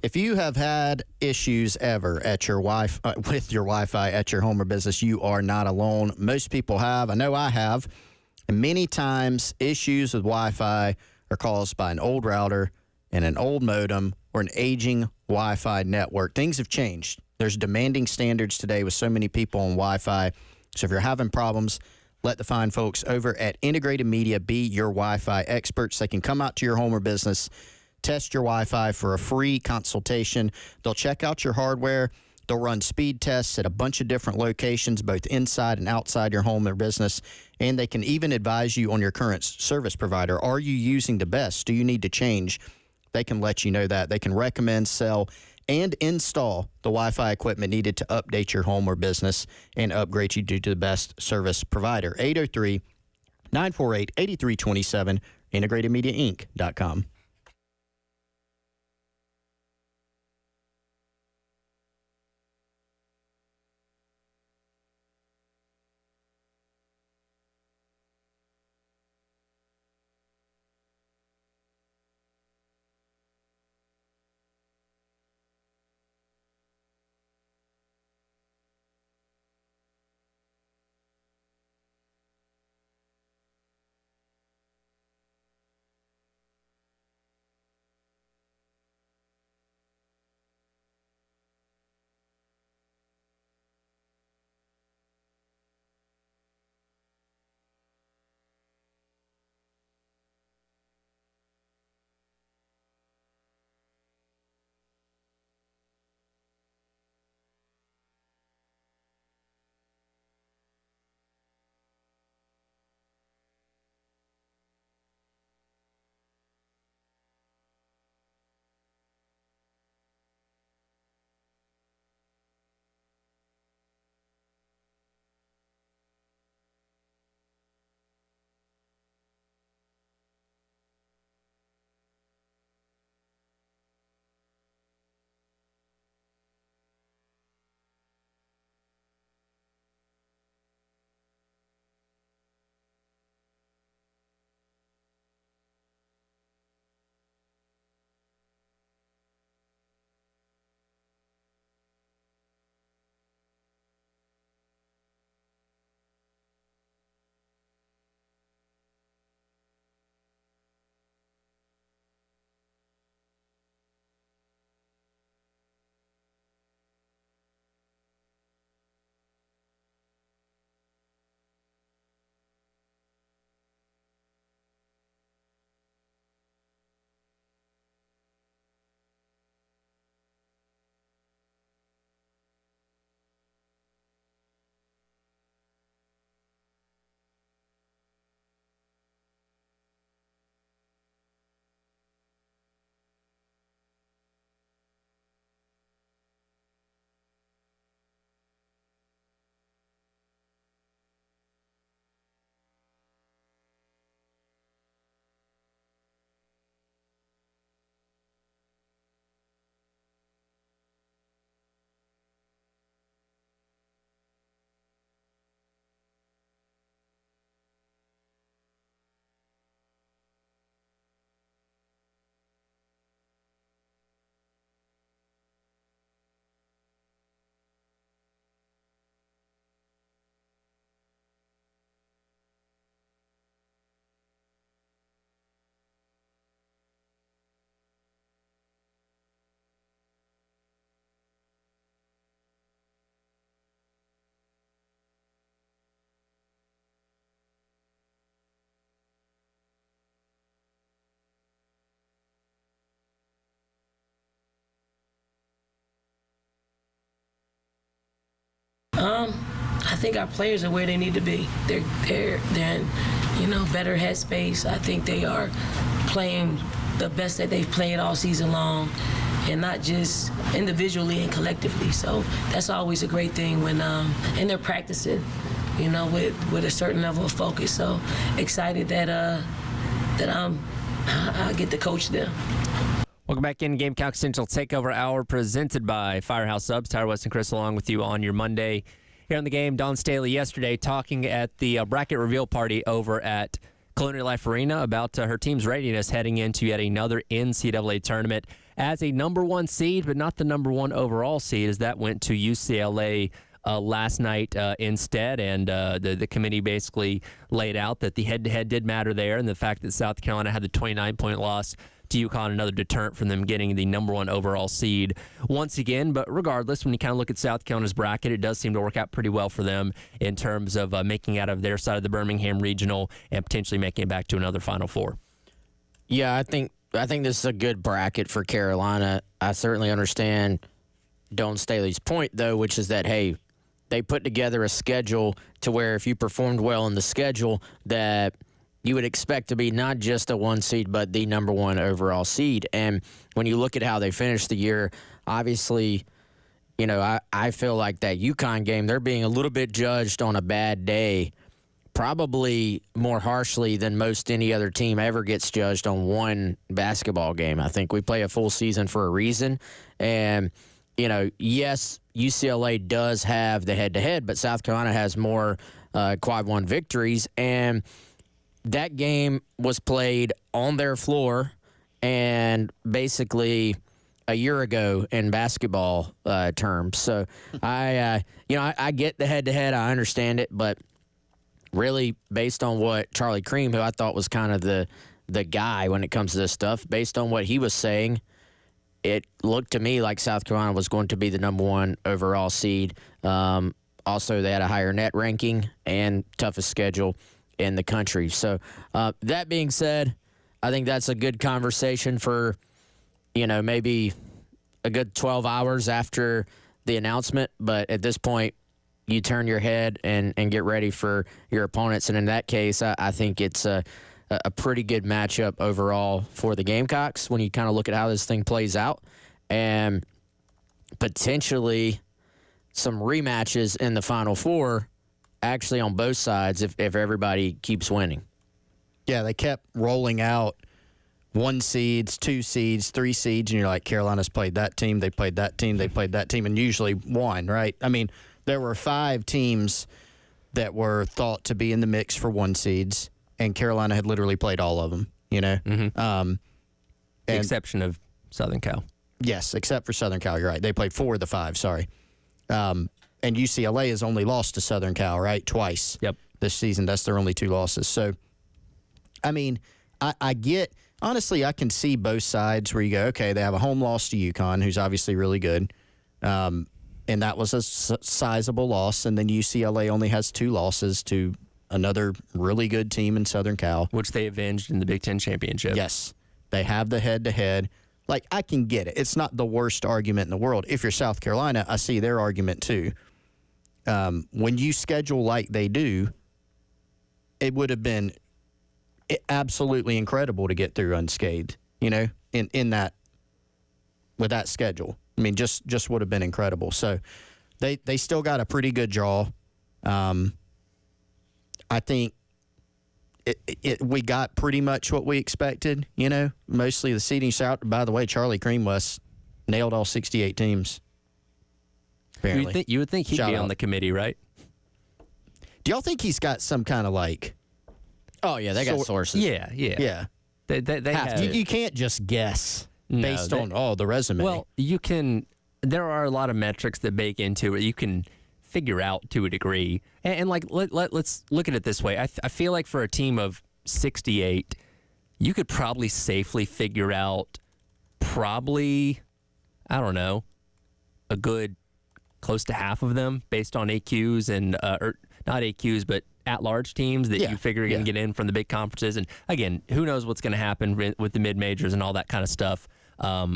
If you have had issues ever at your with your Wi-Fi at your home or business, you are not alone. Most people have. I know I have. And many times, issues with Wi-Fi are caused by an old router and an old modem or an aging Wi-Fi network. Things have changed. There's demanding standards today with so many people on Wi-Fi. So if you're having problems, let the fine folks over at Integrated Media be your Wi-Fi experts. They can come out to your home or business, test your Wi-Fi for a free consultation. They'll check out your hardware. They'll run speed tests at a bunch of different locations, both inside and outside your home or business. And they can even advise you on your current service provider. Are you using the best? Do you need to change? They can let you know that. They can recommend, sell, and install the Wi-Fi equipment needed to update your home or business and upgrade you to the best service provider. 803-948-8327, integratedmediainc.com. I think our players are where they need to be. They're in, better headspace. I think they are playing the best that they've played all season long, and not just individually and collectively. So that's always a great thing when and they're practicing, with a certain level of focus. So excited that I get to coach them. Welcome back in Gamecock Central Takeover Hour presented by Firehouse Subs. Tyler West and Chris along with you on your Monday. Here on the game, Dawn Staley yesterday talking at the bracket reveal party over at Colonial Life Arena about her team's readiness heading into yet another NCAA tournament as a number one seed, but not the number one overall seed, as that went to UCLA last night instead. And the committee basically laid out that the head-to-head did matter there, and the fact that South Carolina had the 29-point loss to UConn, another deterrent from them getting the number 1 overall seed once again. But regardless, when you kind of look at South Carolina's bracket, it does seem to work out pretty well for them in terms of making out of their side of the Birmingham Regional and potentially making it back to another Final Four. Yeah, I think this is a good bracket for Carolina. I certainly understand Don Staley's point, though, which is that, hey, they put together a schedule to where if you performed well in the schedule, that you would expect to be not just a 1 seed, but the number 1 overall seed. And when you look at how they finished the year, obviously, you know, I feel like that UConn game, they're being a little bit judged on a bad day, probably more harshly than most any other team ever gets judged on one basketball game. I think we play a full season for a reason. And, you know, yes, UCLA does have the head-to-head, but South Carolina has more quad 1 victories. And that game was played on their floor and basically a year ago in basketball terms. So I get the head-to-head. I understand it, but really based on what Charlie Cream, who I thought was kind of the guy when it comes to this stuff, based on what he was saying, it looked to me like South Carolina was going to be the number 1 overall seed. Also, they had a higher net ranking and toughest schedule in the country. So that being said, I think that's a good conversation for, you know, maybe a good 12 hours after the announcement. But at this point, you turn your head and get ready for your opponents. And in that case, I think it's a pretty good matchup overall for the Gamecocks when you kind of look at how this thing plays out. And potentially some rematches in the Final Four actually on both sides if everybody keeps winning. Yeah, they kept rolling out 1 seeds, 2 seeds, 3 seeds, and you're like, Carolina's played that team, they played that team, they played that team, and usually won, right? I mean, there were 5 teams that were thought to be in the mix for 1 seeds, and Carolina had literally played all of them, you know? The exception of Southern Cal. Yes, except for Southern Cal, you're right. They played 4 of the 5, sorry. And UCLA has only lost to Southern Cal, right? Twice. Yep. This season. That's their only 2 losses. So, I mean, I get, honestly, I can see both sides where you go, okay, they have a home loss to UConn, who's obviously really good. And that was a sizable loss. And then UCLA only has 2 losses to another really good team in Southern Cal. Which they avenged in the Big Ten Championship. Yes. They have the head-to-head. Like, I can get it. It's not the worst argument in the world. If you're South Carolina, I see their argument too. When you schedule like they do, it would have been absolutely incredible to get through unscathed, you know, in that, with that schedule. I mean, just would have been incredible. So they still got a pretty good draw. I think we got pretty much what we expected, you know, mostly the seeding out. By the way, Charlie Cream nailed all 68 teams. Apparently. You would think he'd be on the committee, right? Do y'all think he's got some kind of like... Oh, yeah, they got sources. Yeah. They have. You can't just guess based on the resume. Well, you can... There are a lot of metrics that bake into it. You can figure out to a degree. And like, let's look at it this way. I feel like for a team of 68, you could probably safely figure out I don't know, a good close to half of them based on AQs and, or not AQs, but at-large teams that you figure are going to get in from the big conferences. And again, who knows what's going to happen with the mid-majors and all that kind of stuff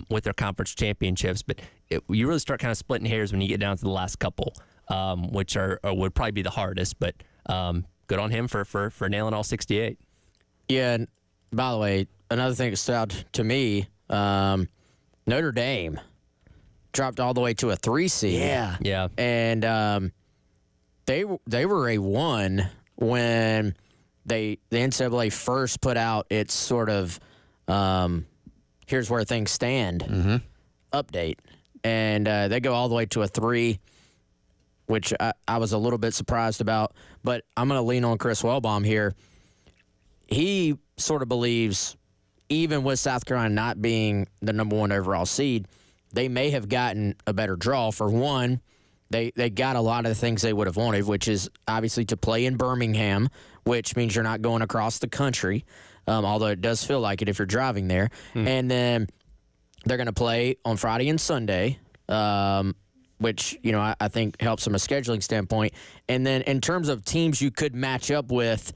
with their conference championships. But you really start kind of splitting hairs when you get down to the last couple, which would probably be the hardest. But good on him for nailing all 68. Yeah, and by the way, another thing that stood out to me, Notre Dame dropped all the way to a 3 seed. Yeah. And they were a 1 when the NCAA first put out its sort of here's where things stand update. And they go all the way to a 3, which I was a little bit surprised about. But I'm going to lean on Chris Wellbaum here. He sort of believes, even with South Carolina not being the number 1 overall seed, they may have gotten a better draw. For one, they got a lot of the things they would have wanted, which is obviously to play in Birmingham, which means you're not going across the country. although it does feel like it if you're driving there. And then they're going to play on Friday and Sunday, which, I think helps from a scheduling standpoint. And then in terms of teams you could match up with,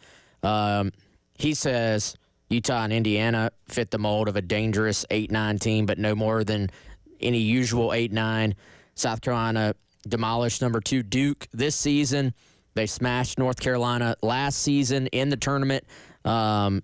he says Utah and Indiana fit the mold of a dangerous 8-9 team, but no more than any usual 8-9. South Carolina demolished number 2 Duke this season. They smashed North Carolina last season in the tournament. 4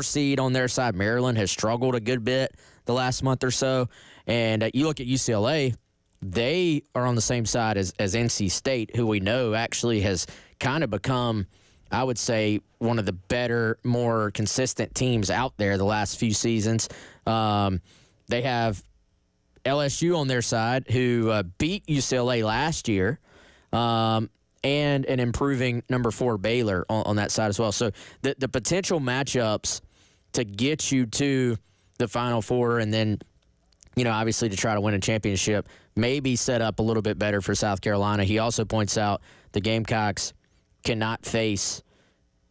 seed on their side. Maryland has struggled a good bit the last month or so. And you look at UCLA, they are on the same side as NC State, who we know actually has kind of become, I would say, one of the better, more consistent teams out there the last few seasons. They have LSU on their side, who beat UCLA last year, and an improving number 4 Baylor on that side as well. So the potential matchups to get you to the Final Four and then, obviously to try to win a championship may be set up a little bit better for South Carolina. He also points out the Gamecocks cannot face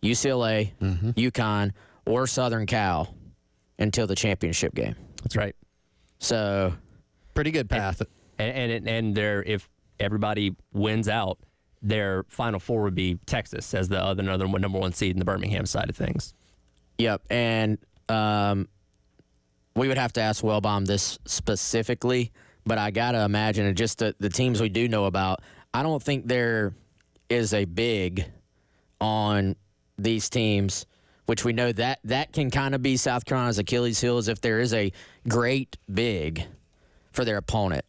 UCLA, UConn, or Southern Cal until the championship game. That's right. So pretty good path. And they're, if everybody wins out, their Final Four would be Texas as the other number 1 seed in the Birmingham side of things. Yep, and we would have to ask Wellbaum this specifically, but I got to imagine, and just the teams we do know about, I don't think there is a big on these teams, which we know that can kind of be South Carolina's Achilles heel, is if there is a great big for their opponent.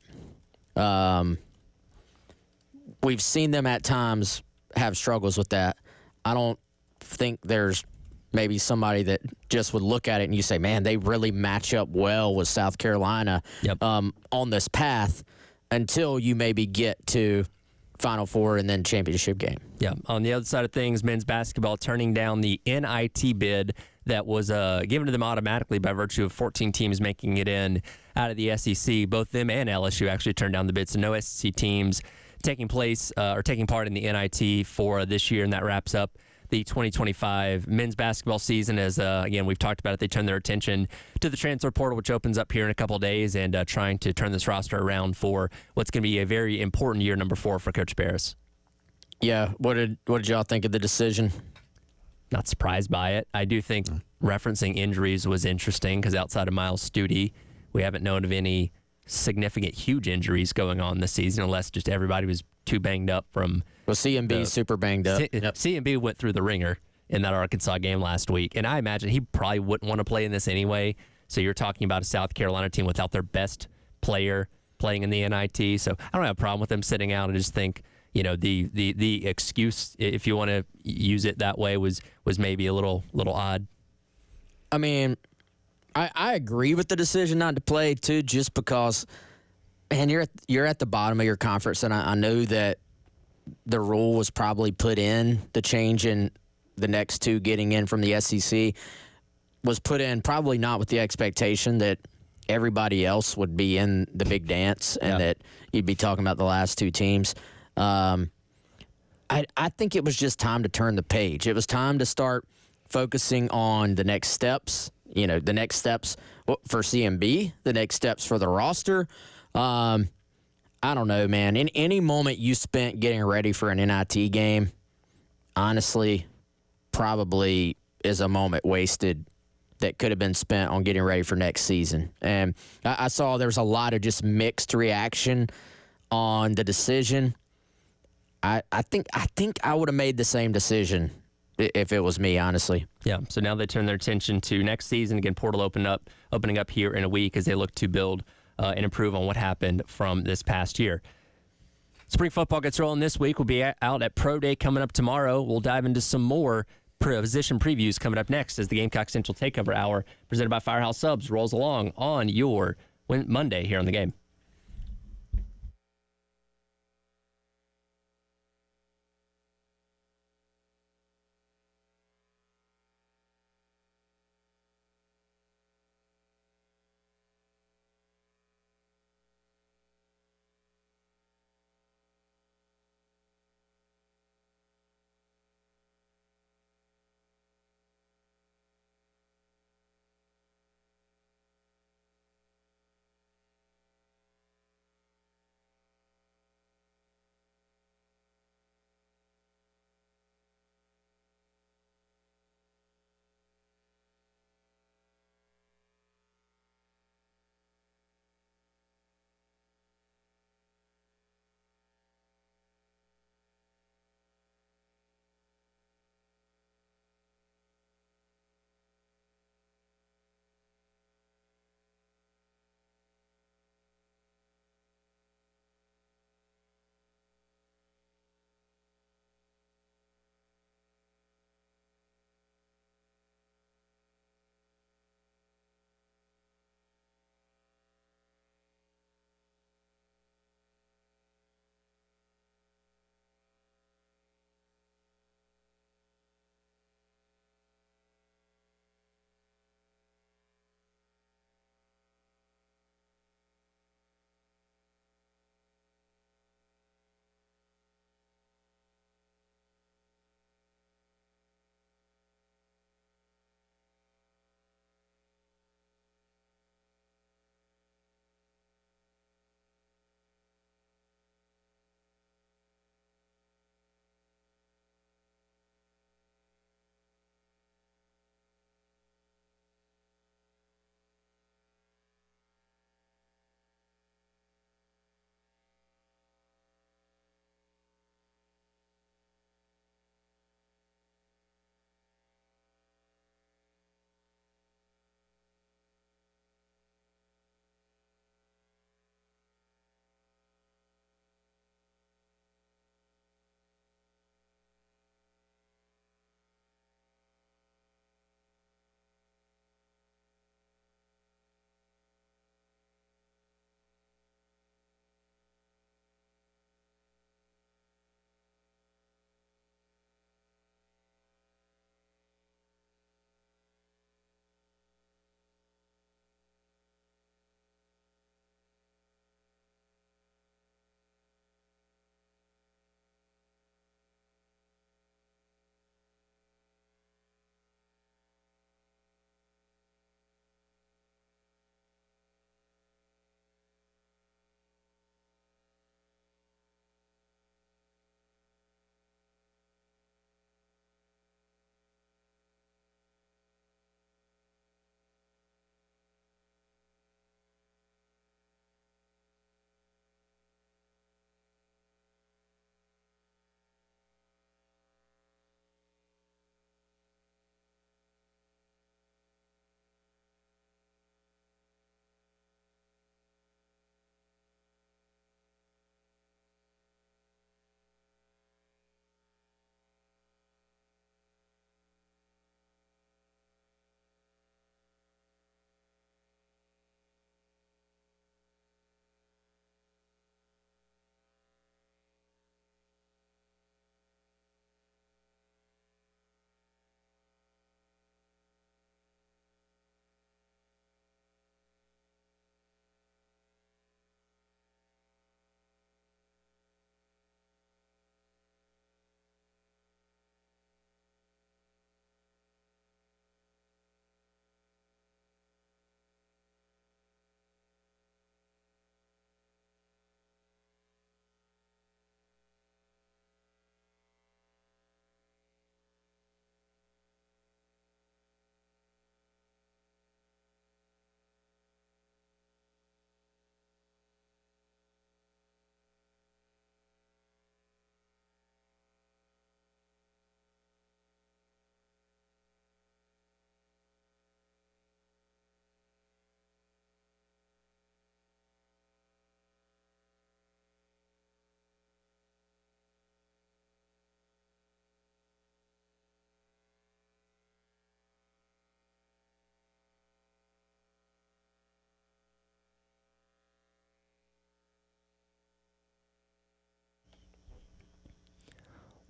We've seen them at times have struggles with that. I don't think there's maybe somebody that just would look at it and you say, man, they really match up well with South Carolina on this path until you maybe get to Final Four and then championship game. Yeah. On the other side of things, men's basketball turning down the NIT bid that was given to them automatically by virtue of 14 teams making it in out of the SEC. Both them and LSU actually turned down the bid, so no SEC teams taking part in the NIT for this year, and that wraps up the 2025 men's basketball season. As again, we've talked about it, they turn their attention to the transfer portal, which opens up here in a couple of days, and trying to turn this roster around for what's going to be a very important year number 4 for Coach Barris. Yeah, what did y'all think of the decision? Not surprised by it. I do think referencing injuries was interesting because outside of Miles Stute, we haven't known of any significant, huge injuries going on this season, unless just everybody was too banged up from. Well, CMB super banged up. CMB went through the ringer in that Arkansas game last week, and I imagine he probably wouldn't want to play in this anyway. So you're talking about a South Carolina team without their best player playing in the NIT. So I don't have a problem with them sitting out. I just think, the excuse, if you want to use it that way, was maybe a little odd. I mean, I agree with the decision not to play too, just because, and you're at the bottom of your conference, and I know that the rule was probably put in, the change in the next 2 getting in from the SEC was put in probably not with the expectation that everybody else would be in the big dance and that you'd be talking about the last 2 teams. I think it was just time to turn the page. It was time to start focusing on the next steps. The next steps for CMB, the next steps for the roster. I don't know, man. In any moment you spent getting ready for an NIT game, honestly, probably is a moment wasted that could have been spent on getting ready for next season. And I saw there was a lot of just mixed reaction on the decision. I think I would have made the same decision if it was me, honestly. Yeah, so now they turn their attention to next season. Again, portal opening up here in a week as they look to build and improve on what happened from this past year. Spring football gets rolling this week. We'll be out at Pro Day coming up tomorrow. We'll dive into some more position previews coming up next as the Gamecock Central Takeover Hour presented by Firehouse Subs rolls along on your Monday here on the Game.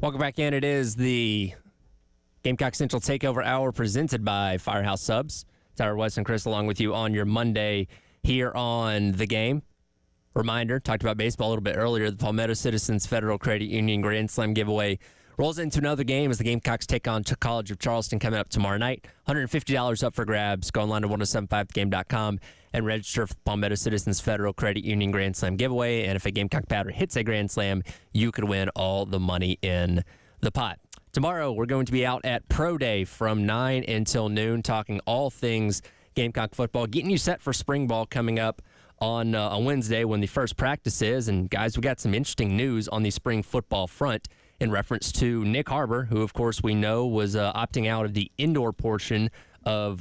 Welcome back in. It is the Gamecock Central Takeover Hour presented by Firehouse Subs. Tyler West and Chris along with you on your Monday here on The Game. Reminder, talked about baseball a little bit earlier. The Palmetto Citizens Federal Credit Union Grand Slam giveaway rolls into another game as the Gamecocks take on College of Charleston coming up tomorrow night. $150 up for grabs. Go online to 1075thegame.com and register for the Palmetto Citizens Federal Credit Union Grand Slam giveaway. And if a Gamecock batter hits a Grand Slam, you could win all the money in the pot. Tomorrow, we're going to be out at Pro Day from 9 until noon, talking all things Gamecock football, getting you set for spring ball coming up on Wednesday when the first practice is. And, guys, we got some interesting news on the spring football front in reference to Nick Harbor, who, of course, we know was opting out of the indoor portion of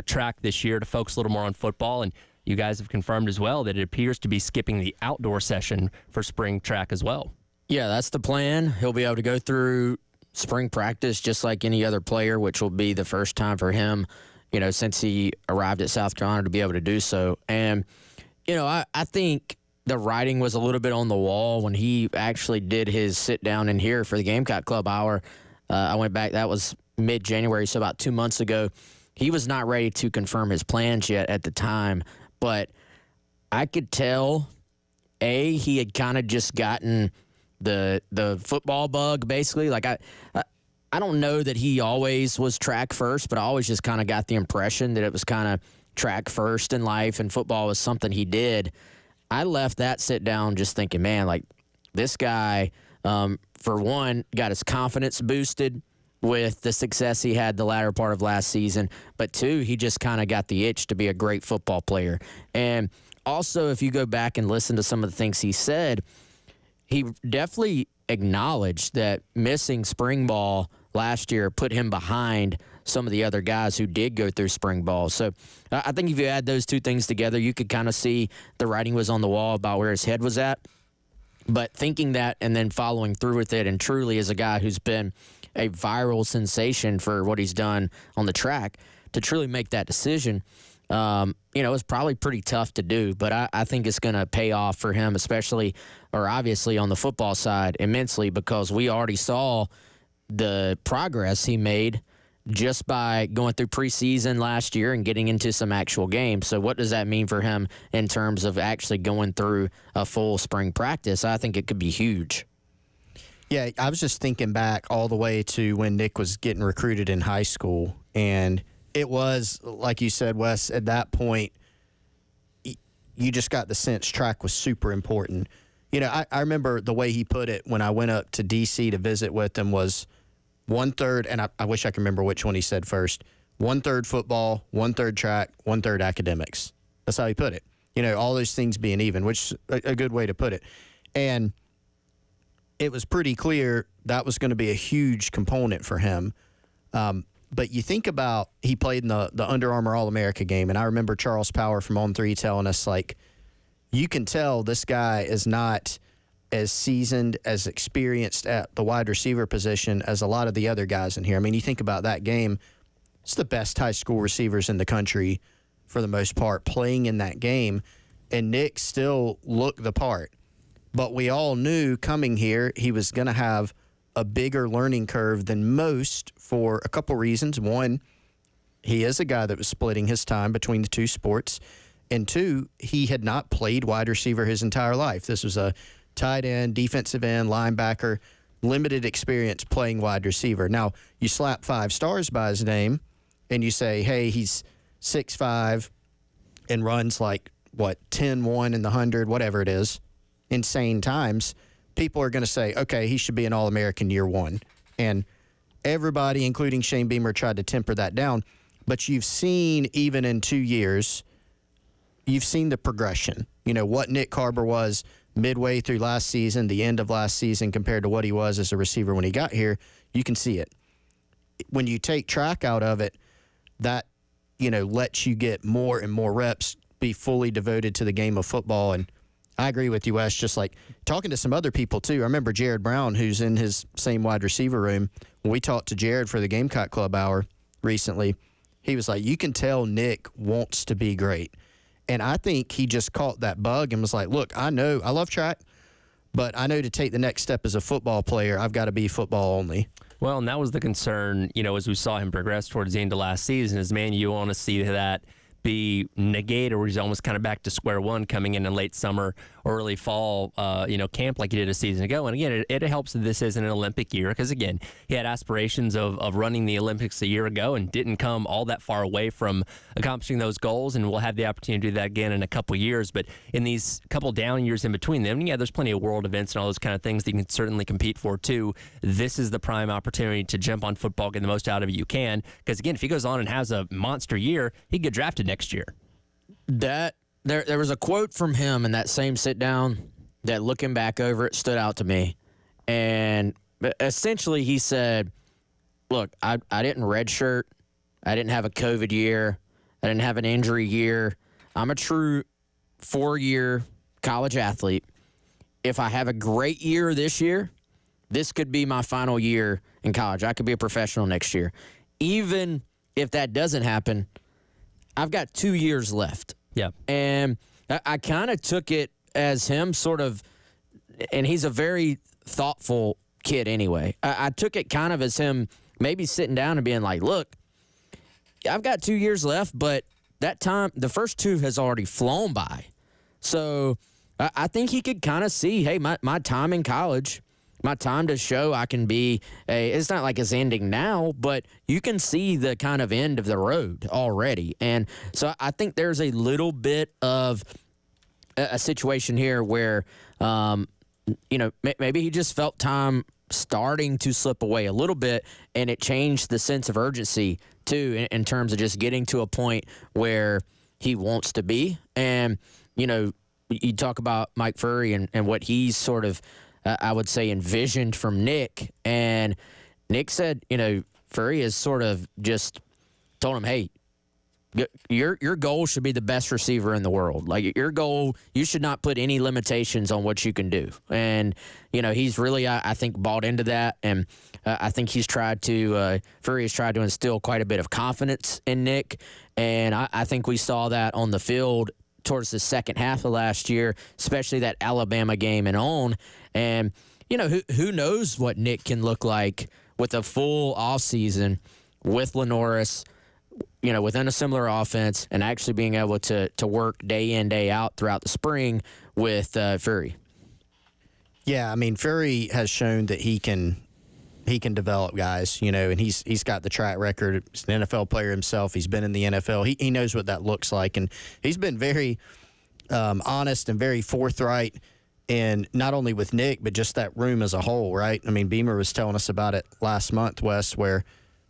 track this year to focus a little more on football. And you guys have confirmed as well that it appears to be skipping the outdoor session for spring track as well. Yeah, that's the plan. He'll be able to go through spring practice just like any other player, which will be the first time for him, since he arrived at South Carolina to be able to do so. And, I think the writing was a little bit on the wall when he actually did his sit down in here for the Gamecock Club Hour. I went back, that was mid-January, so about 2 months ago. He was not ready to confirm his plans yet at the time, but I could tell, he had kind of just gotten the football bug, basically. Like, I don't know that he always was track first, but I always just kind of got the impression that it was kind of track first in life and football was something he did. I left that sit down just thinking, man, like, this guy, for one, got his confidence boosted with the success he had the latter part of last season, but two, he just kind of got the itch to be a great football player. And also, if you go back and listen to some of the things he said, he definitely acknowledged that missing spring ball last year put him behind some of the other guys who did go through spring ball. So I think if you add those two things together, you could kind of see the writing was on the wall about where his head was at. But thinking that and then following through with it, and truly as a guy who's been a viral sensation for what he's done on the track, to truly make that decision, it's probably pretty tough to do, but I think it's going to pay off for him, obviously on the football side immensely, because we already saw the progress he made just by going through preseason last year and getting into some actual games. So what does that mean for him in terms of actually going through a full spring practice? I think it could be huge. Yeah, I was just thinking back all the way to when Nick was getting recruited in high school, and it was, like you said, Wes, at that point, you just got the sense track was super important. I remember the way he put it when I went up to D.C. to visit with him was 1/3, and I wish I could remember which one he said first, 1/3 football, 1/3 track, 1/3 academics. That's how he put it. All those things being even, which is a good way to put it. And it was pretty clear that was going to be a huge component for him. But you think about, he played in the Under Armour All-America game, and I remember Charles Power from On 3 telling us, like, you can tell this guy is not as seasoned, as experienced at the wide receiver position as a lot of the other guys in here. I mean, you think about that game, it's the best high school receivers in the country for the most part playing in that game, and Nick still looked the part. But we all knew coming here he was going to have a bigger learning curve than most for a couple reasons. One, he is a guy that was splitting his time between the two sports. And two, he had not played wide receiver his entire life. This was a tight end, defensive end, linebacker, limited experience playing wide receiver. Now, you slap 5 stars by his name and you say, hey, he's 6'5", and runs like, 10-1 in the 100, whatever it is, insane times. People are going to say, okay, he should be an All-American year one. And everybody, including Shane Beamer, tried to temper that down. But you've seen, even in 2 years, you've seen the progression. What Nick Harbor was midway through last season, the end of last season, compared to what he was as a receiver when he got here, you can see it. When you take track out of it, that, lets you get more and more reps, be fully devoted to the game of football. And I agree with you, Wes, just like talking to some other people, too. I remember Jared Brown, who's in his same wide receiver room. When we talked to Jared for the Gamecock Club Hour recently, he was like, you can tell Nick wants to be great. And I think he just caught that bug and was like, look, I know I love track, But I know to take the next step as a football player, I've got to be football only. Well, and that was the concern, as we saw him progress towards the end of last season, is, man, you want to see that be negated, where he's almost kind of back to square one coming in late summer or early fall, camp like he did a season ago. And again, it helps that this isn't an Olympic year because, again, he had aspirations of running the Olympics a year ago and didn't come all that far away from accomplishing those goals. And we'll have the opportunity to do that again in a couple years. But in these couple down years in between them, there's plenty of world events and all those kind of things that you can certainly compete for too. This is the prime opportunity to jump on football, get the most out of it you can. Because again, if he goes on and has a monster year, he could get drafted next year. There was a quote from him in that same sit down that, looking back over it, stood out to me. And essentially he said, look, I didn't redshirt. I didn't have a COVID year. I didn't have an injury year. I'm a true 4-year college athlete. If I have a great year this year, this could be my final year in college. I could be a professional next year. Even if that doesn't happen, I've got 2 years left. Yeah. And I kind of took it as him sort of, and he's a very thoughtful kid anyway. I took it kind of as him maybe sitting down and being like, look, I've got 2 years left, but that time, the first 2 has already flown by. So I think he could kind of see, hey, my time in college, my time to show I can be it's not like it's ending now, but you can see the kind of end of the road already. And so I think there's a little bit of a situation here where, maybe he just felt time starting to slip away a little bit, and it changed the sense of urgency too in terms of just getting to a point where he wants to be. And, you talk about Mike Furrey and what he's sort of, I would say, envisioned from Nick. And Nick said, Furrey has sort of just told him, hey, your goal should be the best receiver in the world. Like, your goal, you should not put any limitations on what you can do. And, he's really, I think, bought into that. And I think Furrey has tried to instill quite a bit of confidence in Nick. And I think we saw that on the field towards the second half of last year, especially that Alabama game and on. And, who knows what Nick can look like with a full offseason with Lenoris, within a similar offense, and actually being able to work day in, day out throughout the spring with Furrey. Yeah, I mean, Furrey has shown that he can develop guys, and he's got the track record. He's an NFL player himself. He's been in the NFL. He knows what that looks like, and he's been very honest and very forthright, and not only with Nick, but just that room as a whole, right? I mean, Beamer was telling us about it last month, Wes, where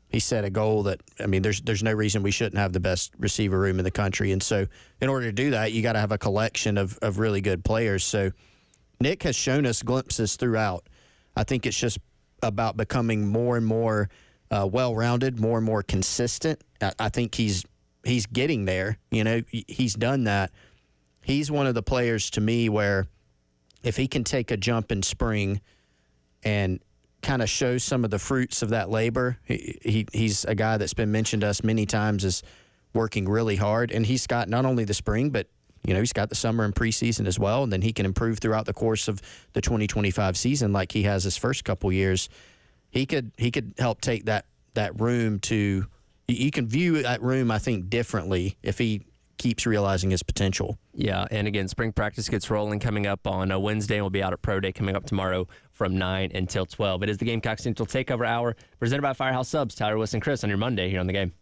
he set a goal that, there's no reason we shouldn't have the best receiver room in the country. And so in order to do that, you got to have a collection of really good players. So Nick has shown us glimpses throughout. I think it's just about becoming more and more well-rounded, more and more consistent. I think he's getting there. He's done that. He's one of the players to me where if he can take a jump in spring and kind of show some of the fruits of that labor, he's a guy that's been mentioned to us many times as working really hard. And he's got not only the spring, but he's got the summer and preseason as well, and then he can improve throughout the course of the 2025 season like he has his first couple years. He could help take that room to – you can view that room, I think, differently if he keeps realizing his potential. Yeah, and again, spring practice gets rolling coming up on a Wednesday, and we'll be out at Pro Day coming up tomorrow from 9 until 12. It is the Gamecock Central Takeover Hour presented by Firehouse Subs. Tyler, Wilson, and Chris on your Monday here on The Game.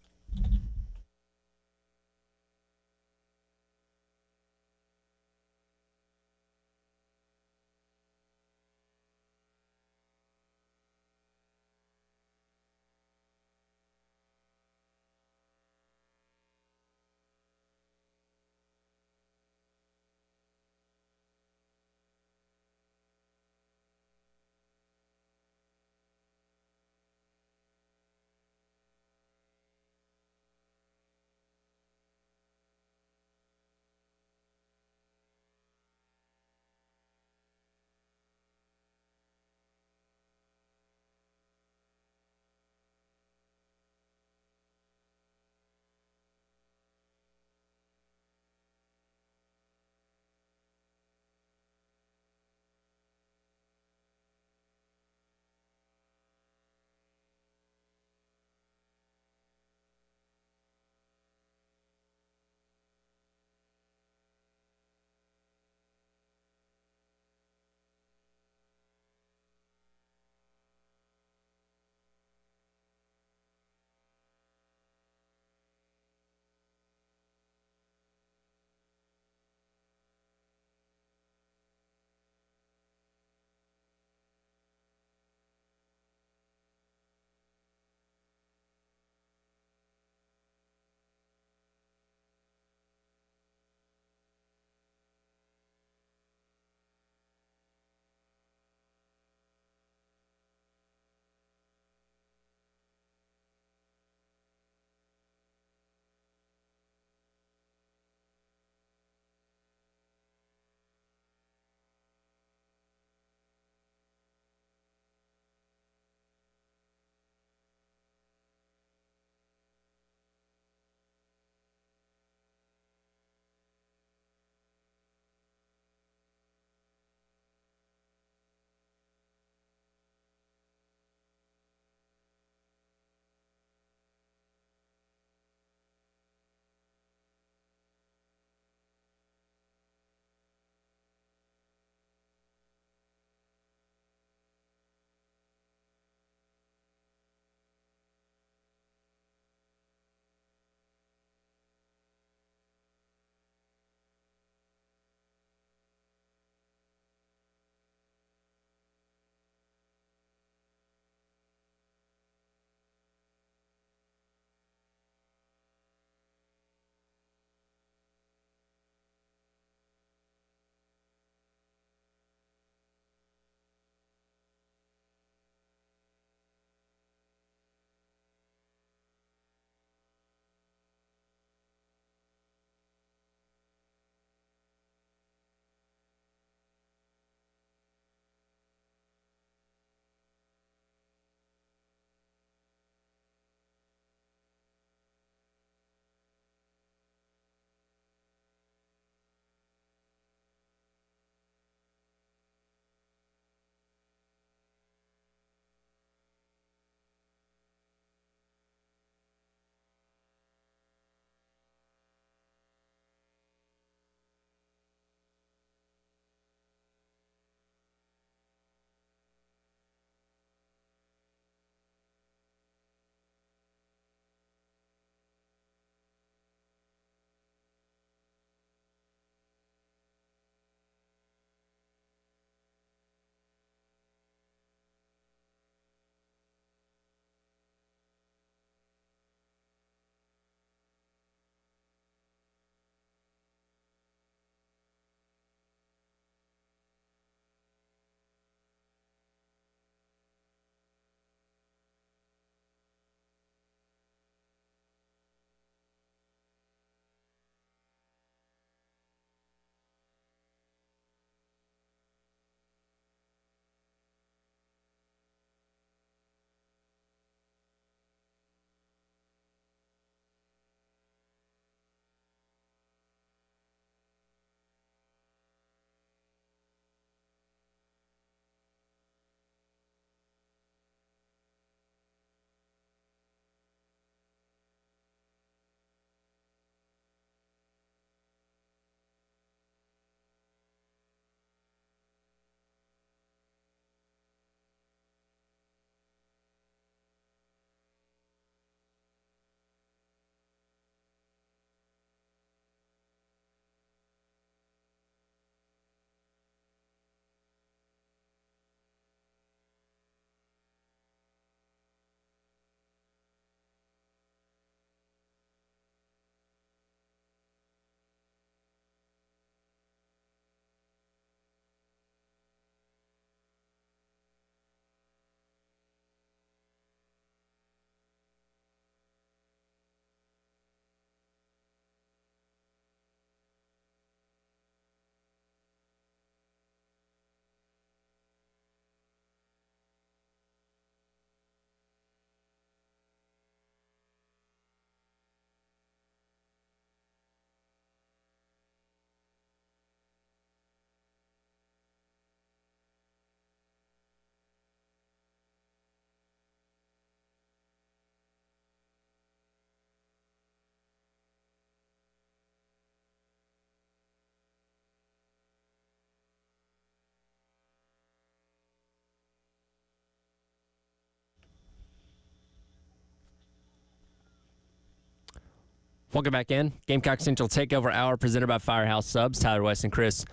Welcome back in. Gamecock Central Takeover Hour presented by Firehouse Subs. Tyler, West, and Chris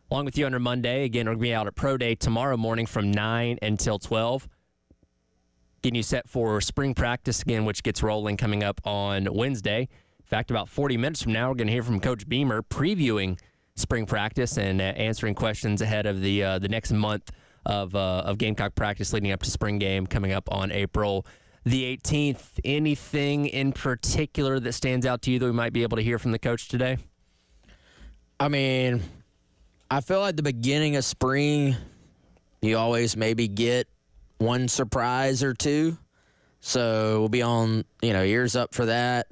along with you on Monday. Again, we're going to be out at Pro Day tomorrow morning from 9 until 12. Getting you set for spring practice again, which gets rolling coming up on Wednesday. In fact, about 40 minutes from now, we're going to hear from Coach Beamer previewing spring practice and answering questions ahead of the next month of Gamecock practice leading up to spring game coming up on April the 18th. Anything in particular that stands out to you that we might be able to hear from the coach today? I mean, I feel like the beginning of spring, you always maybe get one surprise or two. So we'll be on, ears up for that.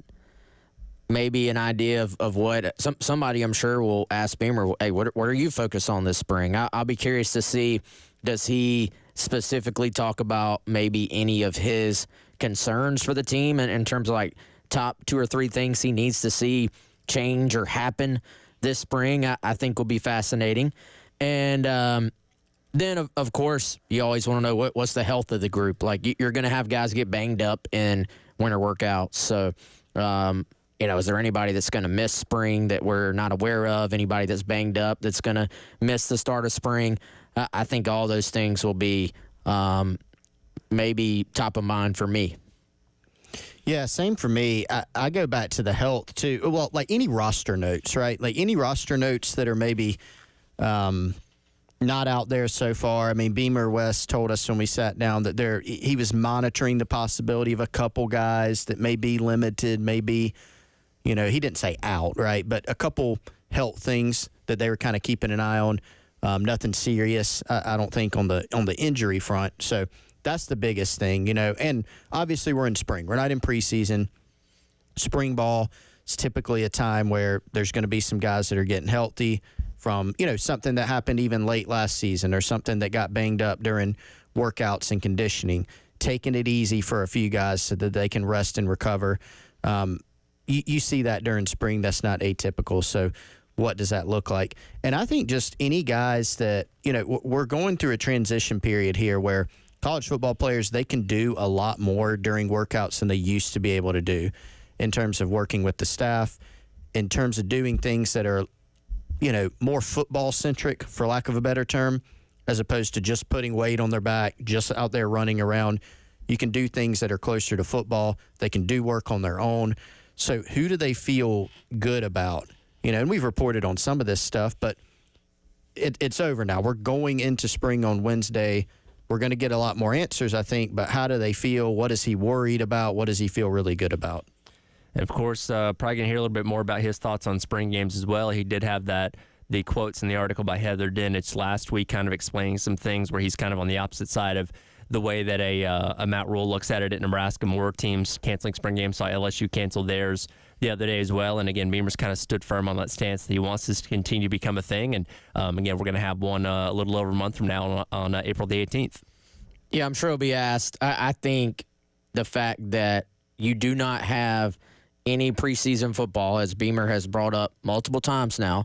Maybe an idea of what somebody I'm sure will ask Beamer, hey, what are you focused on this spring? I'll be curious to see, does he specifically talk about maybe any of his concerns for the team in terms of like top 2 or 3 things he needs to see change or happen this spring? I think will be fascinating. And then, of course, you always want to know what's the health of the group. Like, you're going to have guys get banged up in winter workouts. So, is there anybody that's going to miss spring that we're not aware of? Anybody that's banged up that's going to miss the start of spring? I think all those things will be maybe top of mind for me. Yeah, same for me. I go back to the health, too. Well, like any roster notes, right? Like any roster notes that are maybe not out there so far. I mean, Beamer West told us when we sat down that he was monitoring the possibility of a couple guys that may be limited, maybe, he didn't say out, right? But a couple health things that they were kind of keeping an eye on. Nothing serious, I don't think, on the injury front. So that's the biggest thing, And obviously we're in spring. We're not in preseason. Spring ball is typically a time where there's going to be some guys that are getting healthy from, something that happened even late last season or something that got banged up during workouts and conditioning. Taking it easy for a few guys so that they can rest and recover. You see that during spring. That's not atypical. So what does that look like? And I think just any guys that, we're going through a transition period here where college football players, they can do a lot more during workouts than they used to be able to do in terms of working with the staff, in terms of doing things that are, more football-centric, for lack of a better term, as opposed to just putting weight on their back, just out there running around. You can do things that are closer to football. They can do work on their own. So who do they feel good about? And we've reported on some of this stuff, but it's over now. We're going into spring on Wednesday. We're going to get a lot more answers, I think, but how do they feel? What is he worried about? What does he feel really good about? And, of course, probably going to hear a little bit more about his thoughts on spring games as well. He did have the quotes in the article by Heather Dinich last week kind of explaining some things where he's kind of on the opposite side of the way that a Matt Rule looks at it at Nebraska. More teams canceling spring games. Saw LSU cancel theirs the other day as well. And, again, Beamer's kind of stood firm on that stance that he wants this to continue to become a thing. And, again, we're going to have one a little over a month from now on April the 18th. Yeah, I'm sure he'll be asked. I think the fact that you do not have any preseason football, as Beamer has brought up multiple times now,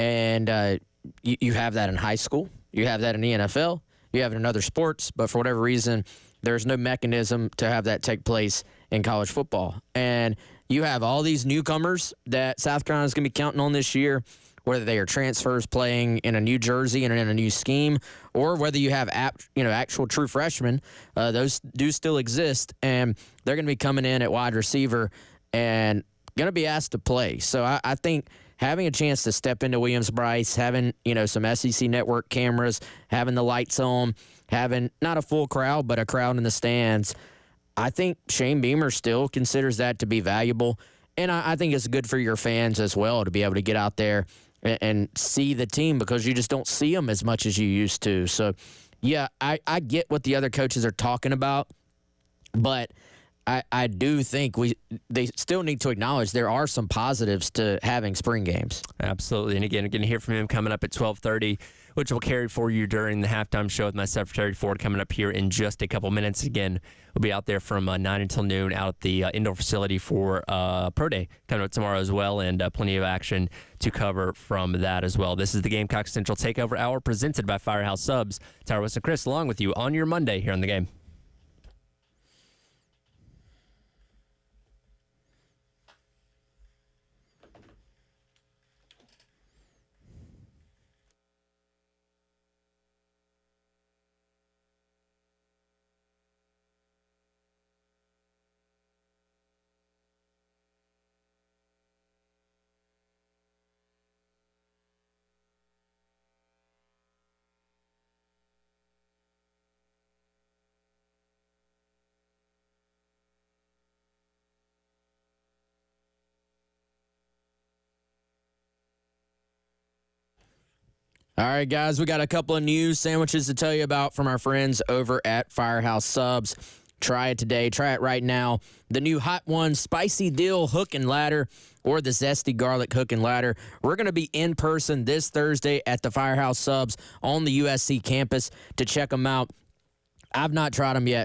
and you have that in high school, you have that in the NFL, you have it in other sports, but for whatever reason, there's no mechanism to have that take place in college football. And you have all these newcomers that South Carolina is going to be counting on this year, whether they are transfers playing in a new jersey and in a new scheme, or whether you have actual true freshmen. Those do still exist, and they're going to be coming in at wide receiver and going to be asked to play. So I think having a chance to step into Williams-Brice, having some SEC network cameras, having the lights on, having not a full crowd but a crowd in the stands, I think Shane Beamer still considers that to be valuable. And I think it's good for your fans as well to be able to get out there and see the team, because you just don't see them as much as you used to. So, yeah, I get what the other coaches are talking about, but I do think they still need to acknowledge there are some positives to having spring games. Absolutely. And again, we're going to hear from him coming up at 12:30, which we'll carry for you during the halftime show with my Secretary Ford coming up here in just a couple minutes. Again, we'll be out there from 9 until noon out at the indoor facility for Pro Day coming up tomorrow as well, and plenty of action to cover from that as well. This is the Gamecock Central Takeover Hour presented by Firehouse Subs. Tyler West and Chris along with you on your Monday here on the game. All right, guys, we got a couple of news sandwiches to tell you about from our friends over at Firehouse Subs. Try it today. Try it right now. The new Hot One Spicy Dill Hook and Ladder or the Zesty Garlic Hook and Ladder. We're going to be in person this Thursday at the Firehouse Subs on the USC campus to check them out. I've not tried them yet.